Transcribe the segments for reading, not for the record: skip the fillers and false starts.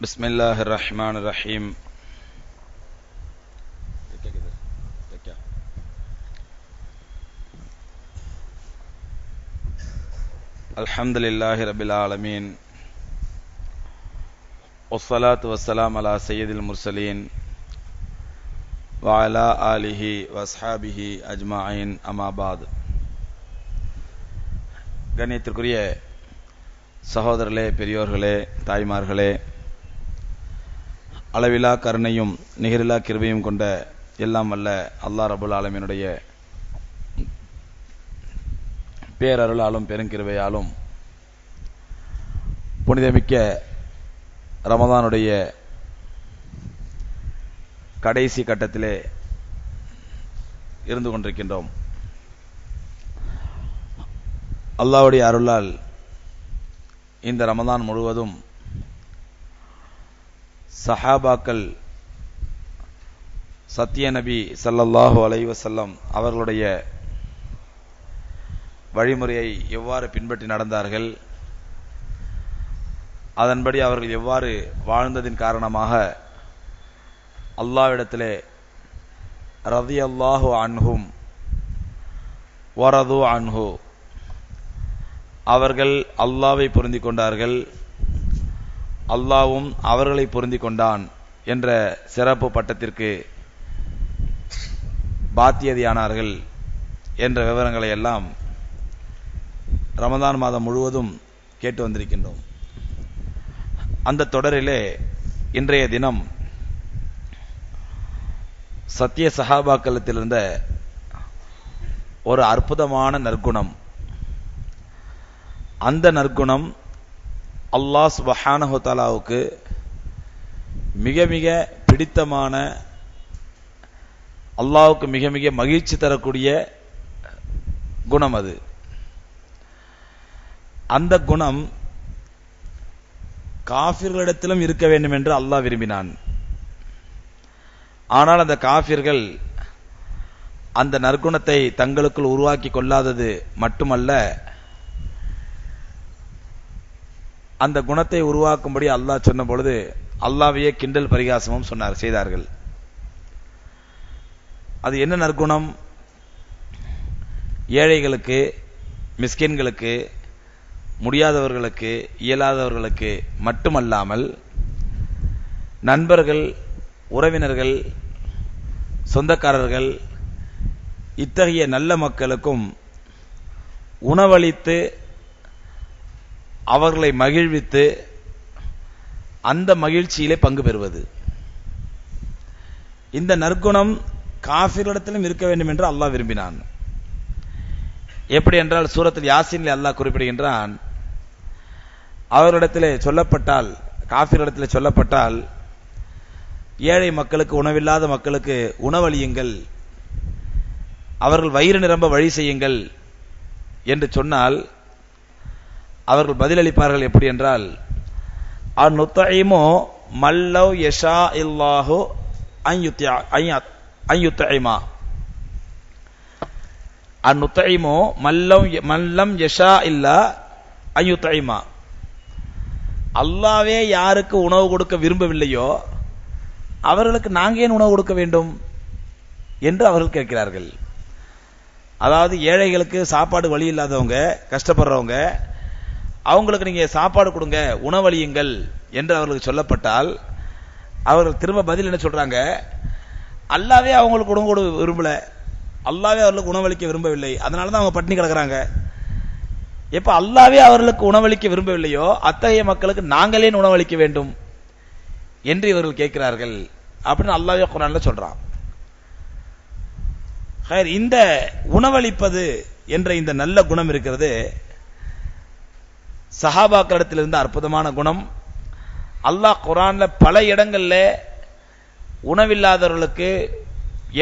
பிஸ்மில்லாஹிர் ரஹ்மானிர் ரஹீம். அல்ஹம்துலில்லாஹி ரப்பில் ஆலமீன். வஸ்ஸலாத்து வஸ்ஸலாம் அலா சய்யிதில் முர்சலீன் வ அலா ஆலிஹி வஸ்ஹாபிஹி அஜ்மாயின். அம்மா பாத். கண்ணியத்திற்குரிய சகோதரர்களே, பெரியோர்களே, தாய்மார்களே, அளவிலா கருணையும் நிகரிலா கிருபையும் கொண்ட எல்லாம் வல்ல அல்லாஹ் ரப்புல் ஆலமீனுடைய பேரருளாலும் பெருங்கிருபையாலும் புனிதமிக்க ரமதானுடைய கடைசி கட்டத்திலே இருந்து கொண்டிருக்கின்றோம். அல்லாஹ்வுடைய அருளால் இந்த ரமதான் முழுவதும் சஹாபாக்கள் சத்திய நபி ஸல்லல்லாஹு அலைஹி வஸல்லம் அவர்களுடைய வழிமுறையை எவ்வாறு பின்பற்றி நடந்தார்கள், அதன்படி அவர்கள் எவ்வாறு வாழ்ந்ததின் காரணமாக அல்லாஹ்விடத்திலே ரலியல்லாஹு அன்ஹும் வரது அன்ஹு, அவர்கள் அல்லாஹ்வை பொருந்திக் கொண்டார்கள், அல்லாஹ்வும் அவர்களை பொருந்திக் கொண்டான் என்ற சிறப்பு பட்டத்திற்கு பாத்தியதியானார்கள் என்ற விவரங்களை எல்லாம் ரமதான் மாதம் முழுவதும் கேட்டு வந்திருக்கின்றோம். அந்த தொடரிலே இன்றைய தினம் சத்திய சஹாபாக்களத்தில் இருந்த ஒரு அற்புதமான நற்குணம், அந்த நற்குணம் அல்லாஹ் சுப்ஹானஹு வ தஆலாவுக்கு மிக மிக பிடித்தமான, அல்லாஹ்வுக்கு மிக மிக மகிழ்ச்சி தரக்கூடிய குணம். அது அந்த குணம் காஃபிர்களிடத்திலும் இருக்க வேண்டும் என்று அல்லாஹ் விரும்பினான். ஆனால் அந்த காஃபிர்கள் அந்த நற்குணத்தை தங்களுக்குள் உருவாக்கி கொள்ளாதது மட்டுமல்ல, அந்த குணத்தை உருவாக்கும்படி அல்லாஹ் சொன்ன பொழுது அல்லாஹ்வையே கிண்டல் பரிகாசமும் செய்தார்கள். அது என்ன நற்குணம்? ஏழைகளுக்கு, மிஸ்கின்களுக்கு, முடியாதவர்களுக்கு, இயலாதவர்களுக்கு மட்டுமல்லாமல் நண்பர்கள், உறவினர்கள், சொந்தக்காரர்கள், இத்தகைய நல்ல மக்களுக்கும் உணவளித்து அவர்களை மகிழ்வித்து அந்த மகிழ்ச்சியிலே பங்கு பெறுவது. இந்த நற்குணம் காஃபிர்களிடத்திலும் இருக்க வேண்டும் என்று அல்லாஹ் விரும்பினான். எப்படி என்றால், சூரத்துல் யாசீனில் அல்லாஹ் குறிப்பிடுகின்றான், அவர்களிடத்திலே சொல்லப்பட்டால், காஃபிர்களிடத்திலே சொல்லப்பட்டால், ஏழை மக்களுக்கு, உணவில்லாத மக்களுக்கு உணவளியுங்கள், அவர்கள் வயிறு நிரம்ப வழி செய்யுங்கள் என்று சொன்னால் அவர்கள் பதிலளிப்பார்கள். எப்படி என்றால், அன்னுத்இமு மல்லவ் யஷா இல்லாஹு அன்யுத்இமா, அன்னுத்இமு மல்லம் யஷா இல்லா அன்யுத்இமா, அல்லாஹ்வே யாருக்கு உணவு கொடுக்க விரும்பவில்லையோ அவர்களுக்கு நாங்க ஏன் உணவு கொடுக்க வேண்டும் என்று அவர்கள் கேட்கிறார்கள். அதாவது ஏழைகளுக்கு சாப்பாடு வழி இல்லாதவங்க, கஷ்டப்படுறவங்க, அவங்களுக்கு நீங்க சாப்பாடு கொடுங்க, உணவளியுங்கள் என்று அவர்களுக்கு சொல்லப்பட்டால் அவர்கள் திரும்ப பதில் என்ன சொல்றாங்க? அல்லாஹ்வே அவங்களுக்கு உணவு கொடுக்க விரும்பல, அல்லாஹ்வே அவர்களுக்கு உணவளிக்க விரும்பவில்லை, அதனால தான் அவங்க பட்டினி கிடக்குறாங்க. எப்ப அல்லாஹ்வே அவர்களுக்கு உணவளிக்க விரும்பவில்லையோ அத்தகைய மக்களுக்கு நாங்களே உணவளிக்க வேண்டும் என்று இவர்கள் கேட்கிறார்கள் அப்படின்னு அல்லாஹ்வே குர்ஆன்ல சொல்றான். இந்த உணவளிப்பது என்ற இந்த நல்ல குணம் இருக்கிறது, சஹாபாக்களிடத்தில் இருந்த அற்புதமான குணம். அல்லாஹ் குர்ஆன்ல பல இடங்கள்ல உணவில்லாதவர்களுக்கு,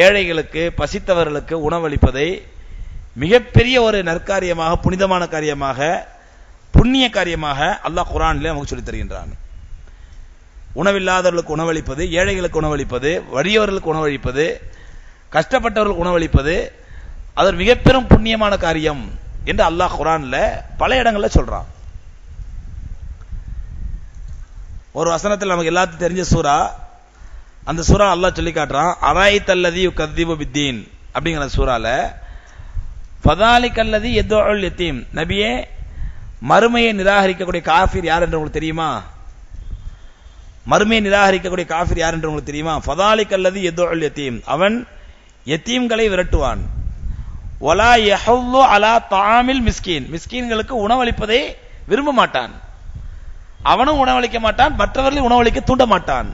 ஏழைகளுக்கு, பசித்தவர்களுக்கு உணவளிப்பதை மிகப்பெரிய ஒரு நற்காரியமாக, புனிதமான காரியமாக, புண்ணிய காரியமாக அல்லாஹ் குர்ஆனிலே நமக்கு சொல்லித் தருகின்றான். உணவில்லாதவர்களுக்கு உணவளிப்பது, ஏழைகளுக்கு உணவளிப்பது, வறியவர்களுக்கு உணவளிப்பது, கஷ்டப்பட்டவர்களுக்கு உணவளிப்பது, அது ஒரு மிக பெரும் புண்ணியமான காரியம் என்று அல்லாஹ் குர்ஆன்ல பல இடங்கள்ல சொல்றான். ஒரு வசனத்தில் நமக்கு எல்லாத்துக்கும் தெரிஞ்ச சூரா, அந்த சூரா அல்லாஹ் சொல்லி காட்டுறான், அராய்தல்லதி யுகத்திபு பித்தீன் அப்படிங்கிற சூறால ஃபதாலிகல்லதி யதுல் யதீம். நபியே, மறுமையை நிராகரிக்கக்கூடிய காஃபிர் யார் என்று உங்களுக்கு தெரியுமா? மறுமையை நிராகரிக்கக்கூடிய காஃபிர் யார் என்று உங்களுக்கு தெரியுமா? ஃபதாலிகல்லதி யதுல் யதீம், அவன் யதீம்களை விரட்டுவான். வலா யஹுல்லு அலா தாமில் மிஸ்கீன், மிஸ்கீன்களுக்கு உணவளிப்பதை விரும்ப மாட்டான். அவனும் உணவளிக்க மாட்டான், மற்றவர்களை உணவளிக்க தூண்ட மாட்டான்.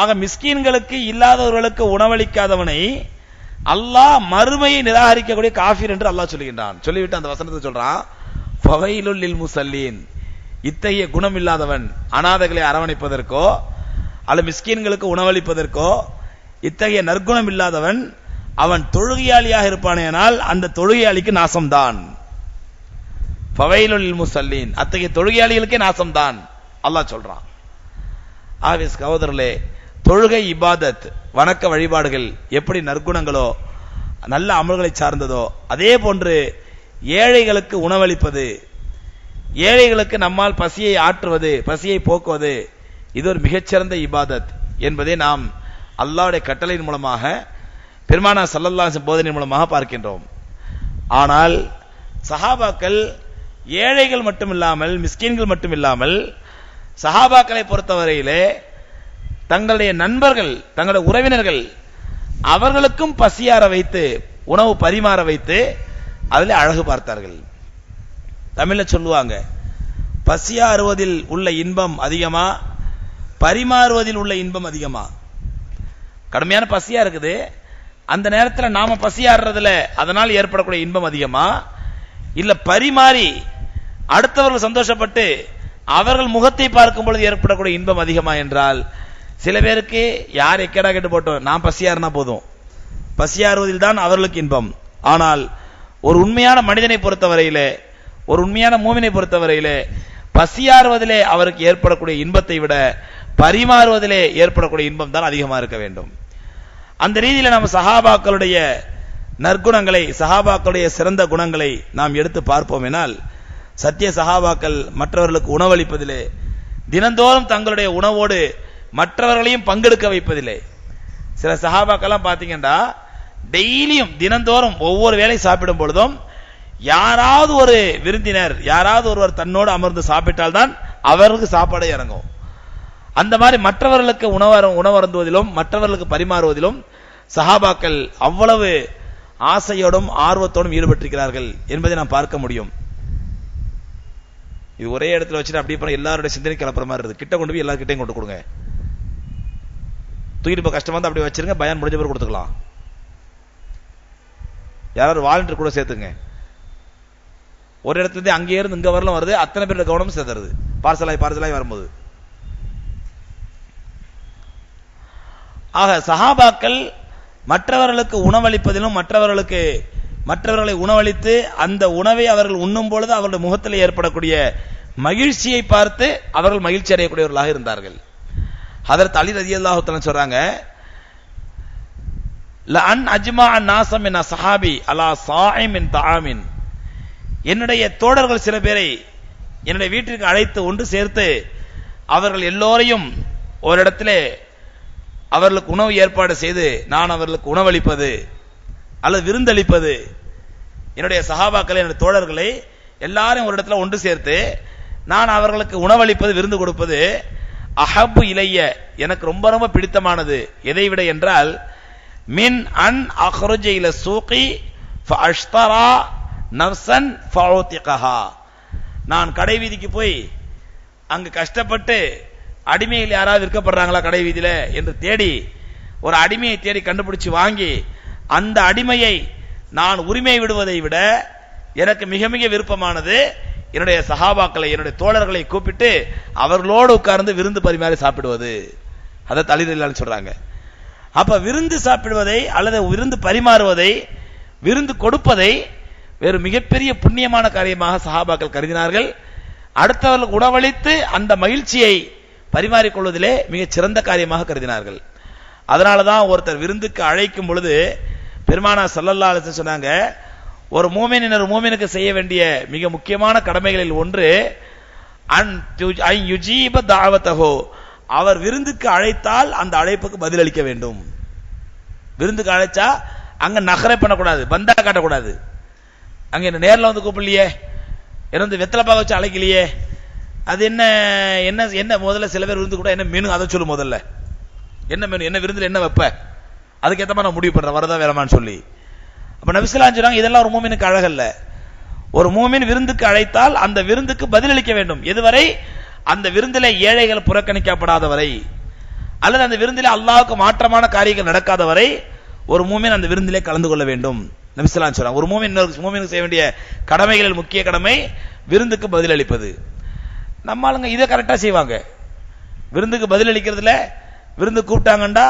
ஆக மிஸ்கீன்களுக்கு, இல்லாதவர்களுக்கு உணவளிக்காதவனை அல்லாஹ் மறுமையை நிராகரிக்கக்கூடிய காஃபிர் என்று அல்லாஹ் சொல்லுகின்றான். சொல்லிவிட்டு அந்த வசனத்தை சொல்றான், ஃபவைலுல் லில் முஸல்லீன், இத்தகைய குணம் இல்லாதவன் அனாதைகளை அரவணைப்பதற்கோ அல்லது மிஸ்கீன்களுக்கு உணவளிப்பதற்கோ இத்தகைய நற்குணம் இல்லாதவன் அவன் தொழுகையாளியாக இருப்பானேனால் அந்த தொழுகையாளிக்கு நாசம்தான். ஃபவைலுல் லில் முஸல்லீன், அத்தகைய தொழுகையாளிகளுக்கே நாசம்தான் அல்லாஹ் சொல்றான். ஆகவே சகோதரர்களே, தொழுகை இபாதத், வணக்க வழிபாடுகள் எப்படி நற்குணங்களோ நல்ல அமல்களை சார்ந்ததோ அதே போன்று ஏழைகளுக்கு உணவளிப்பது, ஏழைகளுக்கு நம்மால் பசியை ஆற்றுவது, பசியை போக்குவது, இது ஒரு மிகச்சிறந்த இபாதத் என்பதை நாம் அல்லாஹ்வுடைய கட்டளையின் மூலமாக, பெருமானார் ஸல்லல்லாஹு அலைஹி வஸல்லம் போதனையின் மூலமாக பார்க்கின்றோம். ஆனால் சஹாபாக்கள் ஏழைகள் மட்டுமில்லாமல், மிஸ்கீன்கள் மட்டுமில்லாமல், சஹாபாக்களை பொறுத்தவரையிலே தங்களுடைய நண்பர்கள், தங்களுடைய உறவினர்கள், அவர்களுக்கும் பசியார வைத்து, உணவு பரிமாற வைத்து அதில் அழகு பார்த்தார்கள். தமிழ்ல சொல்லுவாங்க, பசியாறுவதில் உள்ள இன்பம் அதிகமா, பரிமாறுவதில் உள்ள இன்பம் அதிகமா? கடுமையான பசியா இருக்குது, அந்த நேரத்தில் நாம பசியாடுறதுல அதனால் ஏற்படக்கூடிய இன்பம் அதிகமா, இல்ல பரிமாறி அடுத்தவர்கள் சந்தோஷப்பட்டு அவர்கள் முகத்தை பார்க்கும் பொழுது ஏற்படக்கூடிய இன்பம் அதிகமா என்றால், சில பேருக்கு யார் எக்கடா கேட்டு போட்டோம், நான் பசியாறுனா போதும், பசியாறுவதில் தான் அவர்களுக்கு இன்பம். ஆனால் ஒரு உண்மையான மனிதனை பொறுத்தவரையிலே, ஒரு உண்மையான மூமினை பொறுத்தவரையிலே, பசியாறுவதிலே அவருக்கு ஏற்படக்கூடிய இன்பத்தை விட பரிமாறுவதிலே ஏற்படக்கூடிய இன்பம் தான் அதிகமாக இருக்க வேண்டும். அந்த ரீதியில் நம்ம சஹாபாக்களுடைய நற்குணங்களை, சஹாபாக்களுடைய சிறந்த குணங்களை நாம் எடுத்து பார்ப்போம் எனால், சத்திய சஹாபாக்கள் மற்றவர்களுக்கு உணவளிப்பதிலே, தினந்தோறும் தங்களுடைய உணவோடு மற்றவர்களையும் பங்கெடுக்க வைப்பதில்லை. சில சஹாபாக்கெல்லாம் பாத்தீங்கன்னா டெய்லியும் தினந்தோறும் ஒவ்வொரு வேளை சாப்பிடும் பொழுதும் யாராவது ஒரு விருந்தினர், யாராவது ஒருவர் தன்னோடு அமர்ந்து சாப்பிட்டால் தான் அவர்களுக்கு சாப்பாடே இறங்கும். அந்த மாதிரி மற்றவர்களுக்கு உணவருந்துவதிலும் மற்றவர்களுக்கு பரிமாறுவதிலும் சஹாபாக்கள் அவ்வளவு ஆசையோடும் ஆர்வத்தோடும் ஈடுபட்டிருக்கிறார்கள் என்பதை நாம் பார்க்க முடியும். இது ஒரே இடத்துல வச்சுட்டு அப்படியே எல்லாருடைய சிந்தனை கிளப்புற மாதிரி இருக்கு. கிட்ட கொண்டு போய் எல்லாருக்கிட்டையும் கொண்டு கொடுங்க. தூக்கிட்டு போய் கஷ்டமா தான் அப்படியே வச்சிருங்க, பயான் முடிஞ்ச பிறகு கொடுத்துக்கலாம். யாராவது வாலண்டியர் கூட சேர்த்துங்க. ஒரு இடத்துல இருந்து அங்கே இருந்து இங்க வரலாம் வருது, அத்தனை பேருடைய கவனமும் சேர்த்துறது பார்சலாய் வரும்போது. ஆக சஹாபாக்கள் மற்றவர்களுக்கு உணவளிப்பதிலும், மற்றவர்களை உணவளித்து அந்த உணவை அவர்கள் உண்ணும் பொழுது அவர்களுடைய முகத்தில் ஏற்படக்கூடிய மகிழ்ச்சியை பார்த்து அவர்கள் மகிழ்ச்சி அடையக்கூடியவர்களாக இருந்தார்கள். ஹதரத் அலி ரலியல்லாஹு தஆலா சொல்றாங்க, லஅன் அஜ்மா அன்-நாஸ மின் அஸ்ஹாபி அலா ஸாஇம் மின் தஆமின், என்னுடைய தோழர்கள் சில பேரை என்னுடைய வீட்டிற்கு அழைத்து ஒன்று சேர்த்து அவர்கள் எல்லோரையும் ஒரு இடத்திலே அவர்களுக்கு உணவு ஏற்பாடு செய்து நான் அவர்களுக்கு உணவளிப்பது அல்லது விருந்தளிப்பது, என்னுடைய சஹாபாக்களை, என்னுடைய தோழர்களை எல்லாரும் ஒரு இடத்துல ஒன்று சேர்த்து நான் அவர்களுக்கு உணவளிப்பது, விருந்து கொடுப்பது, அஹப்பு இலைய, எனக்கு ரொம்ப ரொம்ப பிடித்தமானது. எதை விட என்றால், மின் அன் அஹ்ருஜ இல சூகி ஃபஅஷ்தரா நஃப்ஸன் ஃபஉதிகஹா, நான் கடை வீதிக்கு போய் அங்கு கஷ்டப்பட்டு அடிமையில் யாராவது விற்கப்படுறாங்களா கடை வீதியில என்று தேடி ஒரு அடிமையை தேடி கண்டுபிடிச்சு வாங்கி அந்த அடிமையை நான் உரிமை விடுவதை விட எனக்கு மிக மிக விருப்பமானது என்னுடைய சஹாபாக்களை, என்னுடைய தோழர்களை கூப்பிட்டு அவர்களோடு உட்கார்ந்து விருந்து பரிமாறி சாப்பிடுவது. அதை தலிதல் சொல்றாங்க. அப்ப விருந்து சாப்பிடுவதை அல்லது விருந்து பரிமாறுவதை, விருந்து கொடுப்பதை வேறு மிகப்பெரிய புண்ணியமான காரியமாக சஹாபாக்கள் கருதினார்கள். அடுத்தவர்களுக்கு உணவளித்து அந்த மகிழ்ச்சியை பரிமாறிக்கொள்வதிலே மிகச் சிறந்த காரியமாக கருதினார்கள். அதனாலதான் ஒருத்தர் விருந்துக்கு அழைக்கும் பொழுது பெருமானார் ஸல்லல்லாஹு அலைஹி வஸல்லம் சொன்னாங்க, ஒரு மூமினுக்கு செய்ய வேண்டிய மிக முக்கியமான கடமைகளில் ஒன்று அவர் விருந்துக்கு அழைத்தால் அந்த அழைப்புக்கு பதிலளிக்க வேண்டும். விருந்துக்கு அழைச்சா அங்க நகரை பண்ணக்கூடாது, பந்தா காட்டக்கூடாது. அங்க என்ன நேரில் வந்து கூப்பிடலையே, என்ன வெத்தலைப்பாக வச்சு அழைக்கலையே, அது என்ன என்ன என்ன முதல்ல சில பேர் விருந்து கூட என்ன மெனு அதை சொல்லு, முதல்ல என்ன மெனு, என்ன விருந்துல என்ன வைப்ப, அதுக்கேற்ற மாதிரி நான் முடிவு பண்றேன் வரதா வேறமான்னு சொல்லி. அப்ப நபிஸல்லல்லாஹு சொல்றாங்க இதெல்லாம் ஒரு மூமினுக்கு அழகல்ல. ஒரு மூமின் விருந்துக்கு அழைத்தால் அந்த விருந்துக்கு பதிலளிக்க வேண்டும். எதுவரை? அந்த விருந்திலே ஏழைகள் புறக்கணிக்கப்படாத வரை, அல்லது அந்த விருந்திலே அல்லாஹ்வுக்கு மாற்றமான காரியங்கள் நடக்காத வரை ஒரு மூமின் அந்த விருந்திலே கலந்து கொள்ள வேண்டும். நபிஸல்லல்லாஹு சொல்றாங்க ஒரு மூமினுக்கு செய்ய வேண்டிய கடமைகளில் முக்கிய கடமை விருந்துக்கு பதிலளிப்பது. நம்ம ஆளுங்க இதை கரெக்டா செய்வாங்க. விருந்துக்கு பதிலளிக்கிறதுல, விருந்து கூப்பிட்டாங்கண்டா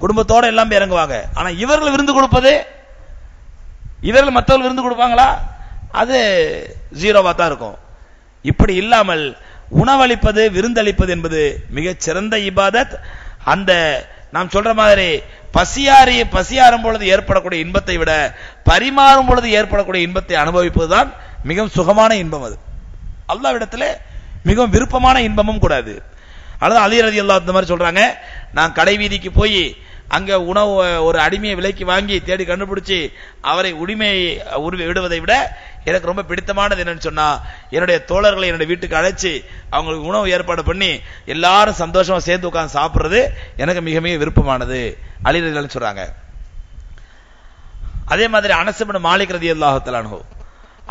குடும்பத்தோட எல்லாம் இறங்குவாங்க. ஆனா இவர்கள் விருந்து கொடுப்பது, இவர்கள் மற்றவர்கள் விருந்து கொடுப்பாங்களா, அது ஜீரோவா தான் இருக்கும். இப்படி இல்லாமல் உணவளிப்பது, விருந்தளிப்பது என்பது மிகச் சிறந்த இபாதத். அந்த நாம் சொல்ற மாதிரி பசியாறும் பொழுது ஏற்படக்கூடிய இன்பத்தை விட பரிமாறும் பொழுது ஏற்படக்கூடிய இன்பத்தை அனுபவிப்பதுதான் மிகவும் சுகமான இன்பம். அது அல்லாஹ்விடத்திலே மிகவும் விருப்பமான இன்பமும் கூடாது. அல்லது அலி ரலியல்லாஹு அன்ஹு இந்த மாதிரி சொல்றாங்க, நான் கடை வீதிக்கு போய் அங்க உணவு ஒரு அடிமையை விலைக்கு வாங்கி தேடி கண்டுபிடிச்சு அவரை உரிமை விடுவதை விட எனக்கு ரொம்ப பிடித்தமானது என்னன்னு சொன்னா, என்னுடைய தோழர்களை என்னுடைய வீட்டுக்கு அழைச்சி அவங்களுக்கு உணவு ஏற்பாடு பண்ணி எல்லாரும் சந்தோஷமா சேர்ந்து உட்கார்ந்து சாப்பிடுறது எனக்கு மிக மிக விருப்பமானது அலி ரலியல்லாஹு அன்ஹு சொல்றாங்க. அதே மாதிரி அனஸ் இப்னு மாலிக் ரலியல்லாஹு தஆலா அன்ஹு,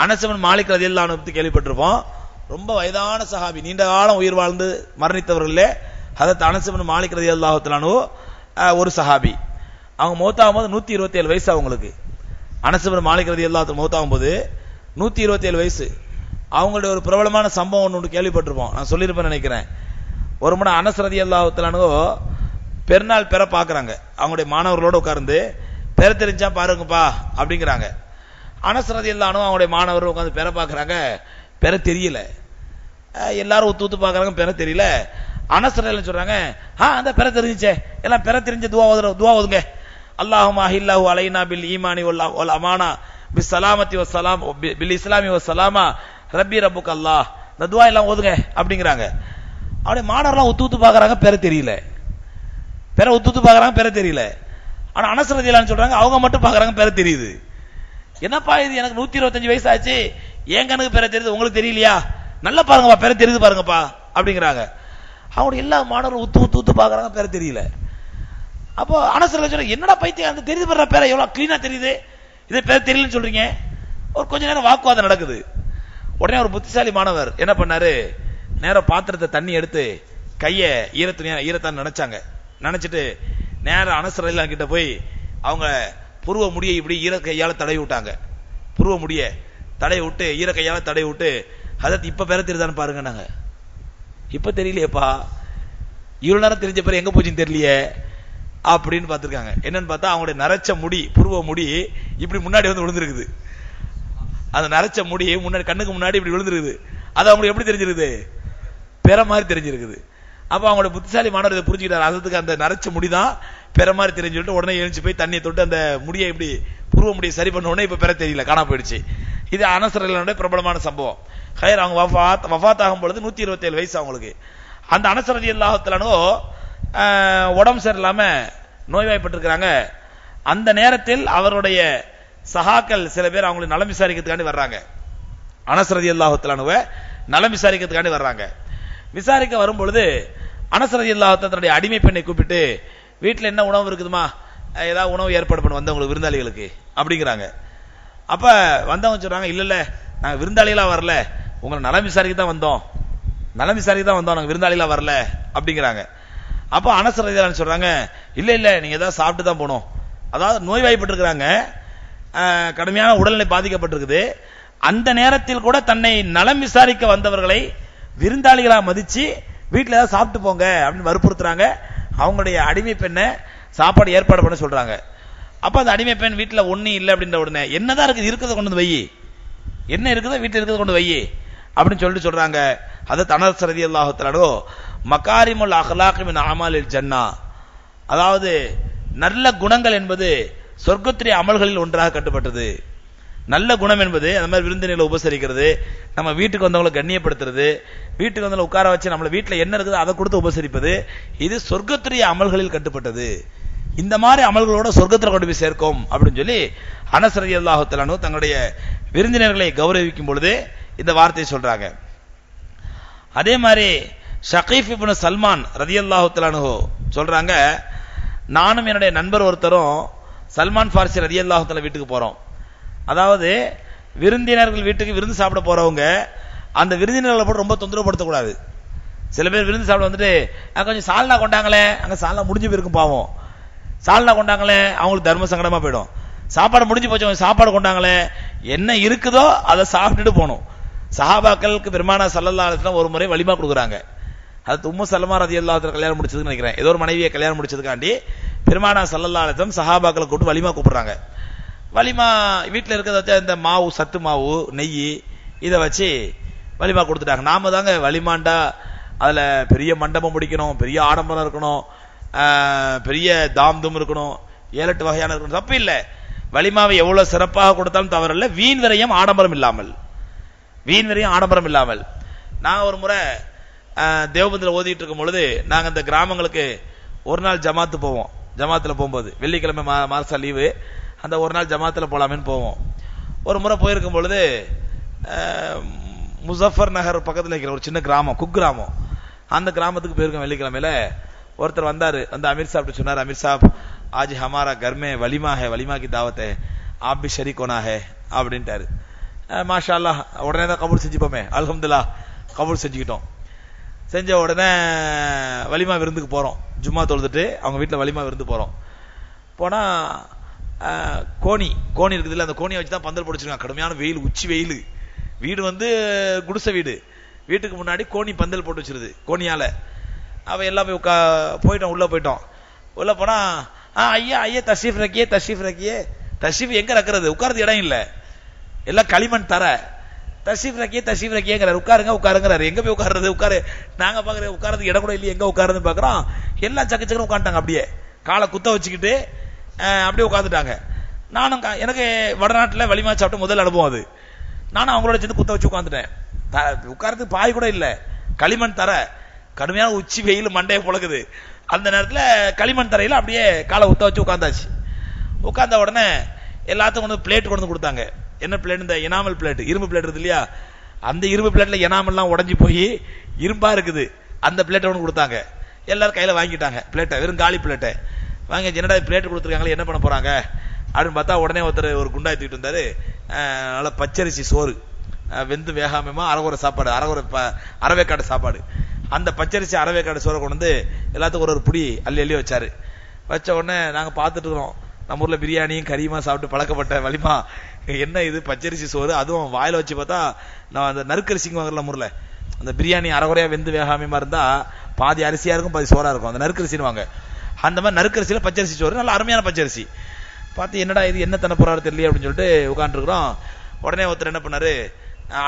அனஸ் இப்னு மாலிக் ரலியல்லாஹு அன்ஹு பத்தி கேள்விப்பட்டிருப்போம். ரொம்ப வயதான சஹாபி, நீண்ட காலம் உயிர் வாழ்ந்து மரணித்தவர்களே ஹதரத் அனஸ் இப்னு மாலிக் ரலியல்லாஹு தஆலா அன்ஹு ஒரு சஹாபி. அவங்க மௌத்தாகும் போது 127 வயசு. அவங்களுக்கு அனஸ் இப்னு மாலிக் ரலியல்லாஹு தஆலா மௌத்தாகும் போது 127 வயசு. அவங்களுடைய ஒரு பிரபலமான சம்பவம் ஒன்று கேள்விப்பட்டிருப்போம், நான் சொல்லியிருப்பேன் நினைக்கிறேன். ஒரு முறை அனஸ் ரலியல்லாஹு தஆலா அன்ஹு பெருநாள் பெற பாக்குறாங்க. அவங்களுடைய மாணவர்களோட உட்கார்ந்து பெற தெரிஞ்சா பாருங்கப்பா அப்படிங்கிறாங்க. அனஸ் ரலியல்லாஹு அன்ஹு அவங்களுடைய மாணவர்கள் உட்கார்ந்து பெற பாக்குறாங்க, பெற தெரியல. எல்லாரும் ஊத்து பாக்குறாங்க, பெற தெரியல. அனஸ் ரலியல்லாஹு சொல்றாங்க, அந்த பெற தெரிஞ்சே, எல்லாம் பெற தெரிஞ்ச துவா ஓதுங்க. அல்லாஹும்ம அஹில்லாஹு அலைனா பில் ஈமானி வல் அமானா பிஸ் ஸலாமத்தி வஸ் ஸலாம் பில் இஸ்லாமி வஸ் ஸலாமா ரப்பி ரப்புக அல்லாஹ், இந்த துவா எல்லாம் ஓதுங்க அப்படிங்கிறாங்க. அப்படியே மாணவர்லாம் ஊத்து பாக்குறாங்க, பெற தெரியல. பெற ஊத்து பாக்குறாங்க, பெற தெரியல. ஆனா அனஸ் ரலியல்லாஹு சொல்றாங்க அவங்க மட்டும் பாக்குறாங்க, பெற தெரியுது. என்னப்பா இது, எனக்கு 125 வயசு ஆச்சு, ஏன் கணக்கு பெற தெரியுது, உங்களுக்கு தெரியலையா? நல்லா பாருங்கப்பா, பெற தெரியுது பாருங்கப்பா அப்படிங்கிறாங்க. அவங்களுடைய எல்லா மாணவர்களும் ஊத்து பாக்குறாங்க, பெற தெரியல. அப்போ அனஸ் ரலியல்லாஹு சொல்றாங்க, என்னடா பைத்தியம், அந்த தெரியுது பாரு பெற எவ்வளவு கிளீனா தெரியுது, இதை பெற தெரியலன்னு சொல்றீங்க. ஒரு கொஞ்ச நேரம் வாக்குவாதம் நடக்குது. உடனே ஒரு புத்திசாலி மாணவர் என்ன பண்ணாரு, நேரம் பாத்திரத்தை தண்ணி எடுத்து கைய ஈரத்தான் நினைச்சாங்க. நினைச்சிட்டு நேரம் அனஸ் ரலியல்லாஹு கிட்ட போய் அவங்க புருவ முடியை இப்படி ஈர கையால தடவி விட்டாங்க. புருவ முடிய தடவி விட்டு ஈர கையால தடவி விட்டு, ஹதரத் இப்ப பெற தெரியுதான்னு பாருங்க. நாங்க இப்ப தெரியலையேப்பா, இவ்வளவு நேரம் தெரிஞ்ச பேர் எங்க போச்சுன்னு தெரியலையே அப்படின்னு பார்த்திருக்காங்க. என்னன்னு பார்த்தா அவங்களுடைய நரைச்ச முடி, புருவ முடி இப்படி முன்னாடி வந்து விழுந்திருக்குது. அந்த நரைச்ச முடி முன்னாடி கண்ணுக்கு முன்னாடி இப்படி விழுந்திருக்குது. அது அவங்களுக்கு எப்படி தெரிஞ்சிருக்குது, பெற மாதிரி தெரிஞ்சிருக்குது. அப்ப அவங்களோட புத்திசாலி மாணவர் இதை புரிஞ்சுக்கிட்டாரு, அதுக்கு அந்த நரைச்ச முடிதான் பெற மாதிரி தெரிஞ்சுட்டு உடனே எழுந்து போய் தண்ணியை தொட்டு அந்த முடியை இப்படி புருவ முடியை சரி பண்ண உடனே இப்ப பெற தெரியல, காணா போயிடுச்சு. இது அனஸ் ரலியல்லாஹு பிரபலமான சம்பவம். ஹைர் அவங்க வஃபாத் ஆகும் பொழுது 127 வயசு அவங்களுக்கு. அந்த அனஸ் ரலியல்லாஹு தஆலா அன்ஹு உடம்பு சரியில்லாம நோய்வாய்ப்பட்டிருக்கிறாங்க. அந்த நேரத்தில் அவருடைய சகாக்கள் சில பேர் அவங்களை நலம் விசாரிக்கிறதுக்காண்டி வர்றாங்க. அனஸ் ரலியல்லாஹு தஆலா அன்ஹுவை நலம் விசாரிக்கிறதுக்காண்டி வர்றாங்க. விசாரிக்க வரும் பொழுது அனஸ் ரலியல்லாஹு தஆலா தன்னுடைய அடிமை பெண்ணை கூப்பிட்டு, வீட்டுல என்ன உணவு இருக்குதுமா, ஏதாவது உணவு ஏற்பாடு பண்ண வந்தவங்களுக்கு விருந்தாளிகளுக்கு அப்படிங்கிறாங்க. அப்ப வந்தவங்க சொல்றாங்க, இல்ல நாங்க விருந்தாளிகளா வரல, உங்களை நலம் விசாரிக்க தான் வந்தோம், நாங்க விருந்தாளிகளா வரல அப்படிங்கிறாங்க. அப்ப அனஸ் ரலியல்லாஹு அன்ஹு சொல்றாங்க, இல்ல நீங்க ஏதாவது சாப்பிட்டு தான் போனோம். அதாவது நோய்வாய்ப்பட்டு இருக்கிறாங்க, கடுமையான உடல்நிலை பாதிக்கப்பட்டிருக்குது. அந்த நேரத்தில் கூட தன்னை நலம் விசாரிக்க வந்தவர்களை விருந்தாளிகளா மதிச்சு வீட்டுல ஏதாவது சாப்பிட்டு போங்க அப்படின்னு வற்புறுத்துறாங்க. அவங்களுடைய அடிமை பெண்ணை சாப்பாடு ஏற்பாடு பண்ண சொல்றாங்க. அப்ப அந்த அடிமை பெண் வீட்டுல ஒண்ணு இல்லை அப்படின்ற உடனே, என்னதான் இருக்குது, இருக்கிறத கொண்டு வந்து வை, என்ன இருக்குதோ வீட்டுல இருக்கிறத கொண்டு வை அப்படின்னு சொல்லிட்டு சொல்றாங்க. ஹதரத் அனஸ் ரலியல்லாஹு தஆலா அன்ஹு மகாரிமுல் அஹ்லாக் மின் அமாலில் ஜன்னா, அதாவது நல்ல குணங்கள் என்பது சொர்க்கத்துடைய அமல்களில் ஒன்றாக கட்டுப்பட்டது. நல்ல குணம் என்பது அந்த மாதிரி விருந்தினர்களை உபசரிக்கிறது, நம்ம வீட்டுக்கு வந்தவங்களை கண்ணியப்படுத்துறது, வீட்டுக்கு வந்தவங்களை உட்கார வச்சு நம்மள வீட்டில் என்ன இருக்குது அதை கொடுத்து உபசரிப்பது, இது சொர்க்கத்துடைய அமல்களில் கட்டுப்பட்டது. இந்த மாதிரி அமல்களோட சொர்க்கத்தில் கொண்டு போய் சேர்க்கும் அப்படின்னு சொல்லி அனஸ் ரலியல்லாஹு தஆலா அன்ஹு தங்களுடைய விருந்தினர்களை கௌரவிக்கும் பொழுது இந்த வார்த்தையை சொல்றாங்க. அதே மாதிரி ஷகீஃப் இப்னு சல்மான் ரலியல்லாஹு தஆலா அன்ஹு சொல்றாங்க, நானும் என்னுடைய நண்பர் ஒருத்தரும் சல்மான் ஃபாரிசி ரலியல்லாஹு தஆலா வீட்டுக்கு போறோம். அதாவது விருந்தினர்கள் வீட்டுக்கு விருந்து சாப்பிட போறவங்க அந்த விருந்தினர்களை போட்டு ரொம்ப தொந்தரவுப்படுத்தக்கூடாது. சில பேர் விருந்து சாப்பிட வந்துட்டு கொஞ்சம் சால்னா கொண்டாங்களே, அங்க சால்னா முடிஞ்சு போயிருக்கும் பாவம், சால்னா கொண்டாங்களே, அவங்களுக்கு தர்ம சங்கடமா போயிடும். சாப்பாடு முடிஞ்சு போச்சு, சாப்பாடு கொண்டாங்களே, என்ன இருக்குதோ அதை சாப்பிட்டுட்டு போகணும். சஹாபாக்களுக்கு பெருமானா ஸல்லல்லாஹு அலைஹி வஸல்லம் ஒரு முறை வலிமா கொடுக்குறாங்க. அது உம்மு சலமா ரலியல்லாஹு அன்ஹா கல்யாணம் முடிச்சதுன்னு நினைக்கிறேன், ஏதோ ஒரு மனைவியை கல்யாணம் முடிச்சதுக்காண்டி பெருமானா ஸல்லல்லாஹு அலைஹி வஸல்லம் சஹாபாக்களை கூப்பிட்டு வலிமா கூப்பிடுறாங்க. வலிமா வீட்டில் இருக்கிறத வச்சு இந்த மாவு, சத்து மாவு, நெய் இதை வச்சு வலிமா கொடுத்துட்டாங்க. நாம தாங்க வலிமாண்டா அதுல பெரிய மண்டபம் முடிக்கணும், பெரிய ஆடம்பரம் இருக்கணும், பெரிய தாம் இருக்கணும், 7-8 வகையான இருக்கணும், தப்பு இல்லை. வலிமாவை எவ்வளவு சிறப்பாக கொடுத்தாலும் தவறல்ல, வீண் விரயம் ஆடம்பரம் இல்லாமல், வீண் விரயம் ஆடம்பரம் இல்லாமல். நான் ஒரு முறை தேவபந்தில் ஓதிட்டு இருக்கும் பொழுது நாங்க இந்த கிராமங்களுக்கு ஒரு நாள் ஜமாத்து போவோம். ஜமாத்துல போகும்போது வெள்ளிக்கிழமை மாச லீவு, அந்த ஒரு நாள் ஜமாத்துல போலாமேன்னு போவோம். ஒரு முறை போயிருக்கும் பொழுது முசஃபர் நகர் பக்கத்தில் இருக்கிற ஒரு சின்ன கிராமம், குக்கிராமம், அந்த கிராமத்துக்கு போயிருக்கோம். வெள்ளிக்கிழமையில ஒருத்தர் வந்தாரு, வந்து அமீர் சாப் சொன்னார், அமீர் சாப் ஆஜ் ஹமாரா घर में वलीमा है, वलीमा की दावत है, आप भी शरीक होना है அப்படின்ட்டாரு. மாஷா அல்லாஹ், உடனே தான் கபூல் செஞ்சுப்போமே, அல்ஹம்துலில்லாஹ் கபூல் செஞ்சுக்கிட்டோம். செஞ்ச உடனே வலிமா விருந்துக்கு போறோம். ஜும்மா தொழுதுட்டு அவங்க வீட்டில் வலிமா விருந்து போறோம். போனா கோணி இருக்குது இல்ல, அந்த கோணியை வச்சு தான் பந்தல் போட்டுச்சிருக்காங்க. கடுமையான வெயில், உச்சி வெயில், வீடு வந்து குடிசை வீடு, வீட்டுக்கு முன்னாடி கோணி பந்தல் போட்டு வச்சிருது கோணியால. அவ எல்லாம் போய் போயிட்டோம், உள்ள போயிட்டோம். உள்ள போனா ஐயா ஐயா தஷீஃப் ரக்கியே, தஷீஃப் ரக்கியே. தஷீஃப் எங்க ரக்கிறது, உட்கார்றது இடம் இல்ல, எல்லாம் களிமண் தர. தஷீஃப் ரக்கியே, தஷீஃப் ரக்கியேங்கிறாரு, உட்காருங்க உட்காருங்கிறாரு. எங்க போய் உட்கார்றது, உட்காரு. நாங்க பாக்குறேன் உட்கார்றது இடம் கூட இல்லையே, எங்க உட்காருன்னு பாக்குறோம். எல்லாம் சக்கு சக்குன்னு உட்காந்துட்டாங்க, அப்படியே காலை குத்த வச்சுக்கிட்டு அப்படியே உட்காந்துட்டாங்க. நானும் எனக்கு வடநாட்டுல வலிமா சாப்பிட்டு முதல் அனுபவம் அது. நானும் அவங்களோட சேர்ந்து குத்த வச்சு உட்காந்துட்டேன். உட்கார்றதுக்கு பாய் கூட இல்ல, களிமண் தர, கடுமையான உச்சி வெயில் மண்டையை புழக்குது. அந்த நேரத்துல களிமண் தரையில அப்படியே காலை உத்த வச்சு உட்காந்தாச்சு. உட்கார்ந்த உடனே எல்லாத்துக்கும் கொண்டு பிளேட் கொண்டு கொடுத்தாங்க. என்ன பிளேட், இந்த எனாமல் பிளேட், இரும்பு பிளேட் இருக்கு இல்லையா, அந்த இரும்பு பிளேட்ல எனாமெல்லாம் உடஞ்சி போய் இரும்பா இருக்குது, அந்த பிளேட்டை ஒன்று கொடுத்தாங்க. எல்லாரும் கையில வாங்கிட்டாங்க பிளேட்டை, வெறும் காலி பிளேட்டை வாங்கி. என்னடா பிளேட் கொடுத்துருக்காங்களே, என்ன பண்ண போறாங்க அப்படின்னு பார்த்தா உடனே ஒருத்தர் ஒரு குண்டாய் தூக்கிட்டு வந்தாரு. நல்லா பச்சரிசி சோறு, வெந்து வேகாமமா அரைகுறை சாப்பாடு, அரைவேக்காடு சாப்பாடு. அந்த பச்சரிசி அரைவேக்காடு சோறை கொண்டு வந்து எல்லாத்துக்கும் ஒரு புடி அள்ளி அள்ளி வச்சாரு. வச்ச உடனே நாங்க பார்த்துட்டு இருக்கிறோம். நம்ம ஊர்ல பிரியாணியும் கறியுமா சாப்பிட்டு பழக்கப்பட்ட வலிமா, என்ன இது பச்சரிசி சோறு, அதுவும் வாயில வச்சு பார்த்தா நான் அந்த நறுக்கரிசிங்க வாங்கல ஊர்ல, அந்த பிரியாணி அரைகுறையா வெந்து வேகாமமா இருந்தா பாதி அரிசியா இருக்கும் பாதி சோறா இருக்கும், அந்த நறுக்கரிசின்னு வாங்க. அந்த மாதிரி நறுக்கரிசியில பச்சரிசி சோறு, நல்ல அருமையான பச்சரிசி. பார்த்து என்னடா இது என்ன தன போறாரு தெரியல அப்படின்னு சொல்லிட்டு உட்காந்துருக்கிறோம். உடனே ஒருத்தர் என்ன பண்ணாரு,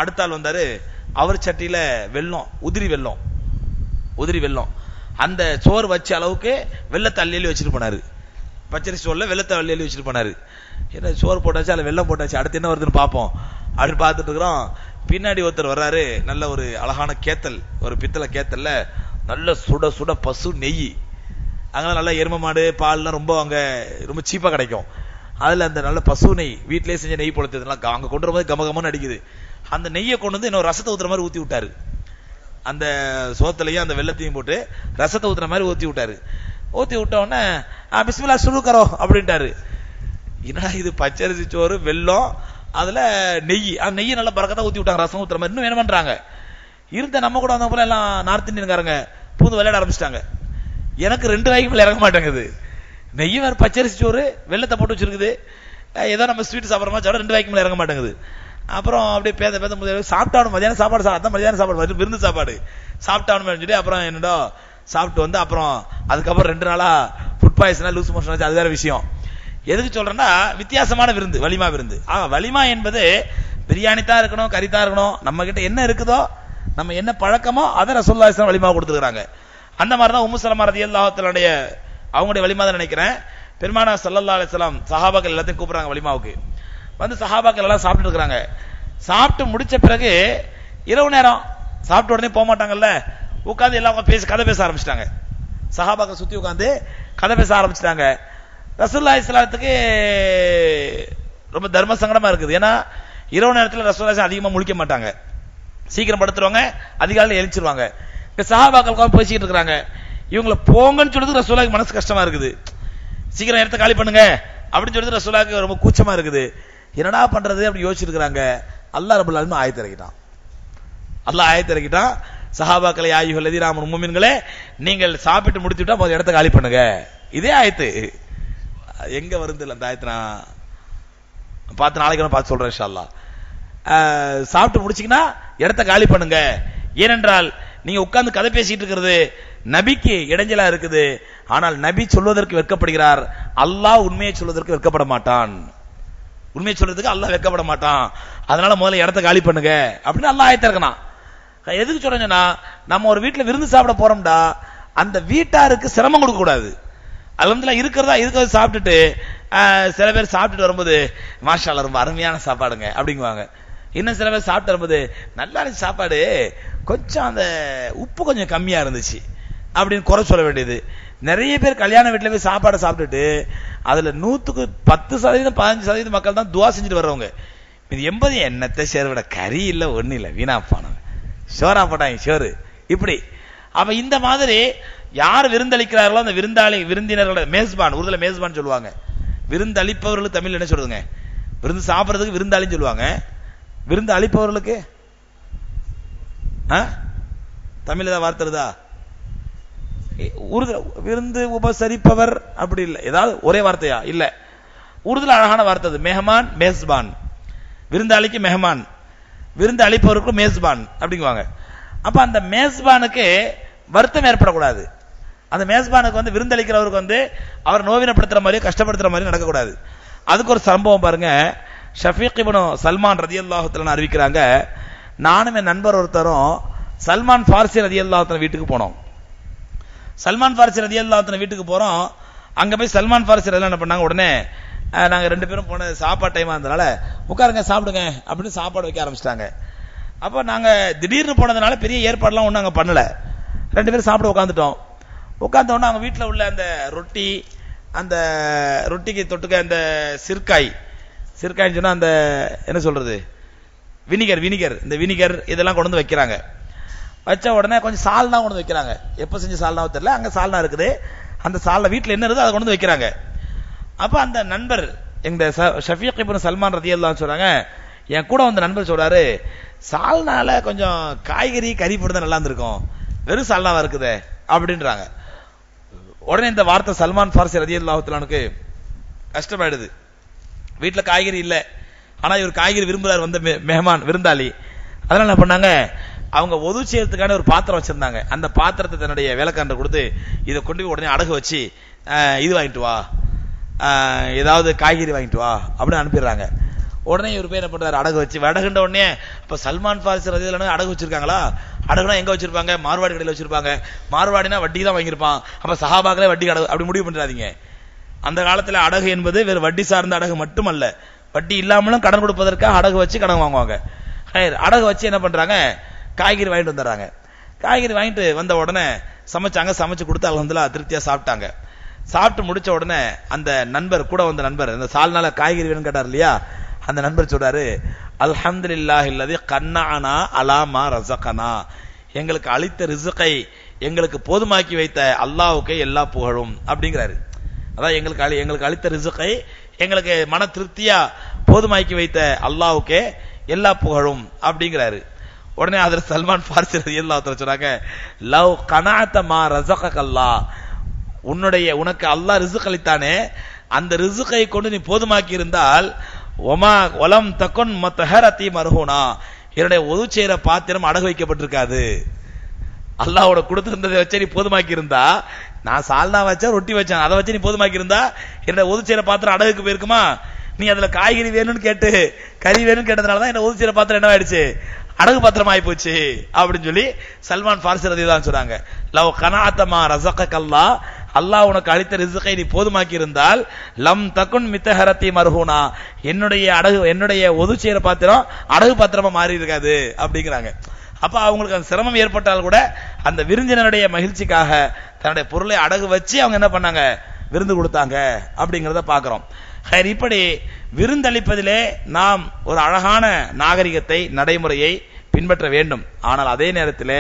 அடுத்த ஆள் வந்தாரு. அவர் சட்டியில வெல்லம், உதிரி வெல்லம், அந்த சோறு வச்ச அளவுக்கு வெள்ளத்தை அள்ளி வச்சுட்டு போனாரு. பச்சரிசி சோறுல வெள்ளத்தை அள்ளி வச்சுட்டு போனாரு. என்ன சோறு போட்டாச்சு, அதுல வெள்ளம் போட்டாச்சு, அடுத்து என்ன வருதுன்னு பார்ப்போம் அப்படின்னு பார்த்துட்டு இருக்கிறோம். பின்னாடி ஒருத்தர் வர்றாரு, நல்ல ஒரு அழகான கேத்தல், ஒரு பித்தளை கேத்தல்ல நல்ல சுட சுட பசு நெய். அங்கே நல்லா எரும மாடு பால்லாம் ரொம்ப அங்க ரொம்ப சீப்பா கிடைக்கும். அதுல அந்த நல்ல பசு நெய், வீட்டிலேயே செஞ்ச நெய் பொழுத்ததுலாம் அங்க கொண்டு வரும்போது கமகமன்னு அடிக்குது. அந்த நெய்யை கொண்டு வந்து இன்னொரு ரசத்தை ஊத்துற மாதிரி ஊத்தி விட்டாரு. அந்த சோத்துலையும் அந்த வெள்ளத்தையும் போட்டு ரசத்தை ஊத்துற மாதிரி ஊத்தி விட்டாரு. ஊத்தி விட்ட உடனே பிஸ்மில்லா சுரு கரோ அப்படின்ட்டாரு. என்னடா இது பச்சரிசி சோறு, வெல்லம், அதுல நெய், அந்த நெய்யை நல்லா பறக்கத்தான் ஊத்தி விட்டாங்க, ரசம் ஊத்துற மாதிரி. இன்னும் என்ன பண்றாங்க, இருந்த நம்ம கூட வந்த போல எல்லாம் நார்த் இந்தியன்காரங்க பூந்து விளையாட ஆரம்பிச்சிட்டாங்க. எனக்கு 2 வாய்க்கு மேல இறங்க மாட்டேங்குது. நெய் வேற பச்சரிசி சோறு, வெள்ளத்தை போட்டு வச்சிருக்குது, ஏதோ நம்ம ஸ்வீட் சாப்பிட்ற மாதிரி 2 வாய்க்கு மேல இறங்க மாட்டேங்குது. அப்புறம் அப்படியே பேத சாப்பிட்டாலும் மதியானம் சாப்பாடு, அதான் மதியானம் சாப்பாடு, விருந்து சாப்பாடு சாப்பிட்டானு சொல்லி அப்புறம் என்னடோ சாப்பிட்டு வந்து அப்புறம் அதுக்கப்புறம் 2 நாளா ஃபுட் பாய்சனா லூஸ் மோஷன் ஆச்சு. அது வேற விஷயம். எதுக்கு சொல்றேன்னா வித்தியாசமான விருந்து, வலிமா விருந்து. வலிமா என்பது பிரியாணி தான் இருக்கணும், கறி தான் இருக்கணும், நம்ம கிட்ட என்ன இருக்குதோ, நம்ம என்ன பழக்கமோ அதை ரசூலுல்லாஹி ஸல்லல்லாஹு அலைஹி வஸல்லம் வலிமா கொடுத்துருக்காங்க. அந்த மாதிரிதான் உம்மு சலமா ரலியல்லாஹு தஆலாவுடைய அவங்களுடைய வலிமா தான் நினைக்கிறேன். பெருமானார் ஸல்லல்லாஹு அலைஹி வஸல்லம் சஹாபாக்கள் எல்லாத்தையும் கூப்பிடுறாங்க வலிமாவுக்கு. வந்து சஹாபாக்கள் எல்லாம் சாப்பிட்டு இருக்கிறாங்க. சாப்பிட்டு முடிச்ச பிறகு இரவு நேரம் சாப்பிட்ட உடனே போக மாட்டாங்கல்ல, உட்காந்து எல்லாம் கதை பேச ஆரம்பிச்சிட்டாங்க. சஹாபாக்கள் சுத்தி உட்காந்து கதை பேச ஆரம்பிச்சிட்டாங்க. ரசூலுல்லாஹி ஸல்லல்லாஹு ரொம்ப தர்ம சங்கடமா இருக்குது. ஏன்னா இரவு நேரத்தில் ரசூலுல்லாஹி அதிகமா முழிக்க மாட்டாங்க, சீக்கிரம் படுத்துருவாங்க, அதிகாலையில் எழுச்சிருவாங்க. சஹாபாக்கள் பேசிக்கிட்டு இருக்கிறாங்க. இவங்களை போங்கன்னு சொல்றது ரசூலுல்லாஹி மனசு கஷ்டமா இருக்குது. சீக்கிரம் இடத்த காலி பண்ணுங்க அப்படின்னு சொல்றது ரசூலுல்லாஹி ரொம்ப கூச்சமா இருக்குது. என்னடா பண்றது அப்படி யோசிச்சிருக்கிறாங்க. அல்லாஹ் ரப்பல் ஆலமீன் ஆயத்து இறக்கிட்டான். அல்லாஹ் ஆயத்து இறக்கிட்டான். சஹாபாக்களை யா அய்யுஹல்லதீன ஆமனூ முஃமின்களே, நீங்கள் சாப்பிட்டு முடிச்சுட்டா முதல்ல இடத்த காலி பண்ணுங்க. இதே ஆயத்து எங்க வருது அந்த ஆயத்து? நான் பார்த்து நாளைக்கு பார்த்து சொல்றேன் இன்ஷா அல்லாஹ். சாப்பிட்டு முடிச்சீங்கன்னா இடத்த காலி பண்ணுங்க. ஏனென்றால் நீங்க உட்கார்ந்து கதை பேசிட்டு இருக்கிறது நபிக்கு இடைஞ்சலா இருக்குது. ஆனால் நபி சொல்வதற்கு வெட்கப்படுகிறார், அல்லாஹ் உண்மையை சொல்வதற்கு வெட்கப்பட மாட்டான். உண்மையை சொல்றதுக்கு அல்லாஹ் வெட்கப்பட மாட்டான். அதனால முதல்ல இடத்த காலி பண்ணுங்க அப்படின்னு அல்லாஹ் ஆயத்து இறக்கணும். எதுக்கு சொல்றேன்னா, நம்ம ஒரு வீட்டுல விருந்து சாப்பிட போறோம்டா, அந்த வீட்டாருக்கு சிரமம் கொடுக்க கூடாது. அல்ஹம்துலில்லாஹ் இருக்கிறத சாப்பிட்டுட்டு சில பேர் சாப்பிட்டுட்டு வரும்போது மாஷா அல்லாஹ் ரொம்ப அருமையான சாப்பாடுங்க அப்படிங்குவாங்க. இன்னும் சில பேர் சாப்பிட்டு வரும்போது நல்லா இருந்துச்சு சாப்பாடு, கொஞ்சம் அந்த உப்பு கொஞ்சம் கம்மியா இருந்துச்சு அப்படின்னு குறை சொல்ல வேண்டியது. நிறைய பேர் கல்யாண வீட்டுல போய் சாப்பாடை சாப்பிட்டுட்டு அதுல 100க்கு 10% 15% மக்கள் தான் துவா செஞ்சுட்டு வர்றவங்க. இது 80 எண்ணத்தை சேர்விட கறி இல்ல ஒண்ணு இல்ல வீணாப்பானவங்க, ஷோரா போட்டாங்க ஷோரு இப்படி. அப்ப இந்த மாதிரி யார் விருந்தளிக்கிறார்களோ அந்த விருந்தினர்களோட மேஸ்பான், உருதுல மேஸ்பான் சொல்லுவாங்க. விருந்து அளிப்பவர்களுக்கு தமிழ் என்ன சொல்றதுங்க? விருந்து சாப்பிடுறதுக்கு விருந்தாளின்னு சொல்லுவாங்க. விருந்து அளிப்பவர்களுக்கு தமிழ் ஏதாவது வார்த்தை இருக்குதா? உருது விருந்து உபசரிப்பவர் அப்படி இல்லை, ஏதாவது ஒரே வார்த்தையா? இல்ல, உருதுல அழகான வார்த்தை மெஹமான் மேஸ்பான். விருந்தாளிக்கு மெஹமான், விருந்து அளிப்பவருக்கு மேஸ்பான் அப்படிங்குவாங்க. அப்ப அந்த மேஸ்பானுக்கு வருத்தம் ஏற்படக்கூடாது. அந்த மேஸ்பானுக்கு வந்து விருந்தளிக்கிறவருக்கு வந்து அவர் நோவினப்படுத்துற மாதிரி கஷ்டப்படுத்துற மாதிரி நடக்கக்கூடாது. அதுக்கு ஒரு சம்பவம் பாருங்க. ஷஃபீக் இப்னு சல்மான் ரலியல்லாஹு தஆலா அறிவிக்கிறாங்க, நானும் என் நண்பர் ஒருத்தரும் சல்மான் ஃபார்சி ரலியல்லாஹு தஆலா வீட்டுக்கு போனோம். சல்மான் ஃபார்சி ரலியல்லாஹு தஆலா வீட்டுக்கு போறோம். அங்க போய் சல்மான் ஃபார்சி ரலியல்லாஹு என்ன பண்ணாங்க, உடனே நாங்க 2 பேரும் போன சாப்பாடு டைமா இருந்தனால உட்காருங்க சாப்பிடுங்க அப்படின்னு சாப்பாடு வைக்க ஆரம்பிச்சிட்டாங்க. அப்ப நாங்க திடீர்னு போனதுனால பெரிய ஏற்பாடுலாம் ஒன்றும் அங்க பண்ணல. 2 பேரும் சாப்பிட உட்காந்துட்டோம். உட்கார்ந்த உடனே அவங்க வீட்டில் உள்ள அந்த ரொட்டி, அந்த ரொட்டிக்கு தொட்டுக்க அந்த சிற்காய்ன்னு சொன்னா அந்த என்ன சொல்றது வினிகர், இந்த வினிகர் இதெல்லாம் கொண்டு வந்து வைக்கிறாங்க. வச்ச உடனே கொஞ்சம் சால்னா கொண்டு வந்து வைக்கிறாங்க. எப்ப செஞ்ச சால்னாவோ தெரியல, அங்க சால்னா இருக்குது. அந்த சால்னா வீட்டில் என்ன இருக்குது அதை கொண்டு வந்து வைக்கிறாங்க. அப்ப அந்த நண்பர் எங்க ஷஃபீக் இப்னு சல்மான் ரலியல்லாஹு சொல்றாங்க, என் கூட வந்த நண்பர் சொல்றாரு, சால்னால கொஞ்சம் காய்கறி கறி போட்டு தான் நல்லா இருந்திருக்கும், வெறும் சால்னாவா இருக்குதே அப்படின்றாங்க. உடனே இந்த வார்த்தை சல்மான் ஃபார்சி ரலியல்லாஹு தஆலாவுக்கு கஷ்டமாயிடுது. வீட்டுல காய்கறி இல்ல, ஆனா இவர் காய்கறி விரும்புறாரு வந்த மெஹமான் விருந்தாளி. அதனால என்ன பண்ணாங்க, அவங்க ஒது செய்யறதுக்கான ஒரு பாத்திரம் வச்சிருந்தாங்க. அந்த பாத்திரத்தை தன்னுடைய வேலைக்காரன் கொடுத்து இதை கொண்டு போய் உடனே அடகு வச்சு இது வாங்கிட்டு வா, ஏதாவது காய்கறி வாங்கிட்டு வா அப்படின்னு அனுப்பிடுறாங்க. உடனே இவர் பேர் என்ன பண்றாரு, அடகு வச்சு அடகுன்ற உடனே இப்ப சல்மான் ஃபாரிஸ் ரலியல்லாஹு அடகு வச்சிருக்காங்களா? அடகுனா எங்க வச்சிருப்பாங்க? மார்வாடி கடையில் வச்சிருப்பாங்க. மார்வாடினா வட்டி தான் வாங்கியிருப்பான். அப்ப சஹாபாக்களே வட்டி அடகு அப்படி முடிவு பண்றாதீங்க. அந்த காலத்துல அடகு என்பது வேறு வட்டி சார்ந்த அடகு மட்டுமல்ல, வட்டி இல்லாமலும் கடன் கொடுப்பதற்காக அடகு வச்சு கடன் வாங்குவாங்க. அடகு வச்சு என்ன பண்றாங்க, காய்கறி வாங்கிட்டு வந்துடுறாங்க. காய்கறி வாங்கிட்டு வந்த உடனே சமைச்சாங்க. சமைச்சு கொடுத்து அல்ஹம்துலில்லாஹ் திருப்தியா சாப்பிட்டாங்க. சாப்பிட்டு முடிச்ச உடனே அந்த நண்பர், கூட வந்த நண்பர், அந்த சால்னால காய்கறி வேணும்னு கேட்டார் இல்லையா, அந்த நண்பர் சொல்றாரு, அல்ஹம்துலில்லாஹில்லதி கன்னஅனா அலா மா ரஸகனா, எங்களுக்கு அளித்த ரிஸ்கை எங்களுக்கு போதுமாக்கி வைத்த அல்லாஹ்வுக்கே எல்லா புகழும் அப்படிங்கிறாரு. அதான் எங்களுக்கு அளித்த ரிஸ்கை எங்களுக்கு மன திருப்தியா போதுமாக்கி வைத்த அல்லாஹ்வுக்கே எல்லா புகழும் அப்படிங்கிறாரு. உடனே ஹஜ்ரத் சல்மான் ஃபாரிசி ரலியல்லாஹு தஆலா சொல்றாங்க, லவ் கனஅத மா ரஸகக அல்லாஹ், உனக்கு அல்லாஹ் ரிஸ்க் அளித்தானே, அந்த ரிஸ்கை கொண்டு நீ போதுமாக்கி இருந்தால் ஒமா ஒலம் தக்குன் மத்தஹரதி மர்ஹூனா, என்னுடைய ஒது செய்யற பாத்திரம் அடகு வைக்கப்பட்டிருக்காது. அல்லாஹ்வோட கொடுத்திருந்ததை வச்சு நீ போதுமாக்கி இருந்தா, நான் சால்னா வச்சா ரொட்டி வச்சேன், அதை வச்சு நீ போதுமாக்கி இருந்தா என்னுடைய ஒது செய்யற பாத்திரம் அடகுக்கு போயிருக்குமா? நீ அதுல காய்கறி வேணும்னு கேட்டு கறி வேணும்னு கேட்டதுனாலதான் என்ன ஒது செய்யற பாத்திரம் என்ன ஆயிடுச்சு, அடகு பாத்திரம் ஆகி போச்சு அப்படின்னு சொல்லி சல்மான் ஃபாரிசி ரலியல்லாஹு சொல்றாங்க. லவ் கனாஅத்தமா ரஸகக்கல்லா, அல்லாஹ் உனக்கு அளித்த ரிஸ்கை நீ போதுமாக்கி இருந்தால், லம் தகுன் மித்தஹரத்தி மர்ஹூனா, என்னுடைய ஒது செய்யற பாத்திரம் அடகு பாத்திரமா மாறி இருக்காது அப்படிங்கிறாங்க. அப்ப அவங்களுக்கு அந்த சிரமம் ஏற்பட்டால் கூட அந்த விருந்தினருடைய மகிழ்ச்சிக்காக தன்னுடைய பொருளை அடகு வச்சு அவங்க என்ன பண்ணாங்க, விருந்து கொடுத்தாங்க அப்படிங்கறத பாக்குறோம். இப்படி விருந்தளிப்பதிலே நாம் ஒரு அழகான நாகரிகத்தை, நடைமுறையை பின்பற்ற வேண்டும். ஆனால் அதே நேரத்தில்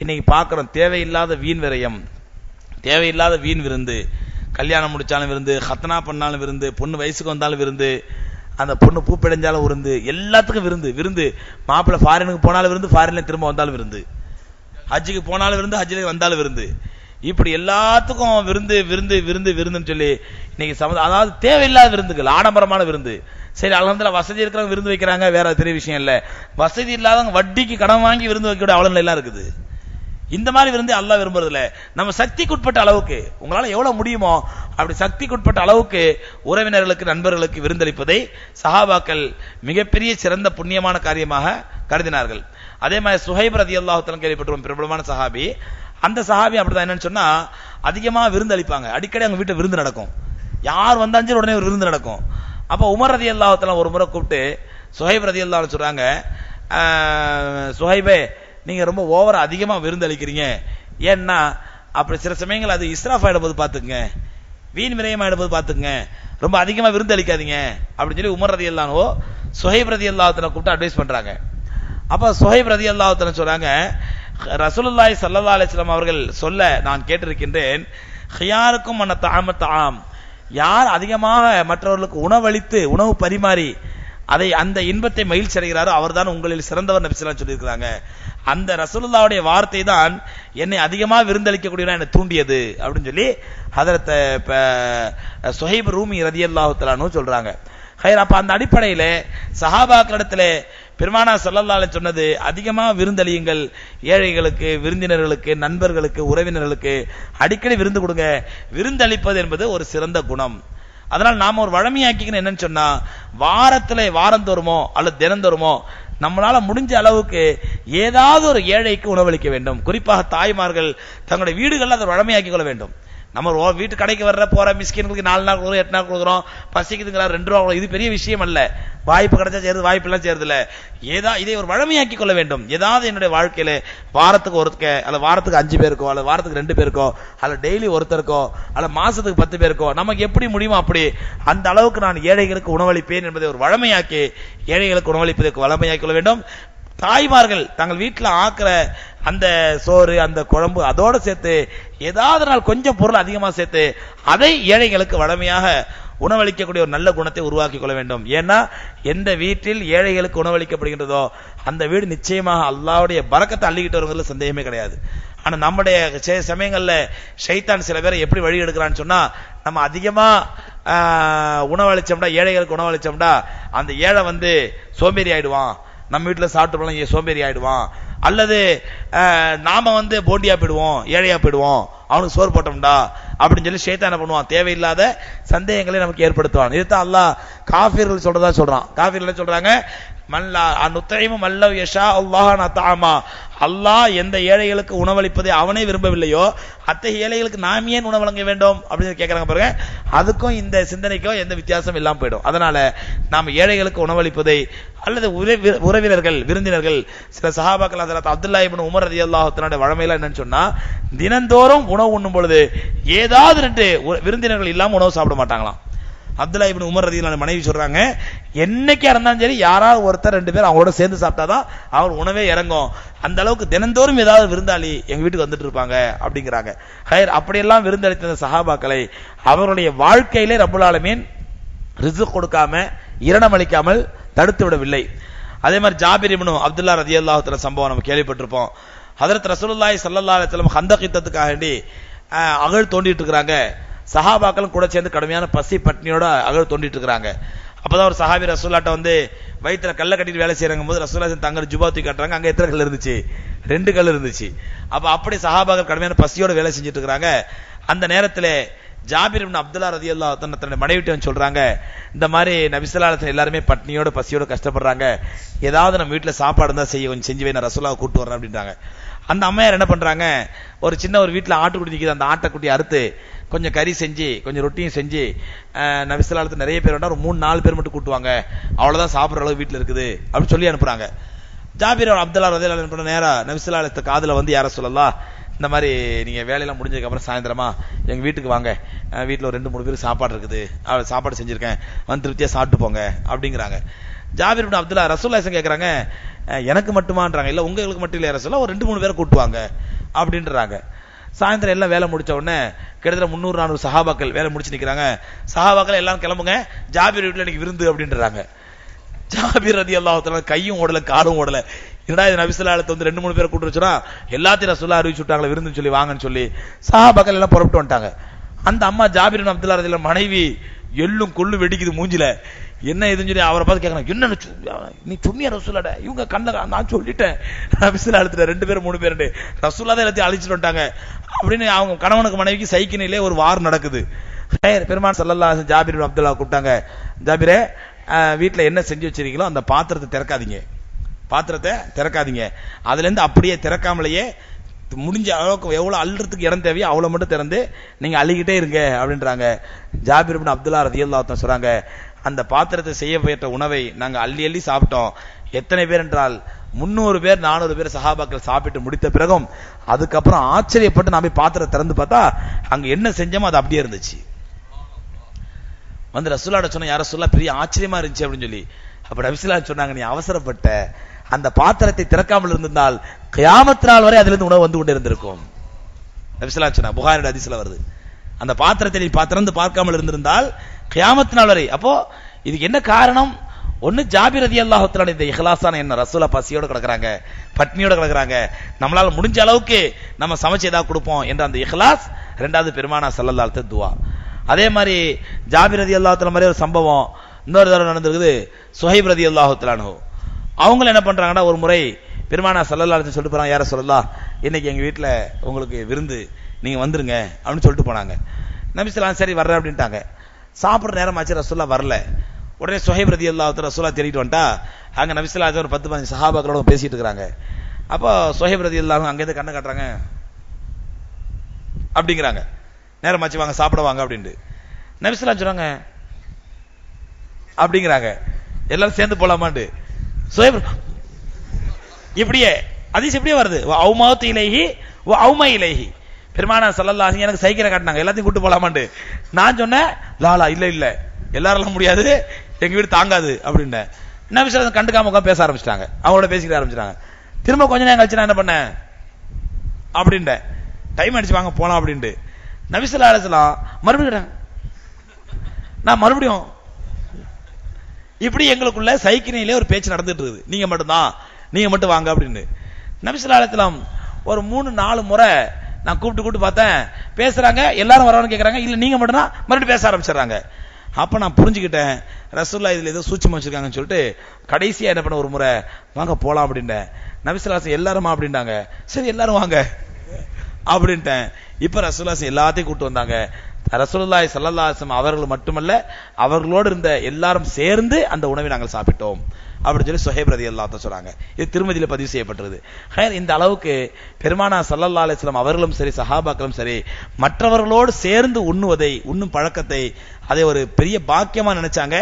இன்னைக்கு பார்க்கிறோம் தேவையில்லாத வீண் விரயம், தேவையில்லாத வீண் விருந்து. கல்யாணம் முடிச்சாலும் விருந்து, ஹத்னா பண்ணாலும் விருந்து, பொண்ணு வயசுக்கு வந்தாலும் விருந்து, அந்த பொண்ணு பூப்படைஞ்சாலும் விருந்து, எல்லாத்துக்கும் விருந்து. விருந்து மாப்பிள்ளை ஃபாரினுக்கு போனாலும் விருந்து, ஃபாரின்ல திரும்ப வந்தாலும் விருந்து, ஹஜ்ஜுக்கு போனாலும் விருந்து, ஹஜ்ஜில வந்தாலும் விருந்து. இப்படி எல்லாத்துக்கும் விருந்து விருந்து விருந்து விருந்துன்னு சொல்லி இன்னைக்கு அதாவது தேவையில்லாத விருந்துகள், ஆடம்பரமான விருந்து. சரி, அல்ஹம்துலில்லாஹ் வசதி இருக்கிறவங்க விருந்து வைக்கிறாங்க, வேற பெரிய விஷயம் இல்ல. வசதி இல்லாதவங்க வட்டிக்கு கடன் வாங்கி விருந்து வைக்க அவ்வளவு எல்லாம் இருக்குது. இந்த மாதிரி விருந்து அல்லாஹ் விரும்புறது இல்ல. நம்ம சக்திக்குட்பட்ட அளவுக்கு, உங்களால எவ்வளவு முடியுமோ அப்படி சக்திக்குட்பட்ட அளவுக்கு உறவினர்களுக்கு, நண்பர்களுக்கு விருந்தளிப்பதை சஹாபாக்கள் மிகப்பெரிய சிறந்த புண்ணியமான காரியமாக கருதினார்கள். அதே மாதிரி சுஹைப் ரலியல்லாஹு தஆலா கேள்விப்பட்டிருப்போம், பிரபலமான சஹாபி. அந்த சஹாபி அப்படிதான், என்னன்னு சொன்னா அதிகமா விருந்தளிப்பாங்க. அடிக்கடி அவங்க வீட்டு விருந்து நடக்கும், யார் வந்தாலும் உடனே ஒரு விருந்து நடக்கும். அப்ப உமர் ரலியல்லாஹு தஆலா ஒரு முறை கூப்பிட்டு சுஹைப் ரலியல்லாஹு அன்ஹு சொல்றாங்க, சுஹைபே நீங்க ரொம்ப ஓவரா அதிகமா விருந்தளிக்கிறீங்க, ஏன்னா அப்படி சில சமயங்கள் அது இஸ்ராஃப் ஆயிடும் போது பாத்துங்க, வீண் விரயம் ஆயிடும் போது பாத்துங்க, ரொம்ப அதிகமா விருந்தளிக்காதீங்க அப்படின்னு சொல்லி உமர் ரலியல்லாஹு அன்ஹு சுஹைப் ரலியல்லாஹு தஆலா கூப்பிட்டு அட்வைஸ் பண்றாங்க. அப்ப சுஹைப் ரலியல்லாஹு தஆலா சொல்றாங்க, ரசூலுல்லாஹி ஸல்லல்லாஹு அலைஹி வஸல்லம் அவர்கள் சொல்ல நான் கேட்டிருக்கின்றேன், ஹியாருக்கும் அன்ன தஅம தஆம், யார் அதிகமாக மற்றவர்களுக்கு உணவளித்து உணவு பரிமாறி அதை அந்த இன்பத்தை மகிழ்ச்சி அடைகிறாரோ அவர்தான் உங்களில் சிறந்தவர் நபி ஸல்லல்லாஹு அலைஹி வஸல்லம் சொல்லியிருக்கிறாங்க. அந்த ரசூலுல்லாஹ்வுடைய வார்த்தை தான் என்னை அதிகமா விருந்தளிக்கக்கூடியவனா என்னை தூண்டியது அப்படின்னு சொல்லி ஹதரத் சுஹைப் ரூமி ரலியல்லாஹு தஆலா அன்ஹு சொல்றாங்க. அப்ப அந்த அடிப்படையில சஹாபாக்களிடத்திலே பெருமானா ஸல்லல்லாஹு அலைஹி சொன்னது அதிகமா விருந்தளியுங்கள், ஏழைகளுக்கு, விருந்தினர்களுக்கு, நண்பர்களுக்கு, உறவினர்களுக்கு அடிக்கடி விருந்து கொடுங்க. விருந்தளிப்பது என்பது ஒரு சிறந்த குணம். அதனால் நாம ஒரு வழமையாக்கிக்கணும். என்னன்னு சொன்னா வாரத்துல வாரந்தோறுமோ அல்லது தினந்தோறுமோ நம்மளால முடிஞ்ச அளவுக்கு ஏதாவது ஒரு ஏழைக்கு உணவளிக்க வேண்டும். குறிப்பாக தாய்மார்கள் தங்களுடைய வீடுகளில் அதை வழமையாக்கிக் கொள்ள வேண்டும். நம்ம வீட்டு கடைக்கு வர்ற போற மிஸ்கின்களுக்கு 4 நாள் கொடுக்குறோம், 8 நாள் கொடுக்குறோம், பசிக்குதுங்களா 2 ரூபா, இது பெரிய விஷயம் அல்ல. வாய்ப்பு கிடைச்சா சேருது, வாய்ப்பு எல்லாம் சேருது இல்ல. இதை ஒரு வழமையாக்கி கொள்ள வேண்டும். ஏதாவது என்னுடைய வாழ்க்கையில வாரத்துக்கு ஒருத்தக்க, அல்ல வாரத்துக்கு 5 பேருக்கோ, அல்ல வாரத்துக்கு 2 பேருக்கோ, அல்ல டெய்லி ஒருத்தருக்கோ, அல்ல மாசத்துக்கு 10 பேருக்கோ, நமக்கு எப்படி முடியுமோ அப்படி அந்த அளவுக்கு நான் ஏழைகளுக்கு உணவளிப்பேன் என்பதை ஒரு வழமையாக்கி ஏழைகளுக்கு உணவளிப்பதற்கு வழமையாக்கி கொள்ள வேண்டும். தாய்மார்கள் தங்கள் வீட்டில் ஆக்குற அந்த சோறு, அந்த குழம்பு, அதோட சேர்த்து ஏதாவது நாள் கொஞ்சம் பொருள் அதிகமா சேர்த்து அதை ஏழைகளுக்கு வழமையாக உணவளிக்கக்கூடிய ஒரு நல்ல குணத்தை உருவாக்கி கொள்ள வேண்டும். ஏன்னா எந்த வீட்டில் ஏழைகளுக்கு உணவளிக்கப்படுகின்றதோ அந்த வீடு நிச்சயமாக அல்லாஹ்வுடைய பரக்கத்தை அள்ளிக்கிட்டு வருவதில் சந்தேகமே கிடையாது. ஆனா நம்முடைய சமயங்கள்ல ஷைத்தான் சில பேரை எப்படி வழி எடுக்கிறான்னு சொன்னா, நம்ம அதிகமா உணவளிச்சோம்னா, ஏழைகளுக்கு உணவளிச்சோம்னா அந்த ஏழை சோம்பேறி ஆயிடுவான், நம்ம வீட்டுல சாப்பிட்டு போலாம் சோம்பேறி ஆயிடுவான், அல்லது நாம போண்டியா போயிடுவோம், ஏழையா போயிடுவோம், அவனுக்கு சோறு போட்டோம்டா அப்படின்னு சொல்லி ஷைத்தான் என்ன பண்ணுவான், தேவையில்லாத சந்தேகங்களை நமக்கு ஏற்படுத்துவான். இதுதான் அல்லாஹ் காஃபிர்கள் சொல்றதா சொல்றான். காஃபிர்கள் சொல்றாங்க, அல்லாஹ் எந்த ஏழைகளுக்கு உணவளிப்பதை அவனே விரும்பவில்லையோ அத்தகைய ஏழைகளுக்கு நாம் ஏன் உணவு வழங்க வேண்டும் அப்படின்னு கேட்கறாங்க பாருங்க. அதுக்கும் இந்த சிந்தனைக்கும் எந்த வித்தியாசம் இல்லாம போயிடும். அதனால நாம் ஏழைகளுக்கு உணவளிப்பதை அல்லது உறவினர்கள், விருந்தினர்கள், சில சஹாபாக்கள் ஹஜ்ரத் அப்துல்லாஹ் இப்னு உமர் ரலியல்லாஹு தஆலா வழமையில என்னன்னு சொன்னா, தினந்தோறும் உணவு உண்ணும் பொழுது ஏதாவது 2 விருந்தினர்கள் இல்லாம உணவு சாப்பிட மாட்டாங்களாம். அப்துல்லாஹ் இப்னு உமர் ரலியல்லாஹு மனைவி சொல்றாங்க, என்னைக்கா இருந்தாலும் சரி யாராவது ஒருத்தர் 2 பேர் அவங்களோட சேர்ந்து சாப்பிட்டாதான் அவர் உணவே இறங்கும். அந்த அளவுக்கு தினந்தோறும் ஏதாவது விருந்தாளி எங்க வீட்டுக்கு வந்துட்டு இருப்பாங்க அப்படிங்கிறாங்க. அப்படியெல்லாம் விருந்தளித்த சஹாபாக்களை அவருடைய வாழ்க்கையிலே ரப்புல் ஆலமீன் ரிஸ்க் கொடுக்காம, இரணம் அளிக்காமல் தடுத்து விடவில்லை. அதே மாதிரி ஜாபிர் இப்னு அப்துல்லாஹ் ரலியல்லாஹு தஆலா சம்பவம் நம்ம கேள்விப்பட்டிருப்போம். ஹஜ்ரத் ரசூலுல்லாஹி ஸல்லல்லாஹு அலைஹி வஸல்லம் ஹந்தக் யுத்தத்துக்காக வேண்டி அகழ் தோண்டிட்டு இருக்காங்க. சஹாபாக்களும் கூட சேர்ந்து கடுமையான பசி பட்னியோட அகழ் தோண்டிட்டு இருக்காங்க. அப்பதான் ஒரு சஹாபி ரசூலுல்லாஹ்ட்ட வயிற்றுல கல்ல கட்டிட்டு வேலை செய்யறாங்க போது ரசூலுல்லாஹ் தங்க ஜுபா தூக்கி காட்டுறாங்க. அங்க எத்தனை கல் இருந்துச்சு? 2 கல் இருந்துச்சு. அப்ப அப்படி சஹாபாக்கள் கடுமையான பசியோட வேலை செஞ்சுட்டு இருக்காங்க. அந்த நேரத்தில் ஜாபிர் இப்னு அப்துல்லாஹ் ரலியல்லாஹு அன்ஹு தன்னுடைய மனைவிட்ட சொல்றாங்க, இந்த மாதிரி நபி ஸல்லல்லாஹு அலைஹி வஸல்லம் எல்லாருமே பட்னியோட பசியோட கஷ்டப்படுறாங்க, ஏதாவது நம்ம வீட்டுல சாப்பாடு இருந்தா கொஞ்சம் செஞ்சு வை, நான் ரசூலுல்லாஹ் கூட்டு வரேன் அப்படின்றாங்க. அந்த அம்மையார் என்ன பண்றாங்க, ஒரு சின்ன ஒரு வீட்டுல ஆட்டுக்குட்டி நிக்குது, அந்த ஆட்டுக்குட்டி அறுத்து கொஞ்சம் கறி செஞ்சு கொஞ்சம் ரொட்டியும் செஞ்சு நபிசல்லாத்து நிறைய பேர் வேண்டாம், ஒரு 3-4 பேர் மட்டும் கூட்டுவாங்க, அவ்வளவுதான் சாப்பிடுற அளவு வீட்டுல இருக்குது அப்படின்னு சொல்லி அனுப்புறாங்க. ஜாபீர் அப்துல்லா ரலியல்லாஹு அன்ஹு நேரா நபிசல்லாத்து காதுல வந்து, யார சொல்லலாம், இந்த மாதிரி நீங்க வேலையெல்லாம் முடிஞ்சதுக்கு அப்புறம் சாயந்தரமா எங்க வீட்டுக்கு வாங்க, வீட்டுல ஒரு 2-3 பேர் சாப்பாடு இருக்குது, சாப்பாடு செஞ்சிருக்கேன், வந்து திருப்தியா சாப்பிட்டு போங்க அப்படிங்கிறாங்க. ஜாபீர் இப்னு அப்துல்லா ரசூலுல்லாஹி கேக்குறாங்க, எனக்கு மட்டுமான்றாங்க. இல்ல உங்களுக்கு மட்டும் இல்ல ரசூலுல்லாஹ், ஒரு 2-3 பேரை கூட்டுவாங்க அப்படின்றாங்க. சாயந்தரம் எல்லாம் வேலை முடிச்ச உடனே கிட்டத்தட்ட 300-400 சஹாபாக்கள் வேலை முடிச்சு நிக்கிறாங்க. சஹாபாக்கள் எல்லாம் கிளம்புங்க, ஜாபீர் வீட்டுல இன்னைக்கு விருந்து அப்படின்றாங்க. ஜாபீர் ரலியல்லாஹு தஆலா கையும் ஓடல காலும் ஓடல, என்னடா இது நபிஸல்லல்லாஹு அலைஹி வந்து 2-3 பேரை கூட்டு வச்சுனா எல்லாத்தையும் ரசூலுல்லாஹ் அறிவிச்சு விட்டாங்களே விருந்துன்னு சொல்லி வாங்கன்னு சொல்லி சஹாபாக்கள் எல்லாம் புறப்பட்டு வந்துட்டாங்க. அந்த அம்மா ஜாபீர் இப்னு அப்துல்லா ரலியல்லாஹு மனைவி எள்ளும் கொள்ளு வெடிக்குது மூஞ்சில, என்ன இதுன்னு சொல்லி அவரை பார்த்து கேட்கறாங்க, என்ன நீ சொன்னியா ரசூலுல்லாஹ், இவங்க கண்ண நான் சொல்லிட்டேன் நபிஸல்லல்லாஹு அலைஹி வஸல்லம் 2 பேர் 3 பேர் ரசூலுல்லாஹ் தான் எல்லாத்தையும் அழிச்சிட்டு வந்துட்டாங்க அப்படின்னு அவங்க கணவனுக்கு மனைவிக்கு சைக்கினிலே ஒரு வார் நடக்குது. பெருமான் ஸல்லல்லாஹு அலைஹி வஸல்லம் ஜாபீர் இப்னு அப்துல்லா கூப்பிட்டாங்க, ஜாபீரே வீட்டுல என்ன செஞ்சு வச்சிருக்கீங்களோ அந்த பாத்திரத்தை திறக்காதீங்க, அதுல இருந்து அப்படியே திறக்காமலேயே முடிஞ்ச அளவுக்கு எவ்வளவு அள்ளுறதுக்கு இடம் தேவையோ அவ்வளவு மட்டும் திறந்து நீங்க அள்ளிக்கிட்டே இருங்க அப்படின்றாங்க. ஜாபீர் இப்னு அப்துல்லா ரலியல்லாஹு அன்ஹு சொல்றாங்க, அந்த பாத்திரத்தை செய்யப்பட்ட உணவை நாங்க அள்ளி அள்ளி சாப்பிட்டோம். எத்தனை பேர் என்றால் 300 பேர் 400 பேர் சஹாபாக்கள் சாப்பிட்டு முடித்த பிறகும் அதுக்கப்புறம் ஆச்சரியப்பட்டு நான் போய் பாத்திரம் திறந்து பார்த்தா அங்க என்ன செஞ்சோமோ அது அப்படியே இருந்துச்சு. வந்து ரசூலுல்லாஹ் சொன்ன, யார ரசூலுல்லாஹ் பெரிய ஆச்சரியமா இருந்துச்சு அப்படின்னு சொல்லி. அப்ப நபிஸல்லல்லாஹு சொன்னாங்க, நீ அவசரப்பட்ட, அந்த பாத்திரத்தை திறக்காமல் இருந்திருந்தால் கியாமத் நாள் வரை அதிலிருந்து உணவு வந்து கொண்டே இருந்திருக்கும். நபிஸல்லல்லாஹு சொன்னாங்க, புகாரியோட ஹதீஸ்ல வருது, அந்த பாத்திரத்தை நீ திறந்து பார்க்காமல் இருந்திருந்தால் கியாமத் நாள் வரை. அப்போ இதுக்கு என்ன காரணம்? ஒன்னு ஜாபீர் ரலியல்லாஹு தஆலா இந்த இஹ்லாஸான என்ன, ரசூலா பசியோட கிடக்குறாங்க, பட்னியோட கிடக்குறாங்க, நம்மளால முடிஞ்ச அளவுக்கு நம்ம சமைச்சு ஏதாவது கொடுப்போம் என்ற அந்த இஹ்லாஸ். இரண்டாவது பெருமானா ஸல்லல்லாஹு அலைஹி வஸல்லம் துஆ. அதே மாதிரி ஜாபீர் ரலியல்லாஹு தஆலா மாதிரி ஒரு சம்பவம் இன்னொரு தடவை நடந்திருக்குது. சுஹைப் ரலியல்லாஹு தஆலா அன்ஹு அவங்க என்ன பண்றாங்கன்னா, ஒரு முறை பெருமானா ஸல்லல்லாஹு அலைஹி வஸல்லம் சொல்லிட்டு போறாங்க, யார சொல்லலாம், இன்னைக்கு எங்க வீட்டுல உங்களுக்கு விருந்து, நீங்க வந்துருங்க அப்படின்னு சொல்லிட்டு போனாங்க. நபி ஸல்லல்லாஹு சரி வர்றேன் அப்படின்ட்டாங்க. சாப்பிடுற நேரம் ஆச்சு, ரசூலுல்லாஹ் வரல. உடனே சுஹைப் ரலியல்லாஹு தஆலா ரசூலுல்லாஹ் தேடிட்டு வந்துட்டா, அங்க நபி ஸல்லல்லாஹு அலைஹி வஸல்லம் ஒரு 10-15 சஹாபாக்களோட பேசிட்டு இருக்காங்க. அப்போ சுஹைப் ரலியல்லாஹு அங்க இருந்து கண்ணை காட்டுறாங்க அப்படிங்கிறாங்க, நேரமாச்சு வாங்க சாப்பிட வாங்க அப்படின்ட்டு. நபி ஸல்லல்லாஹு சொல்றாங்க அப்படிங்கிறாங்க, எல்லாரும் சேர்ந்து போலாமாண்டு. சுஹைப் இப்படியே ஹதீஸ் இப்படியே வருது, அவுமாத்து இலைஹி வ அவுமா இலைஹி. பெருமானா ஸல்லல்லாஹு அலைஹி எனக்கு சைக்கிளை காட்டினாங்க, எல்லாத்தையும் கூட்டு போலாமாண்டு. நான் சொன்னேன், லாலா இல்ல எல்லாரும் முடியாது, எங்க வீடு தாங்காது அப்படின்னேன். நபி ஸல்லல்லாஹு கண்டுக்காம உட்கார்ந்து பேச ஆரம்பிச்சிட்டாங்க, அவங்களோட பேசிக்கிட்டு ஆரம்பிச்சிட்டாங்க. திரும்ப கொஞ்ச நேரம் கழிச்சு நான் என்ன பண்ணேன் அப்படின்ட்டேன், டைம் அடிச்சு வாங்க போலாம் அப்படின்ட்டு. நபி ஸல்லல்லாஹு அலைஹி வஸல்லம் மறுபடியும் நான் மறுபடியும் இப்படி எங்களுக்குள்ள சைக்கிளிலே ஒரு பேச்சு நடந்துட்டு இருக்குது, நீங்க மட்டும் வாங்க அப்படின்னு. நபி ஸல்லல்லாஹு அலைஹி வஸல்லம் ஒரு 3-4 முறை நான் கூப்பிட்டு பார்த்தேன், பேசுறாங்க, எல்லாரும் வரவன்னு கேட்கறாங்க, இல்ல நீங்க மட்டும் தான் மறுபடியும் பேச ஆரம்பிச்சிடறாங்க. அப்ப நான் புரிஞ்சுக்கிட்டேன், ரசூலுல்லாஹ் இதுல ஏதோ சூட்சுமம் வச்சிருக்காங்கன்னு சொல்லிட்டு கடைசியா என்ன பண்ண, ஒரு முறை வாங்க போலாம் அப்படின்னேன். நபி ஸல்லல்லாஹு அலைஹி வஸல்லம் எல்லாருமா அப்படின்னாங்க, சரி எல்லாரும் வாங்க அப்படின்ட்டேன். இப்ப ரசூலுல்லாஹ் எல்லாத்தையும் கூட்டு வந்தாங்க. ரசூலுல்லாஹி ஸல்லல்லாஹு அலைஹி வஸல்லம் அவர்கள் மட்டுமல்ல, அவர்களோடு இருந்த எல்லாரும் சேர்ந்து அந்த உணவை நாங்கள் சாப்பிட்டோம் அப்படின்னு சொல்லி சுஹைப் ரலியல்லாஹு அன்ஹு சொல்றாங்க. இது திருமதியில பதிவு செய்யப்பட்டிருது. இந்த அளவுக்கு பெருமானா ஸல்லல்லாஹு அலைஹி வஸல்லம் அவர்களும் சரி சஹாபாக்களும் சரி மற்றவர்களோடு சேர்ந்து உண்ணும் பழக்கத்தை அதை ஒரு பெரிய பாக்கியமா நினைச்சாங்க.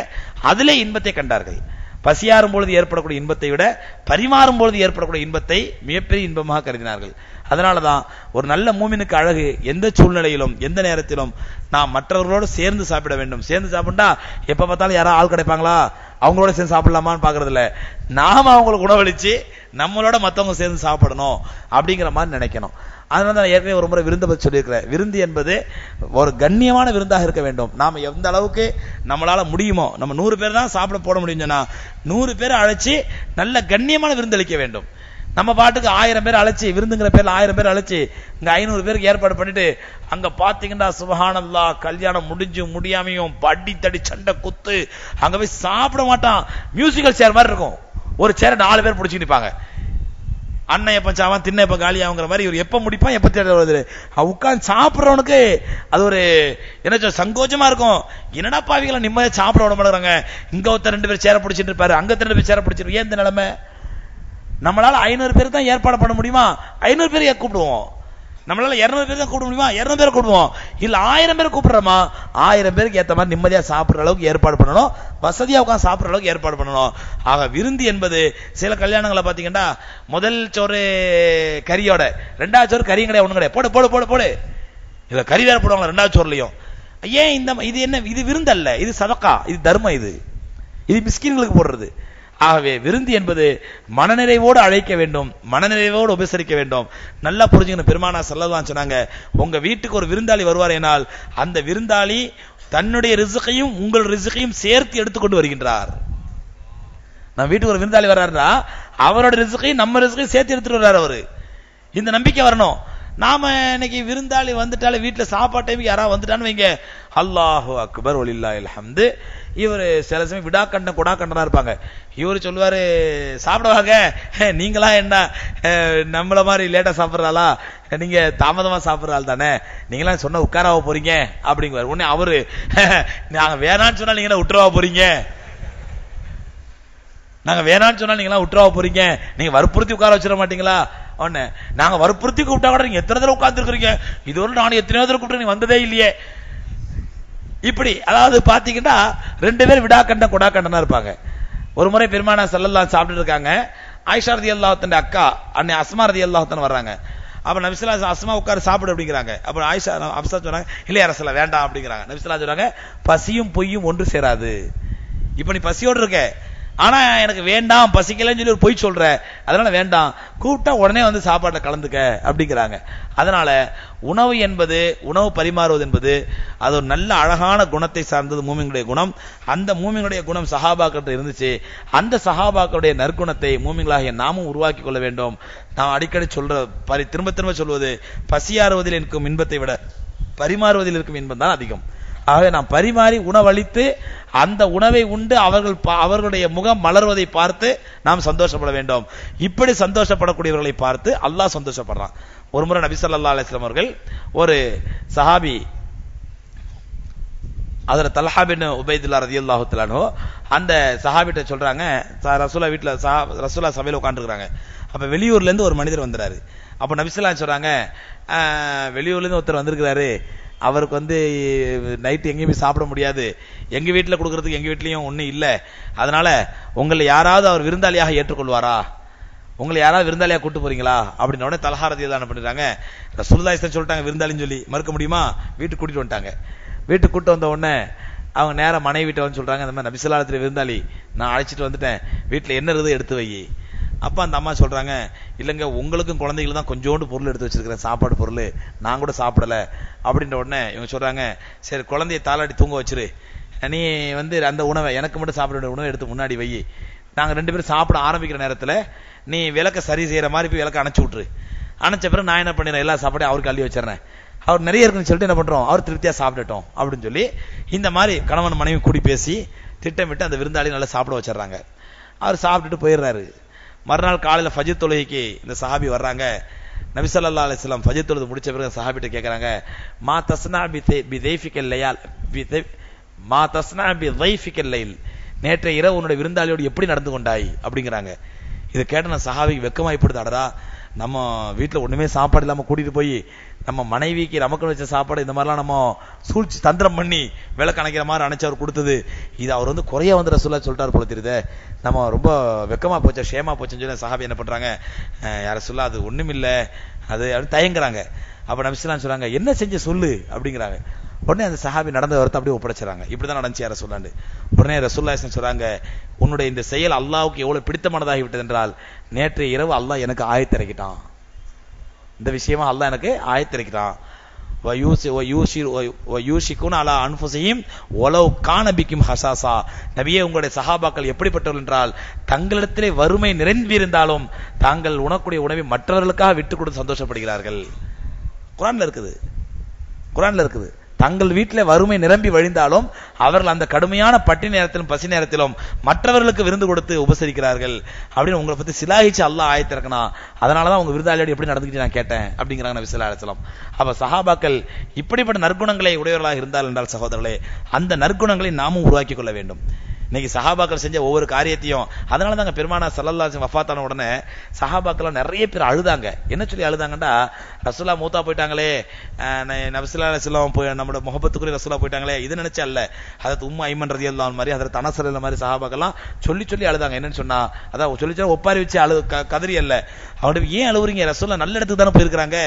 அதிலே இன்பத்தை கண்டார்கள். பசியாறும் பொழுது ஏற்படக்கூடிய இன்பத்தை விட பரிமாறும் பொழுது ஏற்படக்கூடிய இன்பத்தை மிகப்பெரிய இன்பமாக கருதினார்கள். அதனாலதான் ஒரு நல்ல மூமினுக்கு அழகு, எந்த சூழ்நிலையிலும் எந்த நேரத்திலும் நாம் மற்றவர்களோடு சேர்ந்து சாப்பிட வேண்டும். சேர்ந்து சாப்பிட்டா எப்ப பார்த்தாலும் யாராவது ஆள் கிடைப்பாங்களா, அவங்களோட சேர்ந்து சாப்பிடலாமான்னு பாக்குறது இல்ல, நாம அவங்களுக்கு உணவளிச்சு நம்மளோட மத்தவங்க சேர்ந்து சாப்பிடணும் அப்படிங்கிற மாதிரி நினைக்கணும். அதனால தான் ஏற்கனவே ஒரு முறை விருந்தை பற்றி சொல்லியிருக்கிறேன். விருந்து என்பது ஒரு கண்ணியமான விருந்தாக இருக்க வேண்டும். நாம எந்த அளவுக்கு நம்மளால முடியுமோ, நம்ம 100 பேர் தான் சாப்பிட போட முடியும்னா 100 பேரை அழைச்சி நல்ல கண்ணியமான விருந்தளிக்க வேண்டும். நம்ம பாட்டுக்கு 1000 பேர் அழைச்சி, விருந்துங்கிற பேர்ல 1000 பேர் அழைச்சி இங்க 500 பேருக்கு ஏற்பாடு பண்ணிட்டு அங்க பாத்தீங்கன்னா சுபஹானல்லாஹ் கல்யாணம் முடிஞ்சு முடியாமையும் படி தடி சண்டை குத்து அங்க போய் சாப்பிட மாட்டான். மியூசிக்கல் சேர் மாதிரி இருக்கும், ஒரு சேரை 4 பேர் பிடிச்சிட்டு நிப்பாங்க. அண்ணன் எப்ப சாவான் தின்ன எப்ப காலி ஆகுங்கிற மாதிரி இவர் எப்ப முடிப்பான் எப்ப தேடுறது. உட்காந்து சாப்பிடறவனுக்கு அது ஒரு என்ன சங்கோஜமா இருக்கும். என்னடா பாவிகளை நிம்மதியா சாப்பிட விட மாட்டாங்க. இங்க ஒருத்தர் 2 பேர் சேர பிடிச்சிட்டு இருப்பாரு, அங்க 2 பேர் சேர பிடிச்சிட்டு. ஏன் இந்த நிலைமை? நம்மளால 500 பேர் தான் ஏற்பாடு பண்ண முடியுமா? 500 பேர் கூப்பிடுவோம். நம்மளால 200 பேர் தான் கூப்பிட முடியுமா? 200 பேர் கூப்பிடுவோம். இல்ல 1000 பேர் கூப்பிடுறோமா? 1000 பேருக்கு ஏத்த மாதிரி நிம்மதியா சாப்பிடுற அளவுக்கு ஏற்பாடு பண்ணணும், வசதியா உட்கார்ந்து சாப்பிடுற அளவுக்கு ஏற்பாடு பண்ணணும். ஆக விருந்து என்பது சில கல்யாணங்களை பாத்தீங்கன்னா முதல் சோறு கறியோட, ரெண்டாவது சோறு கறியும் கிடையாது, ஒண்ணும் கிடையாது, போடு போடு போடு போடு, இதுல கறி வேற போடுவாங்க ரெண்டாவது சோறுலயும். ஏன் இது என்ன? இது விருந்து அல்ல, இது சதக்கா, இது தர்மம், இது மிஸ்கின்களுக்கு போடுறது. ஆகவே விருந்து என்பது மனநிறைவோடு அழைக்க வேண்டும், மனநிறைவோடு உபசரிக்க வேண்டும். நல்லா புரிஞ்சுக்கணும். பெருமானா ஸல்லல்லாஹு அலைஹி சொன்னாங்க, உங்க வீட்டுக்கு ஒரு விருந்தாளி வருவார் எனால் அந்த விருந்தாளி தன்னுடைய ரிஸ்கையும் உங்கள் ரிஸ்கையும் சேர்த்து எடுத்துக்கொண்டு வருகின்றார். நம்ம வீட்டுக்கு ஒரு விருந்தாளி வர்றாருன்னா அவரோட ரிஸ்கையும் நம்ம ரிஸ்கையும் சேர்த்து எடுத்துட்டு வர்றாரு அவரு. இந்த நம்பிக்கை வரணும். நாம இன்னைக்கு விருந்தாளி வந்துட்டாலே வீட்டுல சாப்பாடு டைமுக்கு யாராவது வந்துட்டான்னு வைங்க, அல்லாஹு அக்பர் வலில்லாஹில் ஹம்து. இவர் சில சமயம் விடாக்கண்டன் குடாக்கண்டனா இருப்பாங்க. இவரு சொல்லுவாரு, சாப்பிடுவாங்க, நீங்களா என்ன நம்மள மாதிரி லேட்டா சாப்பிடுறாளா, நீங்க தாமதமா சாப்பிடுறாள் தானே, நீங்களாம் சொன்ன உட்காராவ போறீங்க அப்படிங்குவாரு. உடனே அவரு, நாங்க வேணான்னு சொன்னா நீங்க விட்டுருவா போறீங்க, நாங்க வேணான்னு சொன்னா நீங்க விட்டுருவா போறீங்க, நீங்க வற்புறுத்தி உட்கார வச்சிட மாட்டீங்களா? ஒன்னு நாங்க வற்புறுத்தி கூப்பிட்டா கூட நீங்க எத்தனை தடவை உட்கார்ந்து இருக்கிறீங்க, இதுவரை நான் எத்தனை தடவை கூப்பிட்டு நீங்க வந்ததே இல்லையே. இப்படி அதாவது பாத்தீங்கன்னா 2 பேர் விடாக்கண்ட கொடாக்கண்டனா இருப்பாங்க. ஒரு முறை பெருமானா ஸல்லல்லாஹு சாப்பிட்டு இருக்காங்க. ஆயிஷா ரலியல்லாஹு தன் அக்கா அன்னை அஸ்மா ரலியல்லாஹு தன் வர்றாங்க. அப்ப நபி ஸல்லல்லாஹு அலைஹி அஸ்மா உட்கார் சாப்பிடு அப்படிங்கிறாங்க. அப்ப ஆயிஷா அப்சா சொன்னாங்க, இல்லையா ரசூலா வேண்டாம் அப்படிங்கிறாங்க. நபி ஸல்லல்லாஹு சொல்றாங்க, பசியும் பொய்யும் ஒன்று சேராது. இப்ப நீ பசியோடு இருக்க, ஆனா எனக்கு வேண்டாம் பசிக்கலன்னு சொல்லி ஒரு பொய் சொல்ற, அதனால வேண்டாம், கூப்பிட்டா உடனே வந்து சாப்பாட்டை கலந்துக்க அப்படிங்கிறாங்க. அதனால உணவு என்பது, உணவு பரிமாறுவது என்பது அது ஒரு நல்ல அழகான குணத்தை சார்ந்தது, மூமின்களுடைய குணம். அந்த மூமின்களுடைய குணம் சஹாபாக்கள் இருந்துச்சு. அந்த சஹாபாக்களுடைய நற்குணத்தை மூமின்களாகிய நாமும் உருவாக்கி கொள்ள வேண்டும். நாம் அடிக்கடி சொல்ற, திரும்ப திரும்ப சொல்வது, பசியாறுவதில் இருக்கும் இன்பத்தை விட பரிமாறுவதில் இருக்கும் இன்பம் தான் அதிகம். ஆகவே நாம் பரிமாறி உணவளித்து அந்த உணவை உண்டு அவர்களுடைய முகம் மலர்வதை பார்த்து நாம் சந்தோஷப்பட வேண்டும். இப்படி சந்தோஷப்படக்கூடியவர்களை பார்த்து அல்லாஹ் சந்தோஷப்படுறான். ஒரு முறை நபி ஸல்லல்லாஹு அலைஹி வஸல்லம் அவர்கள் ஒரு சஹாபி ஹஜ்ரத் தல்ஹா பின் உபைதுல்லாஹ் ரலியல்லாஹு தஆலா அன்ஹு அந்த சஹாபிட்ட சொல்றாங்க, ரசூலா வீட்ல ரசூலா சபையில உட்கார்ந்துருக்காங்க. அப்ப வெளியூர்ல இருந்து ஒரு மனிதர் வந்தாரு. அப்ப நபி ஸல்லல்லாஹு அலைஹி சொல்றாங்க, வெளியூர்ல இருந்து ஒருத்தர் வந்திருக்கிறாரு, அவருக்கு நைட்டு எங்கேயுமே சாப்பிட முடியாது, எங்க வீட்டுல கொடுக்கறதுக்கு எங்க வீட்லயும் ஒண்ணும் இல்ல, அதனால உங்களை யாராவது அவர் விருந்தாளியாக ஏற்றுக்கொள்வாரா, உங்களை யாராவது விருந்தாளியா கூட்டு போறீங்களா அப்படின்னு உடனே தல்ஹா ரலியல்லாஹு அன்ஹு பண்ணிட்டாங்க. ரசூலுல்லாஹி சொல்லிட்டாங்க விருந்தாளின்னு சொல்லி, மறுக்க முடியுமா? வீட்டுக்கு கூட்டிட்டு வந்துட்டாங்க. வீட்டுக்கு கூட்டு வந்த உடனே அவங்க நேர மனைவி வீட்டை வந்து சொல்றாங்க, இந்த மாதிரி நபி ஸல்லல்லாஹு அலைஹி விருந்தாளி நான் அழைச்சிட்டு வந்துட்டேன், வீட்டுல என்ன இருக்குது எடுத்து வை. அப்ப அந்த அம்மா சொல்றாங்க, இல்லங்க உங்களுக்கும் குழந்தைகளுக்கு தான் கொஞ்சோண்டு பொருள் எடுத்து வச்சிருக்கிறேன், சாப்பாடு பொருள், நான் கூட சாப்பிடல அப்படின்ற உடனே இவங்க சொல்றாங்க, சரி குழந்தைய தாளாடி தூங்க வச்சிரு, நீ அந்த உணவை எனக்கு மட்டும் சாப்பிட வேண்டிய உணவை எடுத்து முன்னாடி வை, நாங்க 2 பேரும் சாப்பிட ஆரம்பிக்கிற நேரத்துல நீ விளக்க சரி செய்யற மாதிரி போய் விளக்க அணைச்சு விட்டுரு, அணைச்ச பிறகு நான் என்ன பண்ணிடுறேன், எல்லா சாப்பாடையும் அவருக்கு அள்ளி வச்சிடறேன், அவர் நிறைய இருக்குன்னு சொல்லிட்டு என்ன பண்றோம், அவர் திருப்தியா சாப்பிடட்டும் அப்படின்னு சொல்லி இந்த மாதிரி கணவன் மனைவி கூடி பேசி திட்டமிட்டு அந்த விருந்தாளி நல்லா சாப்பிட வச்சிடறாங்க. அவர் சாப்பிட்டுட்டு போயிடுறாரு. மறுநாள் காலையில ஃபஜ்ர் தொழுகைக்கு இந்த சஹாபி வர்றாங்க. நபி ஸல்லல்லாஹு அலைஹி வஸல்லம் ஃபஜ்ர் தொழுது முடிச்ச பிறகு சஹாபிட்ட கேக்குறாங்க, மா தஸ்னா பி தைஃபிகல் லைல், மா தஸ்னா பி தைஃபிகல் லைல், நேற்றைய இரவு உன்னுடைய விருந்தாளியோடு எப்படி நடந்து கொண்டாய் அப்படிங்கிறாங்க. இதை கேட்ட நான் சஹாபிக்கு வெக்கமாய்ப்படுதாடா, நம்ம வீட்டுல ஒண்ணுமே சாப்பாடு இல்லாம கூட்டிட்டு போய் நம்ம மனைவிக்கு நமக்கு வச்ச சாப்பாடு இந்த மாதிரிலாம் நம்ம சூழ்ச்சி தந்திரம் பண்ணி விளக்கு அணைக்கிற மாதிரி அணைச்சு அவர் கொடுத்தது, இது அவர் குறைய வந்து ரசூலுல்லாஹ் சொல்லிட்டாரு போல தெரியுது, நம்ம ரொம்ப வெக்கமா போச்சு ஷேமா போச்சுன்னு சொல்லி சஹாபி என்ன பண்றாங்க, யார சொல்ல அது ஒண்ணுமில்ல அது அப்படின்னு தயங்குறாங்க. அப்ப நபி ஸல்லல்லாஹு அலைஹி சொல்றாங்க, என்ன செஞ்சு சொல்லு அப்படிங்கிறாங்க. உடனே அந்த சஹாபி நடந்த வரத்தை அப்படியே ஒப்படைச்சாங்க. இப்படிதான் நடந்துச்சு யார சொல்லாண்டு. உடனே ரசூலுல்லாஹி சொல்றாங்க, உன்னுடைய இந்த செயல் அல்லாஹ்வுக்கு எவ்வளவு பிடித்தமானதாகி விட்டது என்றால், நேற்றைய இரவு அல்லாஹ் எனக்கு ஆயத்திறக்கிட்டான், இந்த விஷயமா அல்லாஹ் எனக்கு ஆயத்திறக்கிட்டான். நபியே உங்களுடைய சஹாபாக்கள் எப்படிப்பட்டவர்கள் என்றால், தங்களிடத்திலே வறுமை நிரம்பியிருந்தாலும் தாங்கள் உணக்கூடிய உணவை மற்றவர்களுக்காக விட்டு கொடுத்து சந்தோஷப்படுகிறார்கள். குர்ஆன்ல இருக்குது, தங்கள் வீட்டில் வறுமை நிரம்பி வழிந்தாலும் அவர்கள் அந்த கடுமையான பட்டினி நேரத்திலும் பசி நேரத்திலும் மற்றவர்களுக்கு விருந்து கொடுத்து உபசரிக்கிறார்கள் அப்படின்னு உங்களை பத்தி சிலாகிச்சு அல்லாஹ் ஆயத்திறக்கணும். அதனாலதான் உங்க விருந்தாளியோடு எப்படி நடந்துக்கிட்டு நான் கேட்டேன் அப்படிங்கிறாங்க நபி ஸல்லல்லாஹு அலைஹி வஸல்லம். அப்ப சஹாபாக்கள் இப்படிப்பட்ட நற்குணங்களை உடையவர்களாக இருந்தால் என்றால் சகோதரர்களே, அந்த நற்குணங்களை நாமும் உருவாக்கி கொள்ள வேண்டும். இன்னைக்கு சஹாபாக்கள் செஞ்ச ஒவ்வொரு காரியத்தையும், அதனால தாங்க பெருமானார் ஸல்லல்லாஹு அலைஹி வஸல்லம் வஃபாத்தான உடனே சஹாபாக்கள் நிறைய பேர் அழுதாங்க. என்ன சொல்லி அழுதாங்கன்னா, ரசூலுல்லாஹ் மூத்தா போயிட்டாங்களே, நபி ஸல்லல்லாஹு அலைஹி வஸல்லம் போய் நம்மளோட முஹப்பத்துக்குரிய ரசூலுல்லாஹ் போயிட்டாங்களே, இது நினைச்ச அல்ல. ஹதரத் உம்மு ஐமன் ரலியல்லாஹு அன்ஹா மாதிரி, ஹதரத் அனஸ் ரலியல்லாஹு மாதிரி சஹாபாக்கெல்லாம் சொல்லி சொல்லி அழுதாங்க. என்னன்னு சொன்னா, அதான் சொல்லி சொல்லி ஒப்பாரி வச்சு கதறி அல்ல, அவனுக்கு ஏன் அழுவுறீங்க, ரசூலுல்லாஹ் நல்ல இடத்துக்கு தானே போயிருக்காங்க,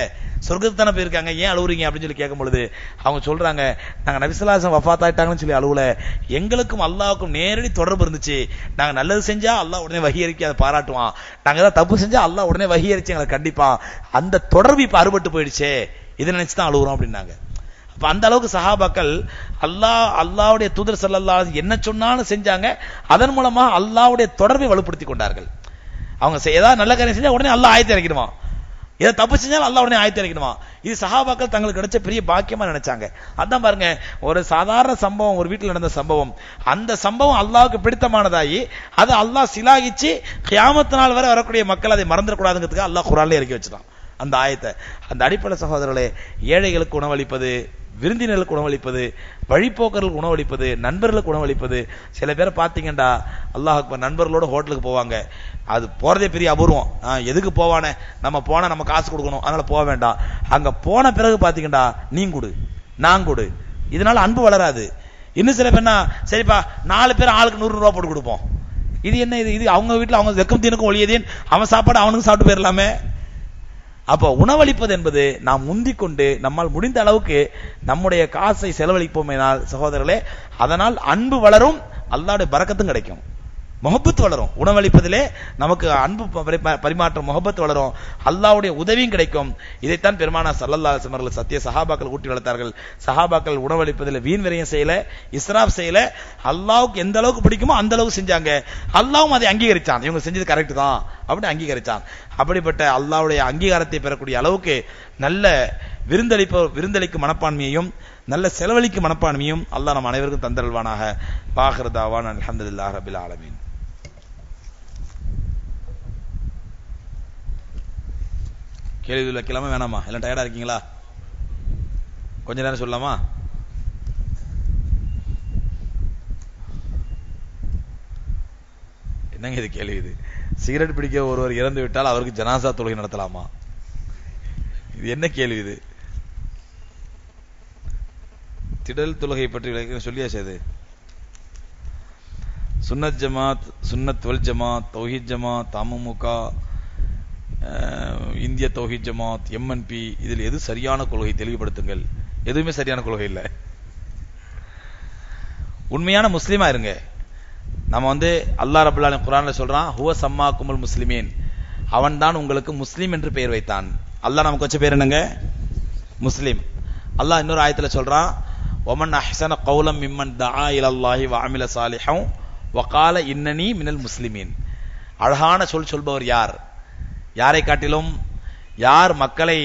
சொர்க்கத்துக்கு தானே போயிருக்காங்க, ஏன் அழுவுறீங்க அப்படின்னு சொல்லி கேட்கும் பொழுது அவங்க சொல்றாங்க, நாங்க நபி ஸல்லல்லாஹு அலைஹி வஸல்லம் வஃபாத் ஆயிட்டாங்கன்னு சொல்லி அழுவல, எங்களுக்கும் அல்லாஹ்வுக்கும் நேரடி தொடர்பு இருந்துச்சு. நாங்க நல்லது செஞ்சா அல்லாஹ் உடனே வஹி இறக்கி அதை பாராட்டுவான், நாங்க ஏதாவது தப்பு செஞ்சா அல்லாஹ் உடனே வஹி இறக்கி எங்களை கண்டிப்பா, அந்த தொடர்பு இப்ப அறுபட்டு போயிடுச்சே, இதை நினைச்சுதான் அழுகுறோம் அப்படின்னாங்க. அப்ப அந்த அளவுக்கு சஹாபாக்கள் அல்லாஹ்வுடைய தூதர் ஸல்லல்லாஹு அலைஹி வஸல்லம் என்ன சொன்னாலும் செஞ்சாங்க. அதன் மூலமா அல்லாஹ்வுடைய தொடர்பை வலுப்படுத்தி கொண்டார்கள். அவங்க ஏதாவது நல்ல காரியம் செஞ்சா உடனே அல்லாஹ் ஆயத்தை இறக்கிடுவான், இதை தப்பு செஞ்சாலும் அல்லாஹ் உடனே ஆயத்தை இறக்கிடுவான். இது சஹாபாக்கள் தங்களுக்கு கிடைச்ச பெரிய பாக்கியமா நினைச்சாங்க. அதான் பாருங்க, ஒரு சாதாரண சம்பவம், ஒரு வீட்டில் நடந்த சம்பவம், அந்த சம்பவம் அல்லாஹ்வுக்கு பிடித்தமானதாகி அதை அல்லாஹ் சிலாகிச்சு கியாமத் நாள் வரை வரக்கூடிய மக்கள் அதை மறந்துடக்கூடாதுங்கிறதுக்கு அல்லாஹ் குர்ஆன்ல இறக்கி வச்சுட்டான் அந்த ஆயத்தை. அந்த அடிப்படை சகோதரர்களே, ஏழைகளுக்கு உணவளிப்பது, விருந்தினர்களுக்கு உணவளிப்பது, வழிபோக்கர்களுக்கு உணவளிப்பது, நண்பர்களுக்கு உணவளிப்பது. சில பேரை பார்த்தீங்கன்னா அல்லாஹ் அக்பர், நண்பர்களோட ஹோட்டலுக்கு போவாங்க, அது போறதே பெரிய அபூர்வம். எதுக்கு போவானே, நம்ம போனா நம்ம காசு கொடுக்கணும், அதனால போக வேண்டாம். அங்க போன பிறகு பாத்தீங்கன்னா நீ கொடு நான் கொடு, இதனால அன்பு வளராது. இன்னும் சில பேர்னா, சரிப்பா 4 பேர் ஆளுக்கு 100 ரூபாய் போட்டு கொடுப்போம், இது என்ன, இது அவங்க வீட்டுல அவங்க வெக்கம் தீனுக்கும் ஒளியதேன், அவன் சாப்பாடு அவனுக்கு சாப்பிட்டு போயிடலாமே. அப்போ உணவளிப்பது என்பது நாம் முந்திக் கொண்டு நம்மால் முடிந்த அளவுக்கு நம்முடைய காசை செலவழிப்போமேனால் சகோதரர்களே, அதனால் அன்பு வளரும், அல்லாஹ்வுடைய பரக்கத்தும் கிடைக்கும், முஹப்பத் வளரும். உணவளிப்பதிலே நமக்கு அன்பு பரிமாற்றம், முஹப்பத் வளரும், அல்லாஹ்வுடைய உதவியும் கிடைக்கும். இதைத்தான் பெருமானார் ஸல்லல்லாஹு அலைஹி வஸல்லம் அவர்கள் சத்திய சஹாபாக்கள் ஊட்டி வளர்த்தார்கள். சஹாபாக்கள் உணவளிப்பதில் வீண் விரயம் செய்யல, இஸ்ராப் செய்யல, அல்லாஹ்வுக்கு எந்த அளவுக்கு பிடிக்குமோ அந்த அளவுக்கு செஞ்சாங்க. அல்லாஹ்வும் அதை அங்கீகரிச்சான், இவங்க செஞ்சது கரெக்ட் தான் அப்படின்னு அங்கீகரிச்சான். அப்படிப்பட்ட அல்லாஹ்வுடைய அங்கீகாரத்தை பெறக்கூடிய அளவுக்கு நல்ல விருந்தளிக்கும் மனப்பான்மையையும் நல்ல செலவழிக்கும் மனப்பான்மையும் அல்லாஹ் நம் அனைவருக்கும் தந்தருள்வானாக. வாஹிரு தாவானா அல்ஹம்துலில்லாஹி ரப்பில் ஆலமீன். கேள்வி வைக்கலாமா வேணாமா? எல்லாம் டயர்டா இருக்கீங்களா? கொஞ்ச நேரம் சொல்லலாமா? என்னங்க இது கேள்வி? இது சிகரெட் பிடிக்க ஒருவர் இறந்து விட்டால் அவருக்கு ஜனாசா தொழுகை நடத்தலாமா? இது என்ன கேள்வி இது? திடல் தொழுகை பற்றி சொல்லியாச்சு. அது சுன்னத் ஜமாத், சுன்னத் வல் ஜமாத், தௌஹீத் ஜமாத், தமுமுக, இந்திய தௌஹீத் ஜமாத், எம்என்பி, இதில் எது சரியான கொள்கை தெளிவுபடுத்துங்கள். எதுவுமே சரியான கொள்கை இல்லை. உண்மையான முஸ்லீமா இருங்க. நம்ம அல்லாஹ் ரப்பல் ஆலமீன் குர்ஆன்ல சொல்றான், ஹுவ சம்மாக்குமுல் முஸ்லிமீன், அவன் தான் உங்களுக்கு முஸ்லீம் என்று பெயர் வைத்தான். அல்லாஹ் நமக்கு வச்ச பேர் என்னங்க? முஸ்லீம். அல்லாஹ் இன்னொரு ஆயத்துல சொல்றான், வமன் அஹ்ஸன கௌலம் மிம்மன் தஆ இலல்லாஹி வ அமில சாலிஹன் வ கால இன்னனி மினல் முஸ்லிமீன். அழகான சொல்பவர் யார்? யாரை காட்டிலும் யார் மக்களை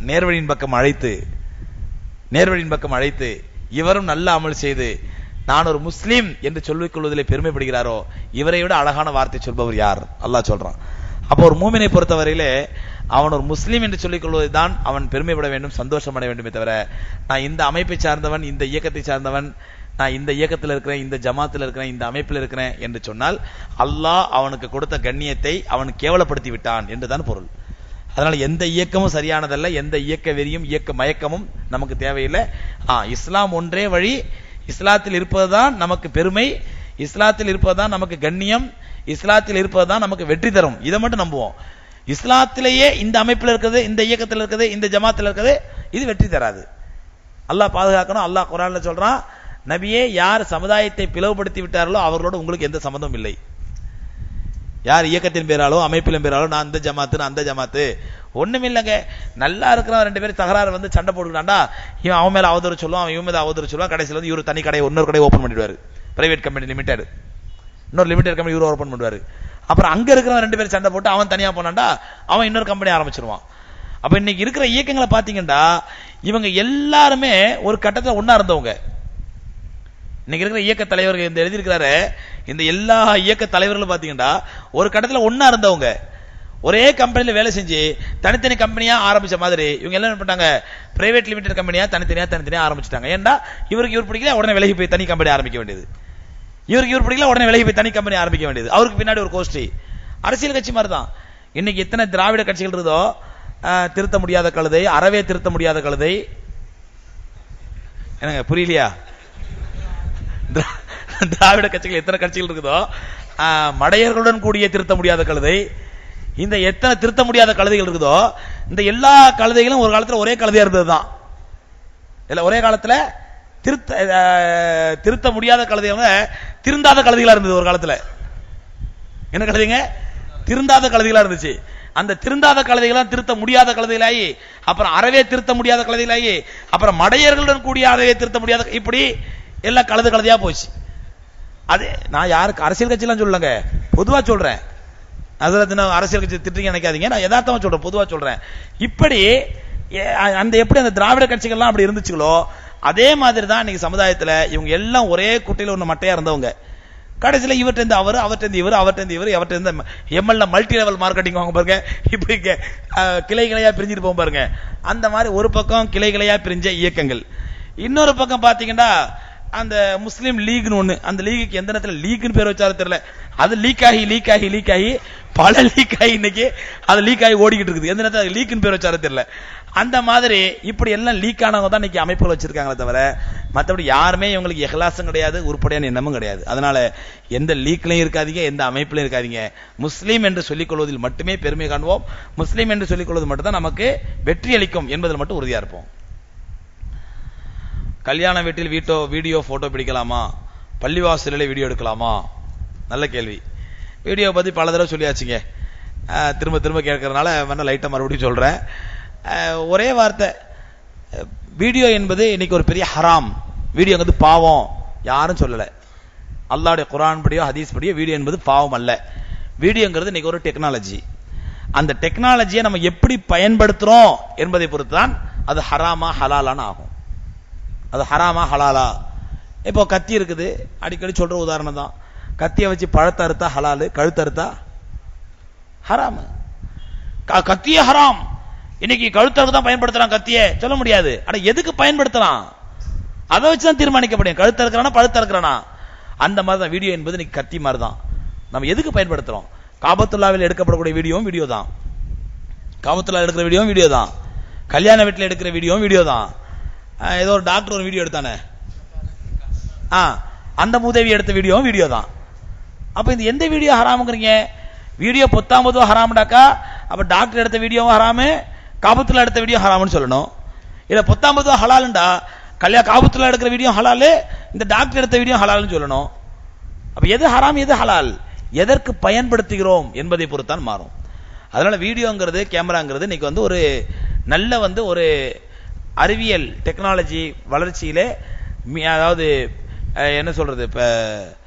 நேர்வழியின் பக்கம் அழைத்து இவரும் நல்ல அமல் செய்து நான் ஒரு முஸ்லீம் என்று சொல்லிக் கொள்வதிலே பெருமைப்படுகிறாரோ, இவரை விட அழகான வார்த்தை சொல்பவர் யார்? அல்லாஹ் சொல்றான். அப்போ ஒரு மூமினை பொறுத்தவரையிலே அவன் ஒரு முஸ்லீம் என்று சொல்லிக் கொள்வதுதான் அவன் பெருமைப்பட வேண்டும், சந்தோஷம் அடைய வேண்டுமே தவிர, நான் இந்த அமைப்பை சார்ந்தவன், இந்த இயக்கத்தை சார்ந்தவன், நான் இந்த இயக்கத்தில் இருக்கிறேன், இந்த ஜமாத்தில் இருக்கிறேன், இந்த அமைப்பில் இருக்கிறேன் என்று சொன்னால் அல்லாஹ் அவனுக்கு கொடுத்த கண்ணியத்தை அவன் கேவலப்படுத்தி விட்டான் என்றுதான் பொருள். அதனால எந்த இயக்கமும் சரியானதல்ல, எந்த இயக்க வெறியும் இயக்க மயக்கமும் நமக்கு தேவையில்லை. இஸ்லாம் ஒன்றே வழி, இஸ்லாத்தில் இருப்பதுதான் நமக்கு பெருமை, இஸ்லாத்தில் இருப்பதுதான் நமக்கு கண்ணியம், இஸ்லாத்தில் இருப்பதுதான் நமக்கு வெற்றி தரும். இதை மட்டும் நம்புவோம். இஸ்லாத்திலேயே இந்த அமைப்பில் இருக்குது, இந்த இயக்கத்தில் இருக்குது, இந்த ஜமாத்தில் இருக்குது, இது வெற்றி தராது. அல்லாஹ் பாதுகாக்கணும். அல்லாஹ் குர்ஆன்ல சொல்றான், நபியே, யார் சமுதாயத்தை பிளவுபடுத்தி விட்டார்களோ அவர்களோடு உங்களுக்கு எந்த சம்பந்தம் இல்லை. யார் இயக்கத்தின் பேராலோ அமைப்பிலும் பேராலோ நான் இந்த ஜமாத்து நான் அந்த ஜமாத்து ஒண்ணும் இல்லைங்க. நல்லா இருக்கிறவன் 2 பேரும் தகராறு சண்டை போட்டுக்கிட்டாண்டா, இவன் அவன் மேல அவதூறு சொல்லுவான், இவன் மேல அவதூறு சொல்லுவான். கடைசியில் இவரு தனி கடை, இன்னொரு கடை ஓபன் பண்ணிடுவாரு, பிரைவேட் கம்பெனி லிமிடெட், இன்னொரு லிமிடெட் கம்பெனி இவரு ஓபன் பண்ணுவாரு. அப்புறம் அங்க இருக்கிறவன் 2 பேரும் சண்டை போட்டு அவன் தனியா போனாண்டா அவன் இன்னொரு கம்பெனி ஆரம்பிச்சிருவான். அப்ப இன்னைக்கு இருக்கிற இயக்கங்களை பாத்தீங்கன்னா இவங்க எல்லாருமே ஒரு கட்டத்தில் ஒன்னா இருந்தவங்க. இன்னைக்கு இருக்கிற இயக்க தலைவர்கள் இந்த எழுதியிருக்கிறாரு, இந்த எல்லா இயக்க தலைவர்களும் பாத்தீங்கன்னா ஒரு கட்டத்தில் ஒன்னா இருந்தவங்க, ஒரே கம்பெனில வேலை செஞ்சு தனித்தனி கம்பெனியா ஆரம்பிச்ச மாதிரி இவங்க எல்லாம் என்ன பண்ணாங்க, பிரைவேட் லிமிடெட் கம்பெனியா தனித்தனியா ஆரம்பிச்சிட்டாங்க. ஏன்டா இவருக்கு இவர் பிடிக்கல, உடனே விலகி போய் தனி கம்பெனி ஆரம்பிக்க வேண்டியது. இவர் பிடிக்கல, உடனே விலகி போய் தனி கம்பெனி ஆரம்பிக்க வேண்டியது. அவருக்கு பின்னாடி ஒரு கோஷ்டி. அரசியல் கட்சி மாதிரி தான். இன்னைக்கு எத்தனை திராவிட கட்சிகள் இருந்தோ, திருத்த முடியாத கழுதை, அறவே திருத்த முடியாத கழுதை. என்னங்க புரியலையா? திராவிட கட்சிகள் எத்தனை கட்சிகள் இருக்குதோ, மடையர்களுடன் கூடிய திருத்த முடியாத கழுதை, இந்த எத்தனை திருத்த முடியாத கழுதைகள் இருக்குதோ, இந்த எல்லா கழுதைகளும் ஒரு காலத்துல ஒரே கழுதையா இருந்ததுதான். ஒரே காலத்துல திருத்த முடியாத கழுதைகள் திருந்தாத கழுதைகளா இருந்தது ஒரு காலத்துல. என்ன கழுதைங்க? திருந்தாத கழுதைகளா இருந்துச்சு. அந்த திருந்தாத கழுதைகளாம் திருத்த முடியாத கழுதைகளாயி, அப்புறம் அறவே திருத்த முடியாத கழுதைகளாயி, அப்புறம் மடையர்களுடன் கூடிய அறவே திருத்த முடியாத, இப்படி எல்லாம் கழுதையா போச்சு. அது நான் யாருக்கு அரசியல் கட்சியெல்லாம் சொல்லலங்க, பொதுவா சொல்றேன். அதுல அரசியல் கட்சி திட்டீங்க நினைக்காதீங்க, நான் யதார்த்தமா சொல்றேன், பொதுவா சொல்றேன். இப்படி அந்த எப்படி அந்த திராவிட கட்சிகள்லாம் அப்படி இருந்துச்சுங்களோ, அதே மாதிரி தான் இன்னைக்கு சமுதாயத்துல இவங்க எல்லாம் ஒரே குட்டையில ஒண்ணு மட்டையா இருந்தவங்க. கடைசியில இவர்கிட்ட அவர், அவர்கிட்ட இவர், அவர்கிட்ட இவர், அவர்கிட்ட எம்எல்ஏ மல்டி லெவல் மார்க்கெட்டிங் வாங்க பாருங்க. இப்படி கிளை கிளையா பிரிஞ்சுட்டு போகும் பாருங்க. அந்த மாதிரி ஒரு பக்கம் கிளை கிளையா பிரிஞ்ச இயக்கங்கள், இன்னொரு பக்கம் பாத்தீங்கன்னா அந்த முஸ்லீம் லீக்னு ஒண்ணு. அந்த லீக்கு எந்த நேரத்தில் லீக்னு பேர் வச்சாலும் தெரியல, அது லீக் ஆகி பல லீக் ஆகி இன்னைக்கு அது லீக் ஆகி ஓடிக்கிட்டு இருக்குது. எந்த நேரத்தில் லீக்னு பேர் வச்சாலும் தெரியல. அந்த மாதிரி இப்படி எல்லாம் லீக் ஆனவங்க தான் இன்னைக்கு அமைப்புகள் வச்சிருக்காங்களே தவிர, மற்றபடி யாருமே இவங்களுக்கு இஹ்லாஸும் கிடையாது, உருப்படியான எண்ணமும் கிடையாது. அதனால எந்த லீக்லையும் இருக்காதீங்க, எந்த அமைப்புலையும் இருக்காதீங்க. முஸ்லீம் என்று சொல்லிக் கொள்வதில் மட்டுமே பெருமை காணுவோம். முஸ்லீம் என்று சொல்லிக் கொள்வது மட்டும்தான் நமக்கு வெற்றி அளிக்கும் என்பதில் மட்டும் உறுதியா இருப்போம். கல்யாண வீட்டில் வீடியோ போட்டோ பிடிக்கலாமா? பள்ளிவாசலில் வீடியோ எடுக்கலாமா? நல்ல கேள்வி. வீடியோ பத்தி பல தடவை சொல்லியாச்சுங்க, திரும்ப திரும்ப கேட்கறதுனால வேணா லைட்டா மறுபடியும் சொல்றேன். ஒரே வார்த்தை, வீடியோ என்பது இன்னைக்கு ஒரு பெரிய ஹராம். வீடியோங்கிறது பாவம் யாரும் சொல்லல. அல்லாஹ்வுடைய குர்ஆன் படியோ ஹதீஸ் படியோ வீடியோ என்பது பாவம் அல்ல. வீடியோங்கிறது இன்னைக்கு ஒரு டெக்னாலஜி. அந்த டெக்னாலஜியை நம்ம எப்படி பயன்படுத்துறோம் என்பதை பொறுத்து தான் அது ஹராமா ஹலாலான்னு ஆகும். அது ஹராமா ஹலாலா. இப்போ கத்தி இருக்குது, அடிக்கடி சொல்ற உதாரணம் தான். கத்தியை வச்சு பழத்தை அறுத்தா ஹலாலு, கழுத்து அறுத்தா ஹராம். கத்தியே ஹராம். இன்னைக்கு கழுத்தறுக்கு தான் பயன்படுத்தலாம், கத்தியே சொல்ல முடியாது. ஆனா எதுக்கு பயன்படுத்தலாம் அதை வச்சுதான் தீர்மானிக்கப்படும். கழுத்து அறுக்கிறானா பழுத்து அறுக்கிறானா. அந்த மாதிரி தான் வீடியோ என்பது இன்னைக்கு கத்தி மாதிரி தான். நம்ம எதுக்கு பயன்படுத்துறோம்? காபத்துல்லாவில் எடுக்கப்படக்கூடிய வீடியோ தான், காபத்துல்லா எடுக்கிற வீடியோ தான், கல்யாண வீட்டில் எடுக்கிற வீடியோ தான். ஏதோ ஒரு டாக்டர் ஒரு வீடியோ எடுத்தானே, அந்த மூதேவி எடுத்த வீடியோ தான். அப்ப இந்த எந்த வீடியோ ஹராமுங்கிறீங்க? வீடியோ 19 ஹராம்டாக்கா, அப்ப டாக்டர் எடுத்த வீடியோவும் ஹராமு, காபத்துல்லா எடுத்த வீடியோ ஹராம்னு சொல்லணும். இல்ல 19 ஹலாலுண்டா, காபத்துல்லா எடுக்கிற வீடியோ ஹலாலு, இந்த டாக்டர் எடுத்த வீடியோ ஹலால்னு சொல்லணும். அப்ப எது ஹராம் எது ஹலால், எதற்கு பயன்படுத்துகிறோம் என்பதை பொறுத்தான் மாறும். அதனால வீடியோங்கிறது கேமராங்கிறது இன்னைக்கு ஒரு நல்ல ஒரு அறிவியல் டெக்னாலஜி வளர்ச்சியிலே, அதாவது என்ன சொல்றது, இப்ப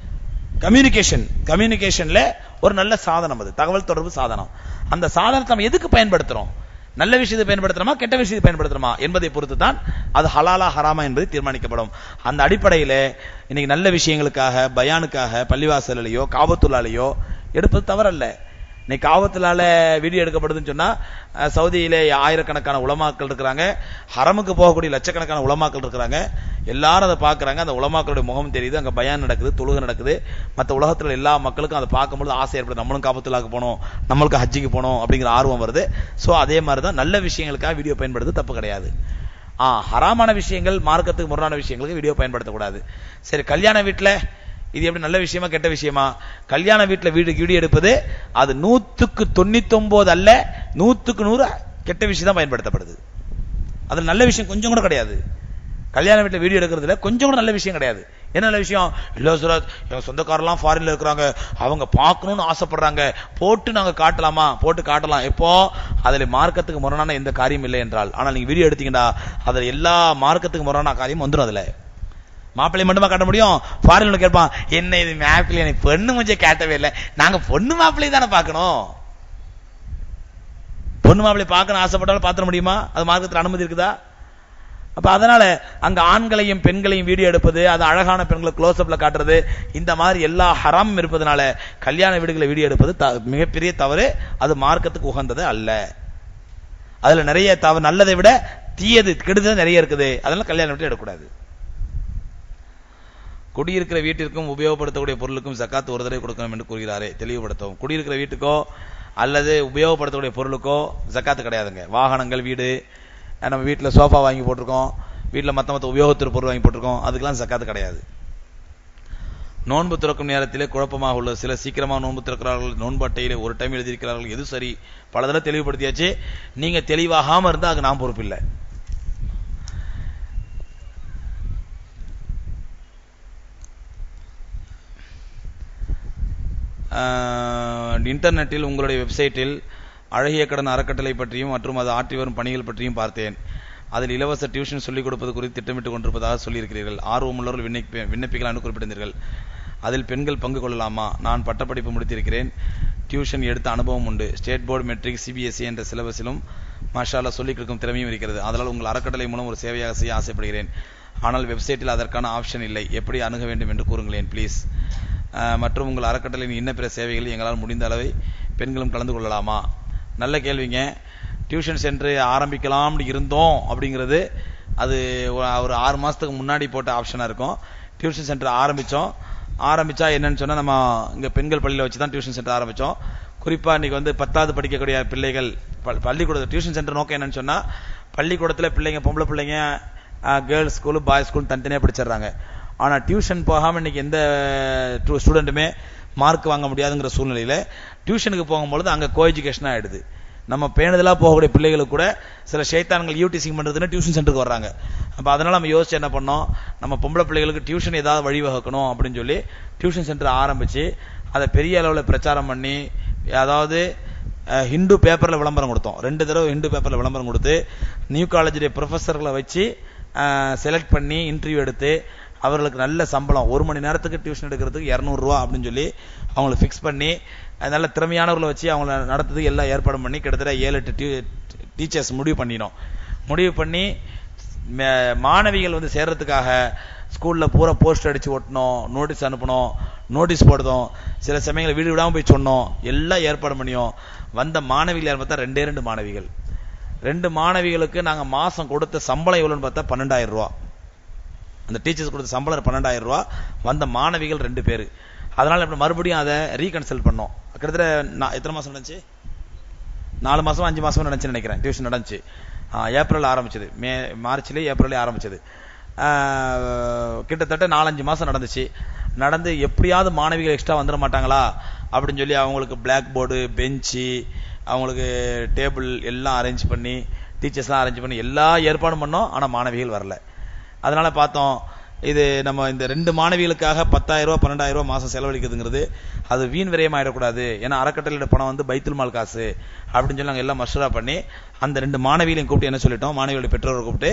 கம்யூனிகேஷன்ல ஒரு நல்ல சாதனம், அது தகவல் தொடர்பு சாதனம். அந்த சாதனத்தை நம்ம எதுக்கு பயன்படுத்துறோம்? நல்ல விஷயத்தை பயன்படுத்துறோமா கெட்ட விஷயத்தை பயன்படுத்துறோமா என்பதை பொறுத்து தான் அது ஹலாலா ஹராமா என்பது தீர்மானிக்கப்படும். அந்த அடிப்படையில் இன்னைக்கு நல்ல விஷயங்களுக்காக, பயானுக்காக பள்ளிவாசலையோ காபத்துல்லாலையோ எடுப்பது தவறல்ல. இன்னைக்கு காபத்துல்லால வீடியோ எடுக்கப்படுதுன்னு சொன்னா, சவுதியிலே ஆயிரக்கணக்கான உலமாக்கள் இருக்கிறாங்க, ஹரமுக்கு போகக்கூடிய லட்சக்கணக்கான உலமாக்கள் இருக்கிறாங்க, எல்லாரும் அதை பார்க்கறாங்க. அந்த உலமாக்களுடைய முகம் தெரியுது, அங்க பயான் நடக்குது, தொழுகை நடக்குது. மற்ற உலகத்தில் எல்லா மக்களுக்கும் அதை பார்க்கும்போது ஆசை ஏற்படுது, நம்மளும் காபத்துல்லாக்கு போனோம், நம்மளுக்கு ஹஜ்ஜிக்கு போனோம் அப்படிங்கிற ஆர்வம் வருது. சோ அதே மாதிரி தான் நல்ல விஷயங்களுக்காக வீடியோ பயன்படுத்து தப்பு கிடையாது. ஹராமான விஷயங்கள், மார்க்கத்துக்கு முரணான விஷயங்களுக்கு வீடியோ பயன்படுத்தக்கூடாது. சரி, கல்யாண வீட்டில் இது எப்படி நல்ல விஷயமா கெட்ட விஷயமா? கல்யாண வீட்டில் வீடியோ எடுப்பது அது 100க்கு 99 அல்ல, 100க்கு 100 கெட்ட விஷயம் தான் பயன்படுத்தப்படுது. அதுல நல்ல விஷயம் கொஞ்சம் கூட கிடையாது. கல்யாண வீட்டில் வீடியோ எடுக்கிறதுல கொஞ்சம் கூட நல்ல விஷயம் கிடையாது. என்ன நல்ல விஷயம்? இல்ல சுரத், எங்க சொந்தக்காரெல்லாம் ஃபாரின்ல இருக்கிறாங்க, அவங்க பார்க்கணும்னு ஆசைப்படுறாங்க, போட்டு நாங்க காட்டலாமா? போட்டு காட்டலாம். எப்போ? அதுல மார்க்கத்துக்கு முரணான எந்த காரியம் இல்லை என்றால். ஆனால் நீங்க வீடியோ எடுத்தீங்கன்னா அதுல எல்லா மார்க்கத்துக்கு முரணான காரியம் வந்துடும். அதுல மாப்பிள்ளை மட்டுமா காட்ட முடியும்? ஃபாரின்ல கேட்பான், என்ன இது மாப்பிள்ளை, எனக்கு பொண்ணு முஞ்ச காட்டவே இல்லை, நாங்க பொண்ணு மாப்பிள்ளை தானே பார்க்கணும். பொண்ணு மாப்பிள்ளை பார்க்கணும் ஆசைப்பட்டாலும் பார்த்துட முடியுமா? அது மார்க்கத்தில் அனுமதி இருக்குதா? அப்ப அதனால அங்க ஆண்களையும் பெண்களையும் வீடியோ எடுப்பது, அது அழகான பெண்களை க்ளோஸ் அப்ல காட்டுறது, இந்த மாதிரி எல்லா ஹராம் இருப்பதனால கல்யாண வீடுகளை வீடியோ எடுப்பது மிகப்பெரிய தவறு. அது மார்க்கத்துக்கு உகந்தது அல்ல. அதுல நிறைய தவறு, நல்லதை விட தீயது கெடுதல் நிறைய இருக்குது. அதனால கல்யாண வீட்டில் எடுக்கக்கூடாது. குடியிருக்கிற வீட்டிற்கும் உபயோகப்படுத்தக்கூடிய பொருளுக்கும் ஜக்காத் ஒரு தடவை கொடுக்கணும் என்று கூறுகிறாரே, தெளிவுபடுத்தவும். குடியிருக்கிற வீட்டுக்கோ அல்லது உபயோகப்படுத்தக்கூடிய பொருளுக்கோ ஜக்காத்து கிடையாதுங்க. வாகனங்கள், வீடு, நம்ம வீட்டில் சோஃபா வாங்கி போட்டிருக்கோம், வீட்டில் மற்ற உபயோகத்திற்கு பொருள் வாங்கி போட்டிருக்கோம், அதுக்கெல்லாம் ஜக்காத்து கிடையாது. நோன்பு திறக்கும் நேரத்திலே குழப்பமாக உள்ளது. சில சீக்கிரமாக நோன்பு திறக்கிறார்கள், நோன்பு அட்டையிலே ஒரு டைம் எழுதியிருக்கிறார்கள். எது சரி? பல தடவை தெளிவுபடுத்தியாச்சு. நீங்க தெளிவாகாம இருந்தா அதுக்கு நான் பொறுப்பு இல்லை. இன்டர்நெட்டில் உங்களுடைய வெப்சைட்டில் அழகிய கடன் அறக்கட்டளை பற்றியும் மற்றும் அது ஆற்றி வரும் பணிகள் பற்றியும் பார்த்தேன். அதில் இலவச டியூஷன் சொல்லிக் கொடுப்பது குறித்து திட்டமிட்டுக் கொண்டிருப்பதாக சொல்லியிருக்கிறீர்கள். ஆர்வமுள்ளவர்கள் விண்ணப்பிக்கலாம் என்று குறிப்பிட்டிருந்தீர்கள். அதில் பெண்கள் பங்கு கொள்ளலாமா? நான் பட்டப்படிப்பு முடித்திருக்கிறேன். டியூஷன் எடுத்த அனுபவம் உண்டு. ஸ்டேட் போர்டு, மெட்ரிக், சிபிஎஸ்இ என்ற சிலபஸிலும் மாஷாஅல்லாஹ் சொல்லிக் கொடுக்கும் திறமையும் இருக்கிறது. அதனால் உங்கள் அறக்கட்டளை மூலம் ஒரு சேவையாக செய்ய ஆசைப்படுகிறேன். ஆனால் வெப்சைட்டில் அதற்கான ஆப்ஷன் இல்லை. எப்படி அணுக வேண்டும் என்று கூறுங்களேன் ப்ளீஸ். மற்றும் உங்கள் அறக்கட்டளையின் இன்ன பிற சேவைகளில் எங்களால் முடிந்த அளவை பெண்களும் கலந்து கொள்ளலாமா? நல்ல கேள்விங்க. டியூஷன் சென்டர் ஆரம்பிக்கலாம் இருந்தோம் அப்படிங்கிறது அது ஒரு 6 மாதத்துக்கு முன்னாடி போட்ட ஆப்ஷனாக இருக்கும். டியூஷன் சென்டர் ஆரம்பிச்சா என்னன்னு சொன்னால், நம்ம இங்கே பெண்கள் பள்ளியில் வச்சு தான் டியூஷன் சென்டர் ஆரம்பித்தோம். குறிப்பாக இன்றைக்கி வந்து 10வது படிக்கக்கூடிய பிள்ளைகள் பள்ளிக்கூட டியூஷன் சென்டர் நோக்கம் என்னன்னு சொன்னால், பள்ளிக்கூடத்தில் பிள்ளைங்க, பொம்பளை பிள்ளைங்க கேர்ள்ஸ் ஸ்கூலு, பாய்ஸ் ஸ்கூல் தனித்தனியாக படிச்சிடுறாங்க. ஆனால் டியூஷன் போகாமல் இன்றைக்கி எந்த ஸ்டூடெண்ட்டுமே மார்க் வாங்க முடியாதுங்கிற சூழ்நிலையில் டியூஷனுக்கு போகும்பொழுது அங்கே கோ எஜுகேஷனாக ஆகிடுது. நம்ம பேணுதலாக போகக்கூடிய பிள்ளைகளுக்கு கூட சில ஷைத்தான்கள் யூடிசிங் பண்ணுறதுன்னு டியூஷன் சென்டருக்கு வர்றாங்க. அப்போ அதனால் நம்ம யோசிச்சு என்ன பண்ணோம், நம்ம பொம்பளை பிள்ளைகளுக்கு டியூஷன் ஏதாவது வழிவகுக்கணும் அப்படின்னு சொல்லி டியூஷன் சென்டர் ஆரம்பித்து அதை பெரிய அளவில் பிரச்சாரம் பண்ணி, அதாவது ஹிந்து பேப்பரில் விளம்பரம் கொடுத்தோம். 2 தடவை ஹிந்து பேப்பரில் விளம்பரம் கொடுத்து நியூ காலேஜுடைய ப்ரொஃபஸர்களை வச்சு செலக்ட் பண்ணி இன்டர்வியூ எடுத்து அவர்களுக்கு நல்ல சம்பளம், 1 மணி நேரத்துக்கு டியூஷன் எடுக்கிறதுக்கு 200 ரூபா அப்படின்னு சொல்லி அவங்களை ஃபிக்ஸ் பண்ணி நல்ல திறமையானவர்களை வச்சு அவங்கள நடத்துறதுக்கு எல்லாம் ஏற்பாடு பண்ணி கிட்டத்தட்ட 7-8 டீச்சர்ஸ் முடிவு பண்ணி மாணவிகள் வந்து சேர்றதுக்காக ஸ்கூலில் பூரா போஸ்ட் அடித்து ஒட்டணும், நோட்டீஸ் அனுப்பணும், நோட்டீஸ் போடுதோம், சில சமயங்கள் வீடு விடாமல் போய் சொன்னோம், எல்லாம் ஏற்பாடு பண்ணியோம். வந்த மாணவிகள் யார் பார்த்தா 2 மாணவிகள். 2 மாணவிகளுக்கு நாங்கள் மாதம் கொடுத்த சம்பளம் எவ்வளோன்னு பார்த்தா 12,000 ரூபா. அந்த டீச்சர்ஸ் கொடுத்த சம்பளம் 12,000 ரூபா. வந்த மாணவிகள் 2 பேர். அதனால இப்ப மறுபடியும் அதை ரீகன்சல்ட் பண்ணோம். கிட்டத்தட்ட எத்தனை மாசம் நடந்துச்சு? 4 மாசம் 5 மாசம் நடந்துச்சு நினைக்கிறேன். டியூஷன் நடந்துச்சு. ஏப்ரல் ஆரம்பிச்சது, மார்ச்லேயே ஏப்ரல்லே ஆரம்பிச்சது. கிட்டத்தட்ட 4-5 மாசம் நடந்துச்சு. நடந்து எப்படியாவது மாணவிகள் எக்ஸ்ட்ரா வந்துட மாட்டாங்களா அப்படின்னு சொல்லி அவங்களுக்கு பிளாக் போர்டு, பெஞ்சு, அவங்களுக்கு டேபிள் எல்லாம் அரேஞ்ச் பண்ணி, டீச்சர்ஸ்லாம் அரேஞ்ச் பண்ணி எல்லா ஏற்பாடும் பண்ணோம். ஆனால் மாணவிகள் வரல. அதனால பார்த்தோம், இது நம்ம இந்த 2 மாணவிகளுக்காக 10,000 ரூபா 12,000 ரூபா மாசம் செலவழிக்கிறதுங்கிறது அது வீண் விரயம் ஆயிடக்கூடாது. ஏன்னா அறக்கட்டளையோட பணம் வந்து பைத்துல் மால் காசு அப்படின்னு சொல்லி நாங்கள் எல்லாம் மஷூரா பண்ணி அந்த 2 மாணவிகளையும் கூப்பிட்டு என்ன சொல்லிட்டோம், மாணவிகளுடைய பெற்றோரை கூப்பிட்டு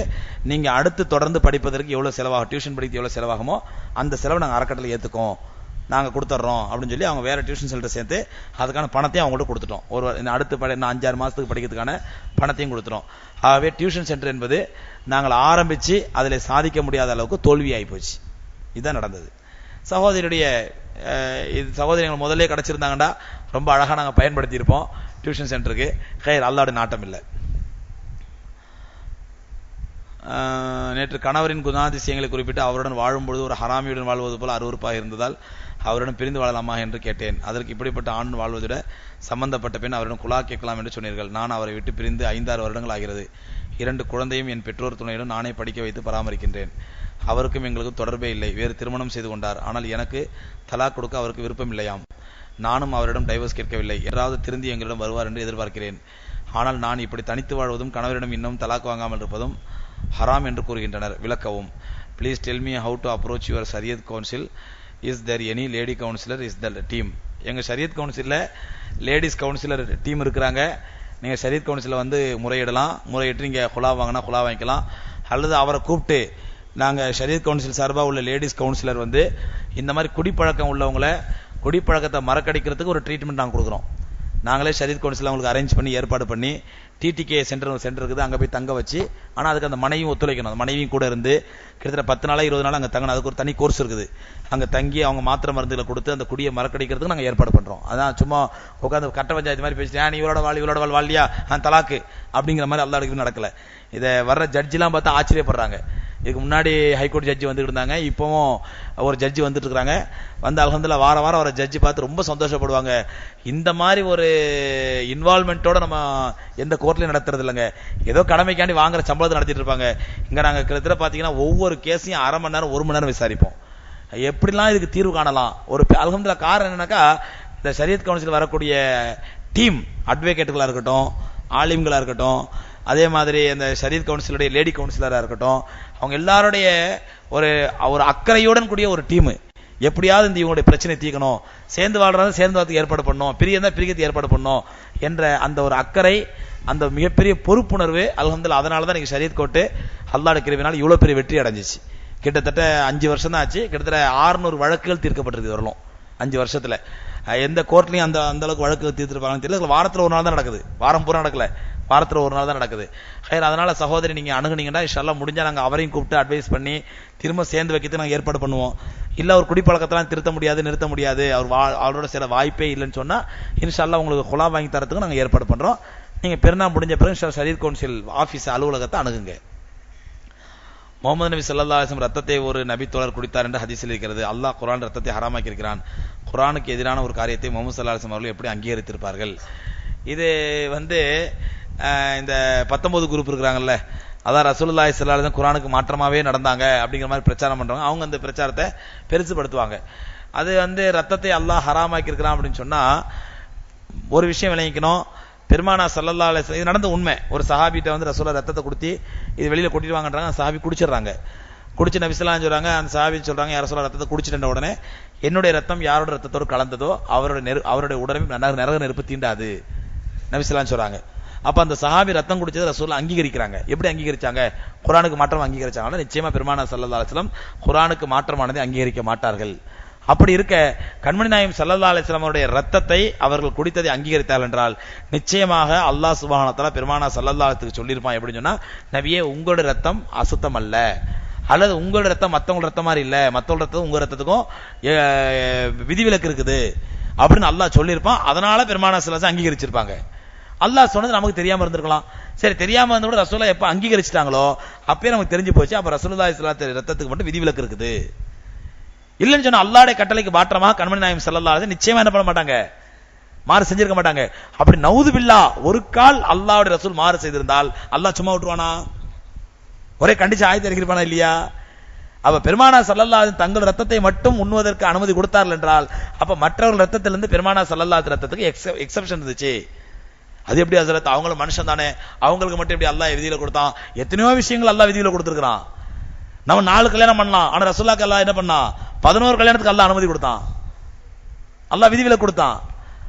நீங்க அடுத்து தொடர்ந்து படிப்பதற்கு எவ்வளவு செலவாகும், டியூஷன் படிக்க எவ்வளவு செலவாகுமோ அந்த செலவு நாங்கள் அறக்கட்டளை ஏத்துக்கோம், நாங்கள் கொடுத்துட்றோம் அப்படின்னு சொல்லி அவங்க வேற டியூஷன் சென்டர் சேர்த்து அதுக்கான பணத்தையும் அவங்கள்ட்ட கொடுத்துட்டோம். அடுத்து 5-6 மாசத்துக்கு படிக்கிறதுக்கான பணத்தையும் கொடுத்துட்டோம். ஆகவே டியூஷன் சென்டர் என்பது நாங்கள் ஆரம்பிச்சு அதில் சாதிக்க முடியாத அளவுக்கு தோல்வி ஆகி போச்சு. இதுதான் நடந்தது. சகோதரியுடைய சகோதரிகள் முதல்ல கிடைச்சிருந்தாங்கடா ரொம்ப அழகா நாங்கள் பயன்படுத்தி இருப்போம் டியூஷன் சென்டருக்கு. ஹைர், அல்லாஹ்வுடைய நாட்டம் இல்லை. நேற்று கணவரின் குணாதிசயங்களை குறிப்பிட்டு அவருடன் வாழும்பொழுது ஒரு ஹராமியுடன் வாழ்வது போல அருவருப்பாக இருந்ததால் அவருடன் பிரிந்து வாழலாமா என்று கேட்டேன். அதற்கு இப்படிப்பட்ட ஆண் வாழ்வதுட சம்பந்தப்பட்ட பெண் அவரிடம் குலா கேட்கலாம் என்று சொன்னீர்கள். நான் அவரை விட்டு பிரிந்து 5-6 வருடங்கள் ஆகிறது. 2 குழந்தையும் என் பெற்றோர் துணையுடன் நானே படிக்க வைத்து பராமரிக்கின்றேன். அவருக்கும் எங்களுக்கும் தொடர்பே இல்லை. வேறு திருமணம் செய்து கொண்டார். ஆனால் எனக்கு தலாக் கொடுக்க அவருக்கு விருப்பம் இல்லையாம். நானும் அவரிடம் டைவர்ஸ் கேட்கவில்லை. யாராவது திருந்தி எங்களிடம் வருவார் என்று எதிர்பார்க்கிறேன். ஆனால் நான் இப்படி தனித்து வாழ்வதும் கணவரிடம் இன்னும் தலாக் வாங்காமல் இருப்பதும் ஹராம் என்று கூறுகின்றனர். விளக்கவும். Please tell me how to approach your ஷரியத் council. Is there any lady councillor is the team? எங்கள் ஷரியத் கவுன்சிலில் லேடிஸ் கவுன்சிலர் டீம் இருக்கிறாங்க. நீங்கள் ஷரியத் கவுன்சிலில் வந்து முறையிடலாம். முறையிட்டு நீங்கள் குலா வாங்கினா குலா வாங்கிக்கலாம். அல்லது அவரை கூப்பிட்டு நாங்கள் ஷரியத் கவுன்சில் சார்பாக உள்ள லேடிஸ் கவுன்சிலர் வந்து இந்த மாதிரி குடிப்பழக்கம் உள்ளவங்களை குடிப்பழக்கத்தை மறக்கடிக்கிறதுக்கு ஒரு ட்ரீட்மெண்ட் நாங்கள் கொடுக்குறோம். நாங்களே ஷரியத் கவுன்சில் அவங்களுக்கு அரேஞ்ச் பண்ணி ஏற்பாடு பண்ணி டிடிகே சென்டர் இருக்குது, அங்கே போய் தங்க வச்சு, ஆனால் அதுக்கு அந்த மனைவியும் ஒத்துழைக்கணும். அந்த மனைவியும் கூட இருந்து கிட்டத்தட்ட 10 நாள் 20 நாள் அங்கே தங்கணும். அதுக்கு ஒரு தனி கோர்ஸ் இருக்குது. அங்கே தங்கி அவங்க மாத்திரை மருந்துகளை கொடுத்து அந்த குடியை மறக்கடிக்கிறதுக்கு நாங்கள் ஏற்பாடு பண்ணுறோம். அதான் சும்மா உட்காந்து கட்ட பஞ்சாயத்து மாதிரி பேசிட்டு நீ இவரோட வாழ் வாழ்லியா தலாக்கு அப்படிங்கிற மாதிரி அல்லாஹ்வுக்கு நடக்கல. இதை வர்ற ஜட்ஜிலாம் பார்த்தா ஆச்சரியப்படுறாங்க. இதுக்கு முன்னாடி ஹைகோர்ட் ஜட்ஜி வந்துட்டு இருந்தாங்க, இப்பவும் ஒரு ஜட்ஜி வந்துட்டு இருக்காங்க. வந்து அல்ஹம்துலில்லாஹ் வார வாரம் ஒரு ஜட்ஜி பார்த்து ரொம்ப சந்தோஷப்படுவாங்க. இந்த மாதிரி ஒரு இன்வால்மெண்டோட நம்ம எந்த கோர்ட்லயும் நடத்துறது இல்லைங்க. ஏதோ கடமைக்காண்டி வாங்குற சம்பளத்தை நடத்திட்டு இருப்பாங்க. இங்க நாங்க கிட்டத்தட்ட பாத்தீங்கன்னா ஒவ்வொரு கேஸையும் 1/2 மணி நேரம் 1 மணி நேரம் விசாரிப்போம். எப்படிலாம் இதுக்கு தீர்வு காணலாம். ஒரு அல்ஹம்துலில்லாஹ் காரணம் என்னன்னாக்கா, இந்த ஷரியத் கவுன்சில் வரக்கூடிய டீம், அட்வொகேட்டுகளா இருக்கட்டும், ஆலிம்களா இருக்கட்டும், அதே மாதிரி இந்த ஷரியத் கவுன்சிலுடைய லேடி கவுன்சிலரா இருக்கட்டும், அவங்க எல்லாருடைய ஒரு ஒரு அக்கறையுடன் கூடிய ஒரு டீம். எப்படியாவது இந்த இவங்களுடைய பிரச்சனை தீர்க்கணும், சேர்ந்து வாழ்றத சேர்ந்து வாழ்றதுக்கு ஏற்பாடு பண்ணணும், பிரியந்தா பிரிக்கிறதுக்கு ஏற்பாடு பண்ணணும் என்ற அந்த ஒரு அக்கறை, அந்த மிகப்பெரிய பொறுப்புணர்வு அல்ஹம்துலில்லாஹ். அதனால தான் நீங்க ஷரியத் கோர்ட் அல்லாஹ்வுடைய கிருபையினால இவ்வளவு பெரிய வெற்றி அடைஞ்சிச்சு. கிட்டத்தட்ட 5 வருஷம் தான் ஆச்சு. கிட்டத்தட்ட 600 வழக்குகள் தீர்க்கப்பட்டிருக்கு வரலும் 5 வருஷத்துல. எந்த கோர்ட்லயும் அந்த அளவுக்கு வழக்கு தீர்த்திருப்பாங்கன்னு தெரியல. வாரத்துல ஒரு நாள் தான் நடக்குது, வாரம் பூரா நடக்கல, வாரத்துல ஒரு நாள் தான் நடக்குது. அதனால சகோதரி நீங்க அணுகுனீங்கன்னா இன்ஷாஅல்லாஹ் முடிஞ்சா நாங்க அவரையும் கூப்பிட்டு அட்வைஸ் பண்ணி திரும்ப சேர்ந்து வைக்கிறதுக்கு நாங்க ஏற்பாடு பண்ணுவோம். இல்ல ஒரு குடிப்பழக்கத்தெல்லாம் திருத்த முடியாது, நிறுத்த முடியாது, அவரோட சில வாய்ப்பே இல்லைன்னு சொன்னா இன்ஷாஅல்லாஹ் உங்களுக்கு குலா வாங்கி தரத்துக்கு நாங்க ஏற்பாடு பண்றோம். நீங்க பெருநாள் முடிஞ்ச பிறகு ஷரியத் கவுன்சில் ஆபீஸ் அலுவலகத்தை அணுகுங்க. முகமது நபி ஸல்லல்லாஹு அலைஹி வஸல்லம் ரத்தத்தை ஒரு நபி தோழர் குடித்தார் என்று ஹதீஸில் இருக்கிறது. அல்லாஹ் குர்ஆன் ரத்தத்தை ஹராமாக்கி இருக்கிறான். குர்ஆனுக்கு எதிரான ஒரு காரியத்தை முகமது ஸல்லல்லாஹு அலைஹி வஸல்லம் அவர்கள் எப்படி அங்கீகரித்திருப்பார்கள்? இது இந்த 19 குரூப் இருக்கிறாங்கல்ல, அதான் ரசூலுல்லாஹி ஸல்லல்லாஹு அலைஹி வஸல்லம் குர்ஆனுக்கு மாற்றமாவே நடந்தாங்க அப்படிங்கிற மாதிரி பிரச்சாரம் பண்றாங்க. அவங்க அந்த பிரச்சாரத்தை பெருசுபடுத்துவாங்க. அது ரத்தத்தை அல்லாஹ் ஹராமாக்கி இருக்கிறான் அப்படின்னு சொன்னா ஒரு விஷயம் விளங்கிக்கணும். பெருமானா ஸல்லல்லாஹு அலைஹி வஸல்லம் இது நடந்த உண்மை. ஒரு சஹாபிட்ட ரசூலுல்லாஹ் ரத்தத்தை கொடுத்து இது வெளியில கொட்டிட்டு வாங்கன்றாங்க. அந்த சஹாபி குடிச்சிடுறாங்க. குடிச்சு நபி ஸல்லல்லாஹு அலைஹி சொல்றாங்க, அந்த சஹாபி சொல்றாங்க, யா ரசூலுல்லாஹ் ரத்தத்தை குடிச்சிட்ட உடனே என்னுடைய ரத்தம் யாரோட ரத்தத்தோடு கலந்ததோ அவருடைய உடம்பை நரக நெருப்பு தீண்டாது நபி ஸல்லல்லாஹு அலைஹி சொல்றாங்க. அப்ப அந்த சஹாபி ரத்தம் குடிச்சதை ரசூலுல்லாஹ் அங்கீகரிக்கிறாங்க. எப்படி அங்கீகரிச்சாங்க? குர்ஆனுக்கு மாற்றம் அங்கீகரிச்சாங்க. நிச்சயமா பெருமானா ஸல்லல்லாஹு அலைஹி வஸல்லம் குர்ஆனுக்கு மாற்றமானதை அங்கீகரிக்க மாட்டார்கள். அப்படி இருக்க கண்மணி நாயகம் ஸல்லல்லாஹு அலைஹி வஸல்லம் அவருடைய ரத்தத்தை அவர்கள் குடித்ததை அங்கீகரித்தார்கள் என்றால் நிச்சயமாக அல்லாஹ் சுப்ஹானஹு வ தஆலா பெருமானா ஸல்லல்லாஹு அலைஹி வஸல்லம் சொல்லியிருப்பான். எப்படின்னு சொன்னா, நபியே உங்களுடைய ரத்தம் அசுத்தம் அல்ல, அல்லது உங்களுடைய ரத்தம் மத்தவங்க ரத்தம் மாதிரி இல்ல, மத்தவங்க ரத்தம் உங்க ரத்தத்துக்கும் விதிவிலக்கு இருக்குது அப்படின்னு அல்லாஹ் சொல்லியிருப்பான். அதனால பெருமானா ஸல்லல்லாஹு அலைஹி வஸல்லம் அங்கீகரிச்சிருப்பாங்க. அல்லாஹ் சொன்னது நமக்கு தெரியாம இருந்திருக்கலாம். சரி, தெரியாம இருந்த கூட ரசூலுல்லாஹ் எப்ப அங்கீகரிச்சிட்டாங்களோ அப்பயே நமக்கு தெரிஞ்சு போச்சு. அப்ப ரசூலுல்லாஹி ஸல்லல்லாஹு அலைஹி வஸல்லம் ரத்தத்துக்கு மட்டும் விதிவிலக்கு இருக்குது. இல்லன்னு சொன்னா அல்லாஹ்வுடைய கட்டளைக்கு மாற்றமாக கண்மணி நாயகம் ஸல்லல்லாஹு அலைஹி வஸல்லம் நிச்சயமா என்ன பண்ண மாட்டாங்க, மாறு செஞ்சிருக்க மாட்டாங்க. அப்படி நவுது பில்லா ஒரு கால் அல்லாஹ்வுடைய ரசூல் மாறு செய்திருந்தால் அல்லாஹ் சும்மா விட்டுருவானா? ஒரே கண்டிச்சு ஆயத்தை இறக்கிருப்பானா இல்லையா? அப்ப பெருமானா ஸல்லல்லாஹு அலைஹி வஸல்லம் தங்கள் ரத்தத்தை மட்டும் உண்ணுவதற்கு அனுமதி கொடுத்தார்கள் என்றால் அப்ப மற்றவர்கள் ரத்தத்திலிருந்து பெருமானா ஸல்லல்லாஹு அலைஹி வஸல்லம் ரத்தத்துக்கு எக்ஸெப்ஷன் இருந்துச்சு. அது எப்படி ஹஸரத்? அவங்களும் மனுஷன் தானே, அவங்களுக்கு மட்டும் எப்படி அல்லாஹ் விதியில கொடுத்தான்? எத்தனையோ விஷயங்கள் அல்லாஹ் விதியில கொடுத்திருக்கான். நம்ம 4 கல்யாணம் பண்ணலாம், ஆனா ரசூலுல்லாஹ்க்கு அல்லாஹ் என்ன பண்ணா? 11 கல்யாணத்துக்கு அல்லாஹ் அனுமதி கொடுத்தான், அல்லாஹ் விதிவிலக்கு கொடுத்தான்.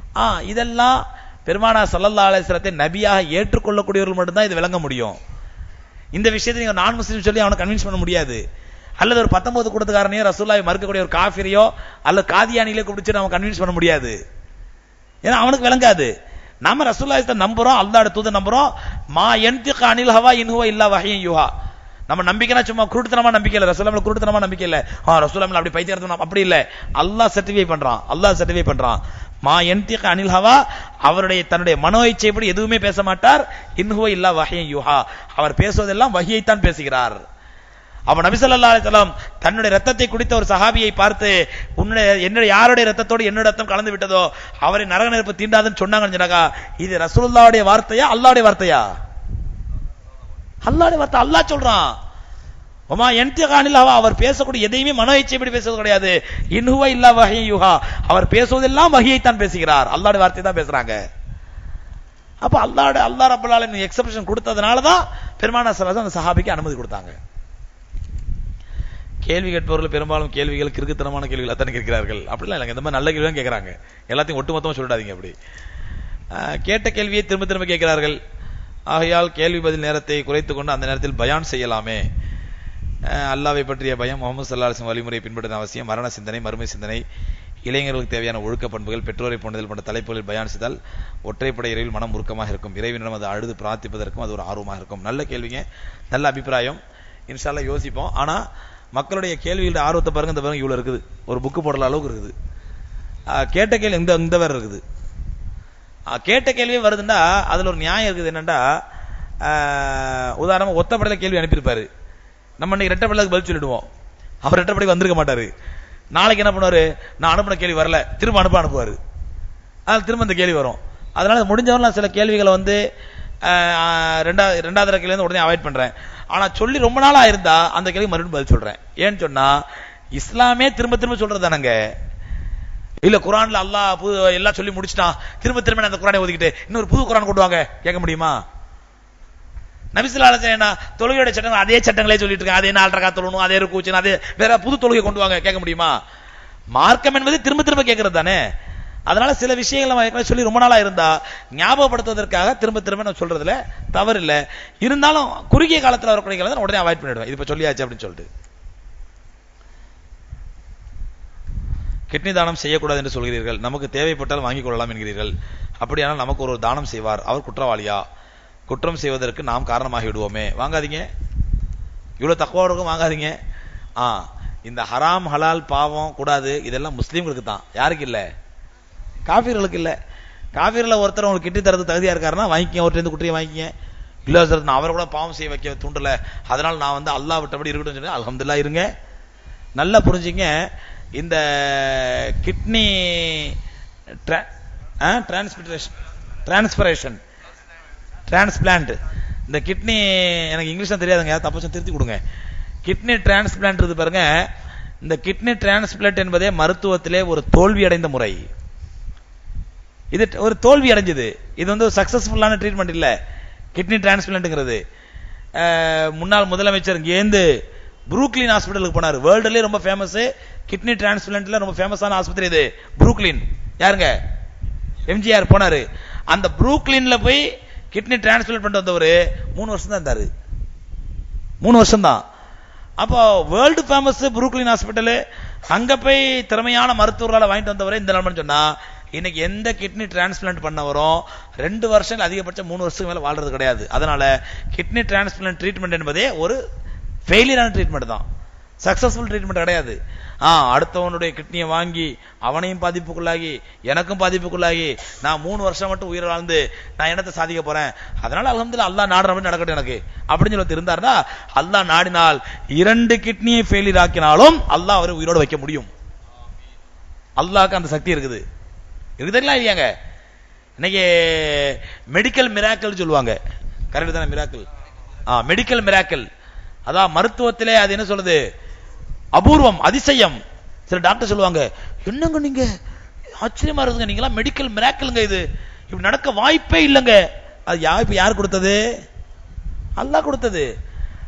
இதெல்லாம் பெருமானா ஸல்லல்லாஹு அலைஹி வஸல்லம் நபியாக ஏற்றுக்கொள்ளக்கூடியவர்கள் மட்டும்தான் இது விளங்க முடியும். இந்த விஷயத்தை நீங்க நான் முஸ்லீம் சொல்லி அவனை கன்வின்ஸ் பண்ண முடியாது. அல்லது ஒரு 19 கூட்டத்துக்காரனையோ ரசூலுல்லாஹை மறுக்கக்கூடிய ஒரு காஃபிரியோ அல்லது காதியானிலே கூப்பிட்டு நம்ம கன்வின்ஸ் பண்ண முடியாது. ஏன்னா அவனுக்கு விளங்காது. நாம ரசூலுல்லாஹை நம்புறோம், அல்லாஹ்வுடைய தூதர் நம்புறோம். மா யன்திகு அனில் ஹவா இன் ஹுவ இல்லா வஹ்யுன் யூஹா. நம்ம நம்பிக்கைனா சும்மா குருட்டுத்தனமா நம்பிக்கை இல்ல, ரசூலுல்லாஹ் குருட்டுத்தனமா நம்பிக்கை இல்ல. ரசூலுல்லாஹ் அப்படி பைத்தியக்காரத்தனம் அப்படி இல்ல, அல்லாஹ் சர்டிஃபை பண்றான், அல்லாஹ் சர்டிஃபை பண்றான். மா யன்திகு அனில் ஹவா, அவருடைய தன்னுடைய மனோ இச்சைப்படி எதுவுமே பேச மாட்டார். இன் ஹுவ இல்லா வஹ்யுன் யூஹா, அவர் பேசுவதெல்லாம் வஹ்யைத்தான் பேசுகிறார். அப்ப நபி ஸல்லல்லாஹு அலைஹி வஸல்லம் தன்னுடைய ரத்தத்தை குடித்த ஒரு சஹாபியை பார்த்து என்னுடைய யாருடைய ரத்தத்தோடு என்னுடைய ரத்தம் கலந்து விட்டதோ அவரை நரக நெருப்பு தீண்டாதுன்னு சொன்னாங்கன்னு சொன்னாக்கா, இது ரசூலுல்லாஹ்வுடைய வார்த்தையா அல்லாஹ்வுடைய வார்த்தையா? அல்லாஹ்வுடைய வார்த்தை. அல்லாஹ் சொல்றான், வமா யன்திகு அனில் ஹவா, அவர் பேசக்கூடிய எதையுமே மனோ இச்சைப்படி பேசுவது கிடையாது. இன் ஹுவ இல்லா வஹ்யுன் யூஹா, அவர் பேசுவதெல்லாம் வஹ்யைத்தான் பேசுகிறார், அல்லாஹ்வுடைய வார்த்தை தான் பேசுறாங்க. அப்ப அல்லாஹ் ரப்பல் ஆலமீன் எக்ஸெப்ஷன் கொடுத்ததனால தான் பெருமானார் ஸல்லல்லாஹு அலைஹி வஸல்லம் அந்த சஹாபிக்கு அனுமதி கொடுத்தாங்க. கேள்வி கேட்பவர்கள் பெரும்பாலும் கேள்விகள் கிறுக்குத்தனமான கேள்விகள் அத்தனை கேட்கிறார்கள். அப்படிலாம் இல்லைங்க, இந்த மாதிரி நல்ல கேள்வி தான் கேட்கறாங்க. எல்லாத்தையும் ஒட்டுமொத்தமா சொல்லிடாதீங்க. அப்படி கேட்ட கேள்வியை திரும்ப திரும்ப கேட்கிறார்கள். ஆகையால் கேள்வி பதில் நேரத்தை குறைத்துக் கொண்டு அந்த நேரத்தில் பயான் செய்யலாமே. அல்லாஹ்வை பற்றிய பயம், முஹம்மது ஸல்லல்லாஹு அலைஹி வஸல்லம் வழிமுறை பின்பற்றுவது அவசியம், மரண சிந்தனை, மறுமை சிந்தனை, இளைஞர்களுக்கு தேவையான ஒழுக்க பண்புகள், பெற்றோரை போன்றதில் போன்ற தலைப்புகளில் பயான் செய்தால் ஒற்றைப்படை இறைவில் மனம் உருக்கமாக இருக்கும், இறைவனிடம் அது அழுது பிரார்த்திப்பதற்கும் அது ஒரு ஆர்வமாக இருக்கும். நல்ல கேள்விங்க, நல்ல அபிப்பிராயம். இன்ஷா அல்லாஹ் யோசிப்போம். ஆனா மக்களுடைய கேள்விகளோட ஆர்வத்தை பாருங்க. இந்த பாருங்க இவ்வளவு இருக்குது, ஒரு புக்கு போடல அளவுக்கு இருக்குது. கேட்ட கேள்வி இந்த வேற இருக்குது. கேட்ட கேள்வியே வருதுன்னா அதுல ஒரு நியாயம் இருக்குது. என்னன்னா உதாரணமா ஒத்தப்படையில கேள்வி அனுப்பியிருப்பாரு, நம்ம இன்னைக்கு ரெட்டப்படிக்கு பதில் சொல்லிடுவோம். அவர் ரெட்டப்படிக்கு வந்திருக்க மாட்டாரு. நாளைக்கு என்ன பண்ணுவாரு, நான் அனுப்பின கேள்வி வரல, திரும்ப அனுப்புவாரு. அதனால திரும்ப இந்த கேள்வி வரும். அதனால முடிஞ்சவரை சில கேள்விகளை வந்து ரெண்டாவது கேள்வி உடனே அவாய்ட் பண்றேன். ஆனா சொல்லி ரொம்ப நாளா இருந்தா அந்த கேள்வி மறுபடியும் பதில் சொல்றேன். ஏன்னு சொன்னா இஸ்லாமே திரும்ப திரும்ப சொல்றது தானங்க. இல்ல குரான்ல அல்லாஹ் எல்லாம் சொல்லி முடிச்சுட்டான், திரும்ப திரும்ப அந்த குரானை ஒதுக்கிட்டு இன்னொரு புது குரான் கொண்டு வாங்க கேட்க முடியுமா? நபிசுல்லா என்ன தொழுகையோட சட்டங்கள் அதே சட்டங்களே சொல்லிட்டு இருக்காங்க. அதே 4 ரக்காத் தொழணும், அதே ருக்கூ, அதே வேற புது தொழுகை கொண்டு வாங்க கேட்க முடியுமா? மார்க்கம் என்பது திரும்ப திரும்ப கேட்கறது தானே. அதனால சில விஷயங்களை சொல்லி ரொம்ப நாளா இருந்தா ஞாபகப்படுத்துவதற்காக திரும்ப திரும்ப நான் சொல்றதுல தவறு இல்லை. இருந்தாலும் குறுகிய காலத்தில் வரக்கூடிய உடனே அவாய்ட் பண்ணிடுவேன். இது இப்ப சொல்லியாச்சு அப்படின்னு சொல்லிட்டு. கிட்னி தானம் செய்யக்கூடாது என்று சொல்கிறீர்கள், நமக்கு தேவைப்பட்டால் வாங்கிக் கொள்ளலாம் என்கிறீர்கள். அப்படியானால் நமக்கு ஒரு தானம் செய்வார், அவர் குற்றவாளியா? குற்றம் செய்வதற்கு நாம் காரணமாகி விடுவோமே. வாங்காதீங்க, இவ்வளவு தக்குவாவுக்கும் வாங்காதீங்க. இந்த ஹராம் ஹலால் பாவம் கூடாது இதெல்லாம் முஸ்லீம்களுக்கு தான், யாருக்கு இல்ல? காஃபிர்களுக்கு இல்ல. காஃபிர்கள் ஒருத்தர் உங்களுக்கு கிட்டி தரது தகுதியா இருக்காருன்னா வாங்கிக்க, ஒருத்தர் குற்றியை வாங்கிக்க. இல்ல சார் நான் அவரை கூட பாவம் செய்ய வைக்க தூண்டல, அதனால நான் வந்து அல்லாஹ் விட்டபடி இருக்கட்டும் சொல்லி அல்ஹம்துலில்லாஹ் இருங்க. நல்லா புரிஞ்சுங்க. இந்த கிட்னி டிரான்ஸ்பிளான்ட், இந்த கிட்னி எனக்கு இங்கிலீஷ்ல தெரியாதுங்க, தப்பு திருத்தி கொடுங்க. கிட்னி டிரான்ஸ்பிளான்ட் இருக்கு பாருங்க. இந்த கிட்னி டிரான்ஸ்பிளான்ட் என்பதே மருத்துவத்திலே ஒரு தோல்வி அடைந்த முறை. இது ஒரு தோல்வி அடைஞ்சது. இது வந்து சக்சஸ்ஃபுல்லான ட்ரீட்மெண்ட் இல்ல. கிட்னி டிரான்ஸ்பிளான்ட்ங்கிறது முன்னாள் முதலமைச்சர் இங்கேந்து புரூக்லின் ஹாஸ்பிட்டலுக்கு போனார். வேர்ல்டுலயே ரொம்ப ஃபேமஸ் கிட்னி டிரான்ஸ்பிளான்ட்ல ரொம்ப ஃபேமஸான ஆஸ்பத்திரி இது புரூக்லின். யாருங்க? எம்ஜிஆர் போனாரு. அந்த புரூக்லின்ல போய் கிட்னி டிரான்ஸ்பிளான்ட் பண்ணிட்டு வந்தவர் 3 வருஷம் தான் இருந்தாரு. 3 வருஷம் தான். அப்போ வேர்ல்டு ஃபேமஸ் புரூக்லின் ஹாஸ்பிட்டல், அங்க போய் திறமையான மருத்துவர்களால் வாங்கிட்டு வந்தவரை இந்த நிலைமைன்னு சொன்னா இன்னைக்கு எந்த கிட்னி டிரான்ஸ்பிளான்ட் பண்ணவரும் 2 வருஷம் அதிகபட்சம் 3 வருஷத்துக்கு மேல வாழ்றது கிடையாது. அதனால கிட்னி டிரான்ஸ்பிளான்ட் ட்ரீட்மெண்ட் என்பதே ஒரு ஃபெயிலியரான ட்ரீட்மெண்ட் தான், சக்சஸ்ஃபுல் ட்ரீட்மெண்ட் கிடையாது. அடுத்தவனுடைய கிட்னியை வாங்கி அவனையும் பாதிப்புக்குள்ளாகி எனக்கும் பாதிப்புக்குள்ளாகி நான் 3 வருஷம் மட்டும் உயிர் வாழ்ந்து நான் என்னத்தை சாதிக்க போறேன்? அதனால அல்ஹம்துலில்லாஹ் அல்லாஹ் நாடுற நடக்கட்டும் எனக்கு அப்படின்னு சொல்லி இருந்தாருன்னா, அல்லாஹ் நாடினால் 2 கிட்னியை ஃபெயிலியர் ஆக்கினாலும் அல்லாஹ் அவரை உயிரோடு வைக்க முடியும். அல்லாஹ்க்கு அந்த சக்தி இருக்குது. இருக்குதுங்களா இல்லையாங்க? இன்னைக்கு மெடிக்கல் மிராக்கிள் சொல்லுவாங்க, கரெக்ட் தானே? மிராக்கிள், மெடிக்கல் மிராக்கிள், அதான் மருத்துவத்திலே அது என்ன சொல்லுது? அபூர்வம், அதிசயம். சில டாக்டர் சொல்லுவாங்க, என்னங்க நீங்க ஆச்சரியமா இருக்குங்க, நீங்களா மெடிக்கல் மிராக்கிள்ங்க, இது இப்படி நடக்க வாய்ப்பே இல்லைங்க. அது இப்ப யார் கொடுத்தது? அல்லாஹ் கொடுத்தது.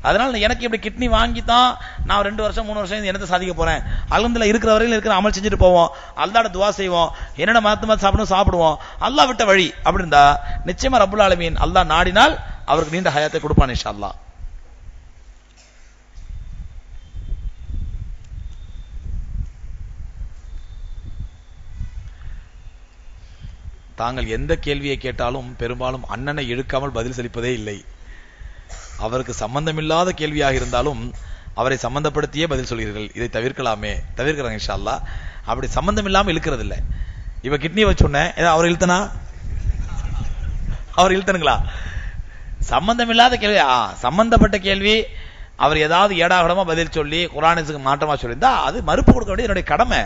அதனால எனக்கு இப்படி கிட்னி வாங்கி தான் நான் 2 வருஷம் 3 வருஷம் என்னத்தை சாதிக்க போறேன்? அல்ஹம்துலில்லாஹ் இருக்கிற வரையில இருக்கிற அமல் செஞ்சுட்டு போவோம், அல்லாஹ்ட துஆ செய்வோம், என்னென்ன மாத்து சாப்பிடுவோம், அல்லாஹ் விட்ட வழி அப்படி இருந்தா நிச்சயமா ரப்புல் ஆலமீன் அல்லாஹ் நாடினால் அவருக்கு நீண்ட ஹயாத்தை கொடுப்பான் இன்ஷா அல்லாஹ். தாங்கள் எந்த கேள்வியை கேட்டாலும் பெரும்பாலும் அண்ணனை இழுக்காமல் பதில் செலுப்பதே இல்லை. அவருக்கு சம்பந்தமில்லாத கேள்வியாக இருந்தாலும் அவரை சம்பந்தப்படுத்தியே பதில் சொல்கிறீர்கள். இதை தவிர்க்கலாமே? தவிர்க்கிறாங்க இன்ஷா அல்லாஹ். அப்படி சம்பந்தம் இல்லாம இழுக்கிறது இல்லை. இவ கிட்னி வச்சோன்னே அவர் இழுத்தனா? அவர் இழுத்தனுங்களா? சம்பந்தம் இல்லாத கேள்வி, சம்பந்தப்பட்ட கேள்வி அவர் ஏதாவது ஏடாகடமா பதில் சொல்லி குர்ஆனுக்கு மாற்றமா சொல்லியிருந்தா அது மறுப்பு கொடுக்க வேண்டிய என்னுடைய கடமை,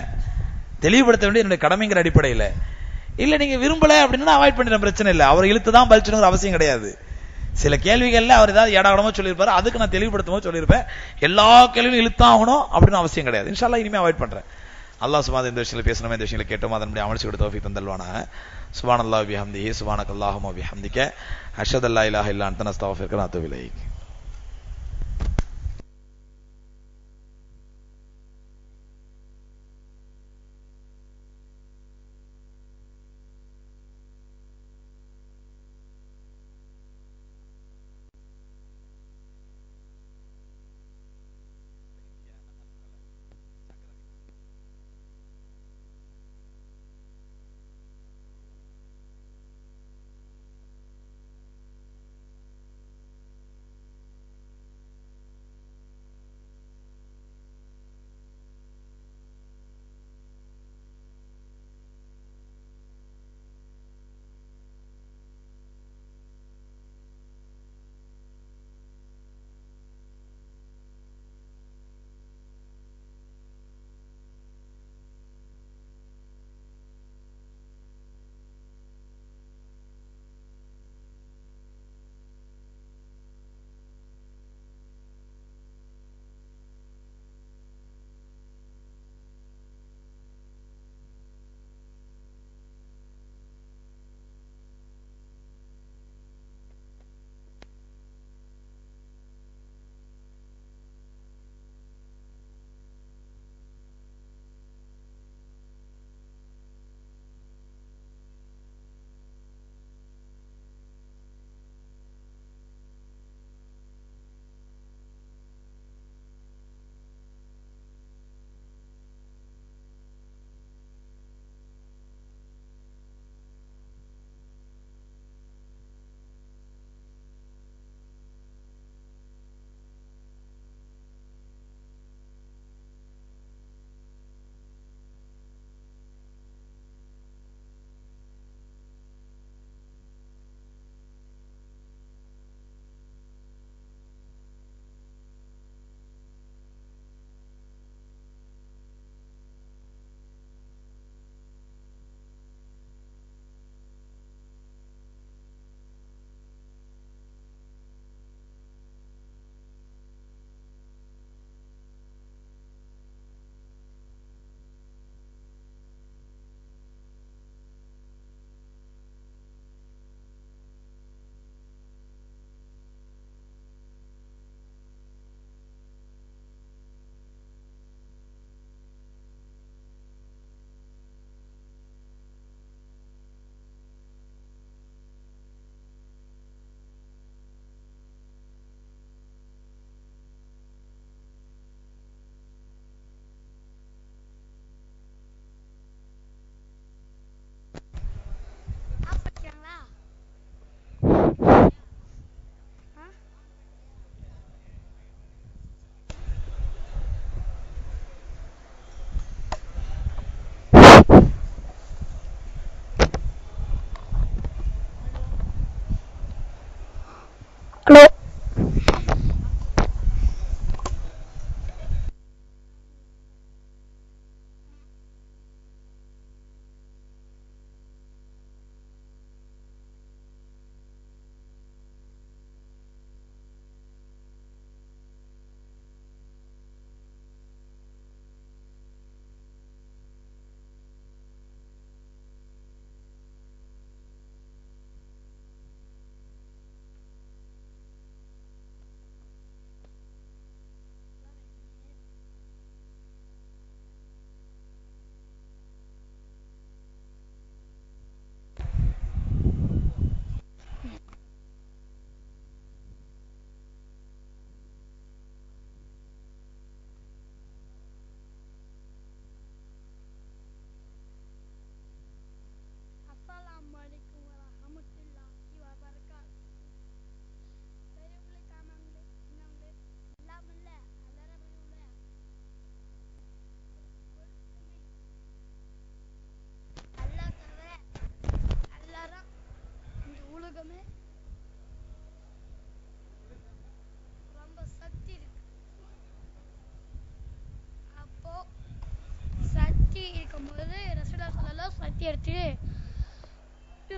தெளிவுபடுத்த வேண்டிய என்னுடைய கடமைங்கிற அடிப்படையில். இல்ல நீங்க விரும்பல அப்படின்னா அவாய்ட் பண்ணிட பிரச்சனை இல்லை. அவர் இழுத்துதான் பதில் சொல்லணுங்கிற அவசியம் கிடையாது. சில கேள்விகள்ல அவர் ஏதாவது ஏடாகடமா சொல்லியிருப்பாரு, அதுக்கு நான் தெளிவுபடுத்தும் போது சொல்லியிருப்பேன். எல்லா கேள்வியும் இழுத்தான் ஆகணும் அப்படின்னு அவசியம் கிடையாது. இன்ஷா அல்லாஹ் இனிமே அவாய்ட் பண்றேன். அல்லாஹ் சுப்ஹானஹு இந்த விஷயங்களை பேசணுமே, இந்த விஷயங்களை கேட்டோம், அதனுடைய அமல்ச்சி கொடுத்த தௌஃபீக் தந்தல்வானாக. சுப்ஹானல்லாஹி பிஹம்திஹி சுப்ஹானக்கல்லாஹும்ம பிஹம்திக அஷ்ஹது அல்லா இலாஹா இல்லா அன்த அஸ்தக்ஃபிருக வ அத்தூபு இலைக்.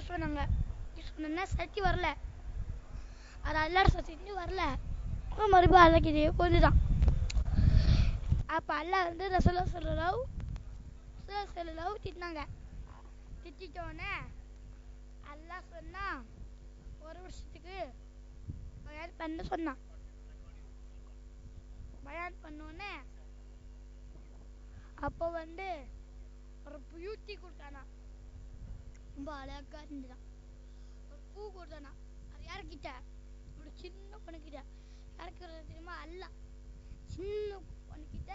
சொன்னாங்க. சொன்னா சக்தி வரல, அது அல்லாஹ் சக்தி வரல. மறுபடியும் அல்லாஹ்கிட்டே போதுதான். அப்ப அல்லாஹ் வந்து ரசூலுல்லாஹி ஸல்லல்லாஹு திட்டினாங்க. திட்டிட்டோன்னே அல்லாஹ் சொன்னா ஒரு வருஷத்துக்கு பயான் பண்ண சொன்னான். பயான் பண்ணோன்னே அப்போ வந்து ஒரு பியூட்டி கொடுத்தானா, ரொம்ப அழகா இருந்துதான். ஒரு பூ கொடுத்தானா, அது யாருக்கிட்ட? ஒரு சின்ன பொண்ணுக்கிட்ட. யாருக்கு தெரியுமா? அல்லாஹ். சின்ன பொண்ணுக்கிட்ட.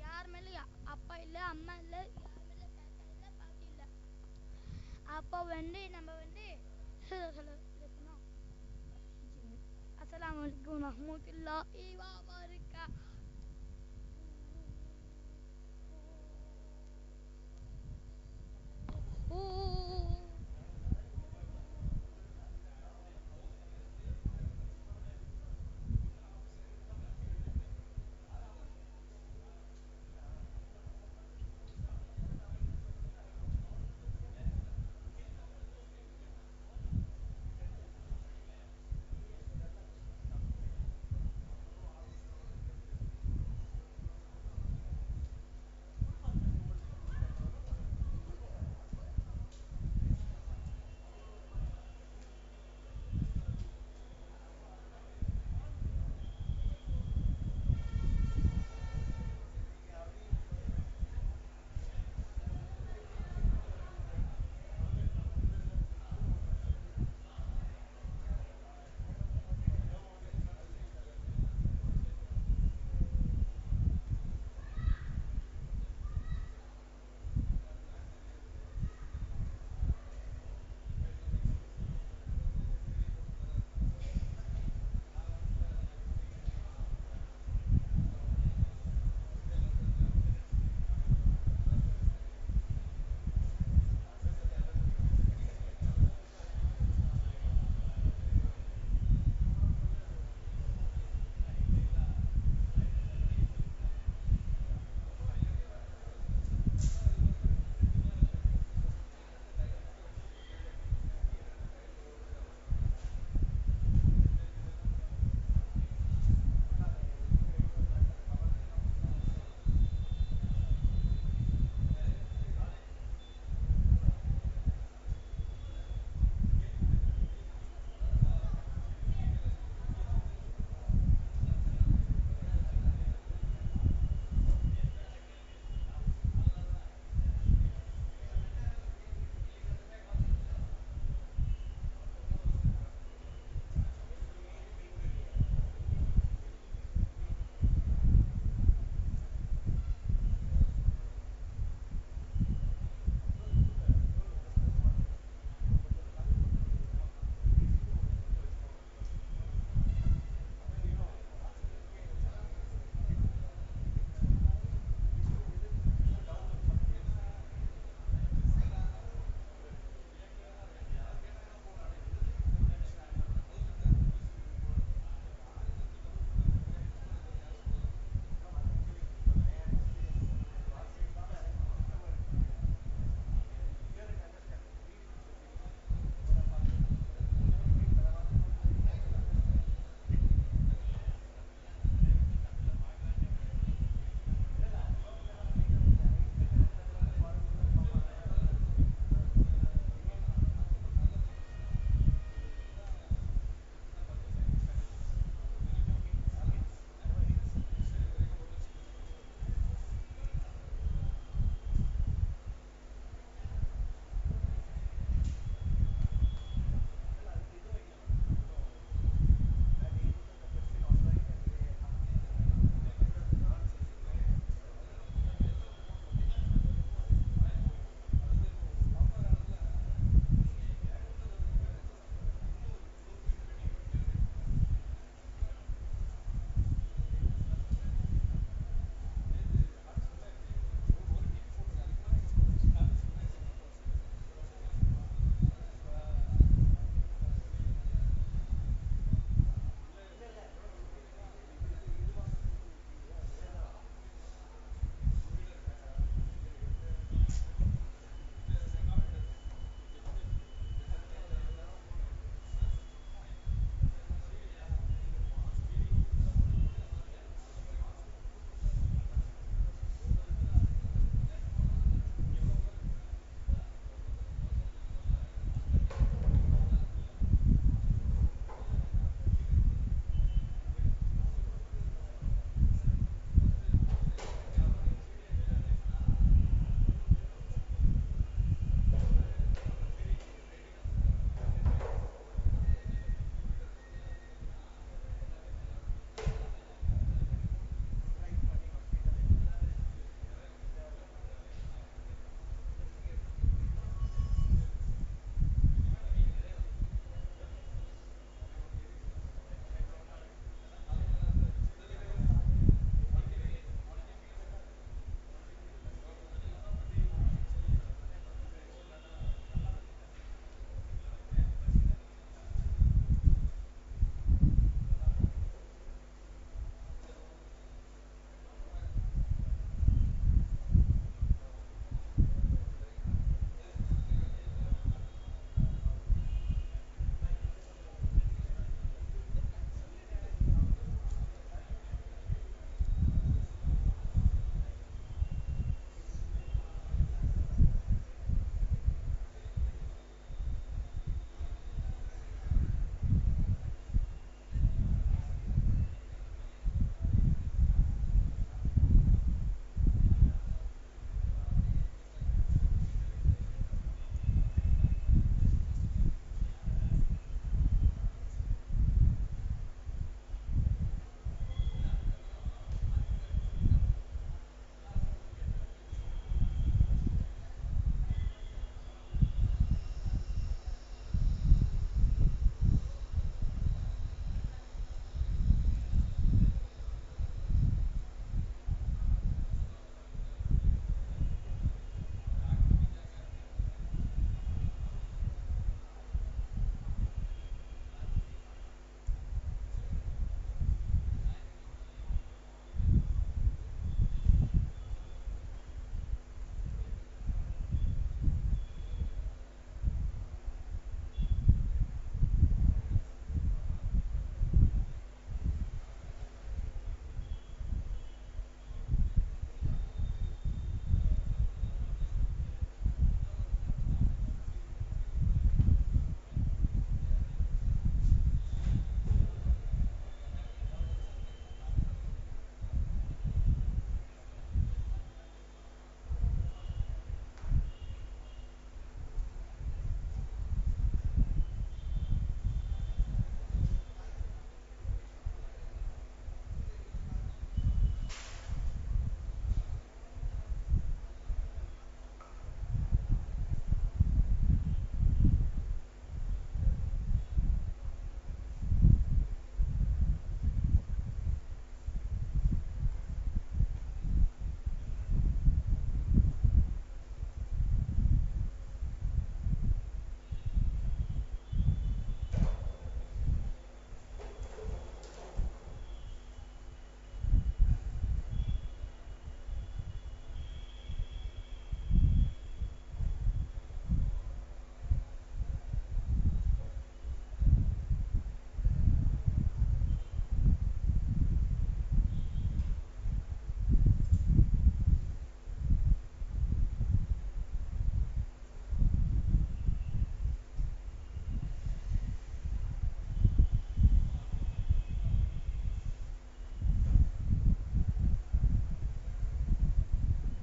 யார் மேல அப்பா இல்ல, அம்மா இல்ல, யார் மேல தாத்தா இல்ல, பாட்டி இல்ல. அப்போ வந்து நம்ம வந்து அஸ்ஸலாமு அலைக்கும் வரஹ்மத்துல்லாஹி வ பரகாத்துஹு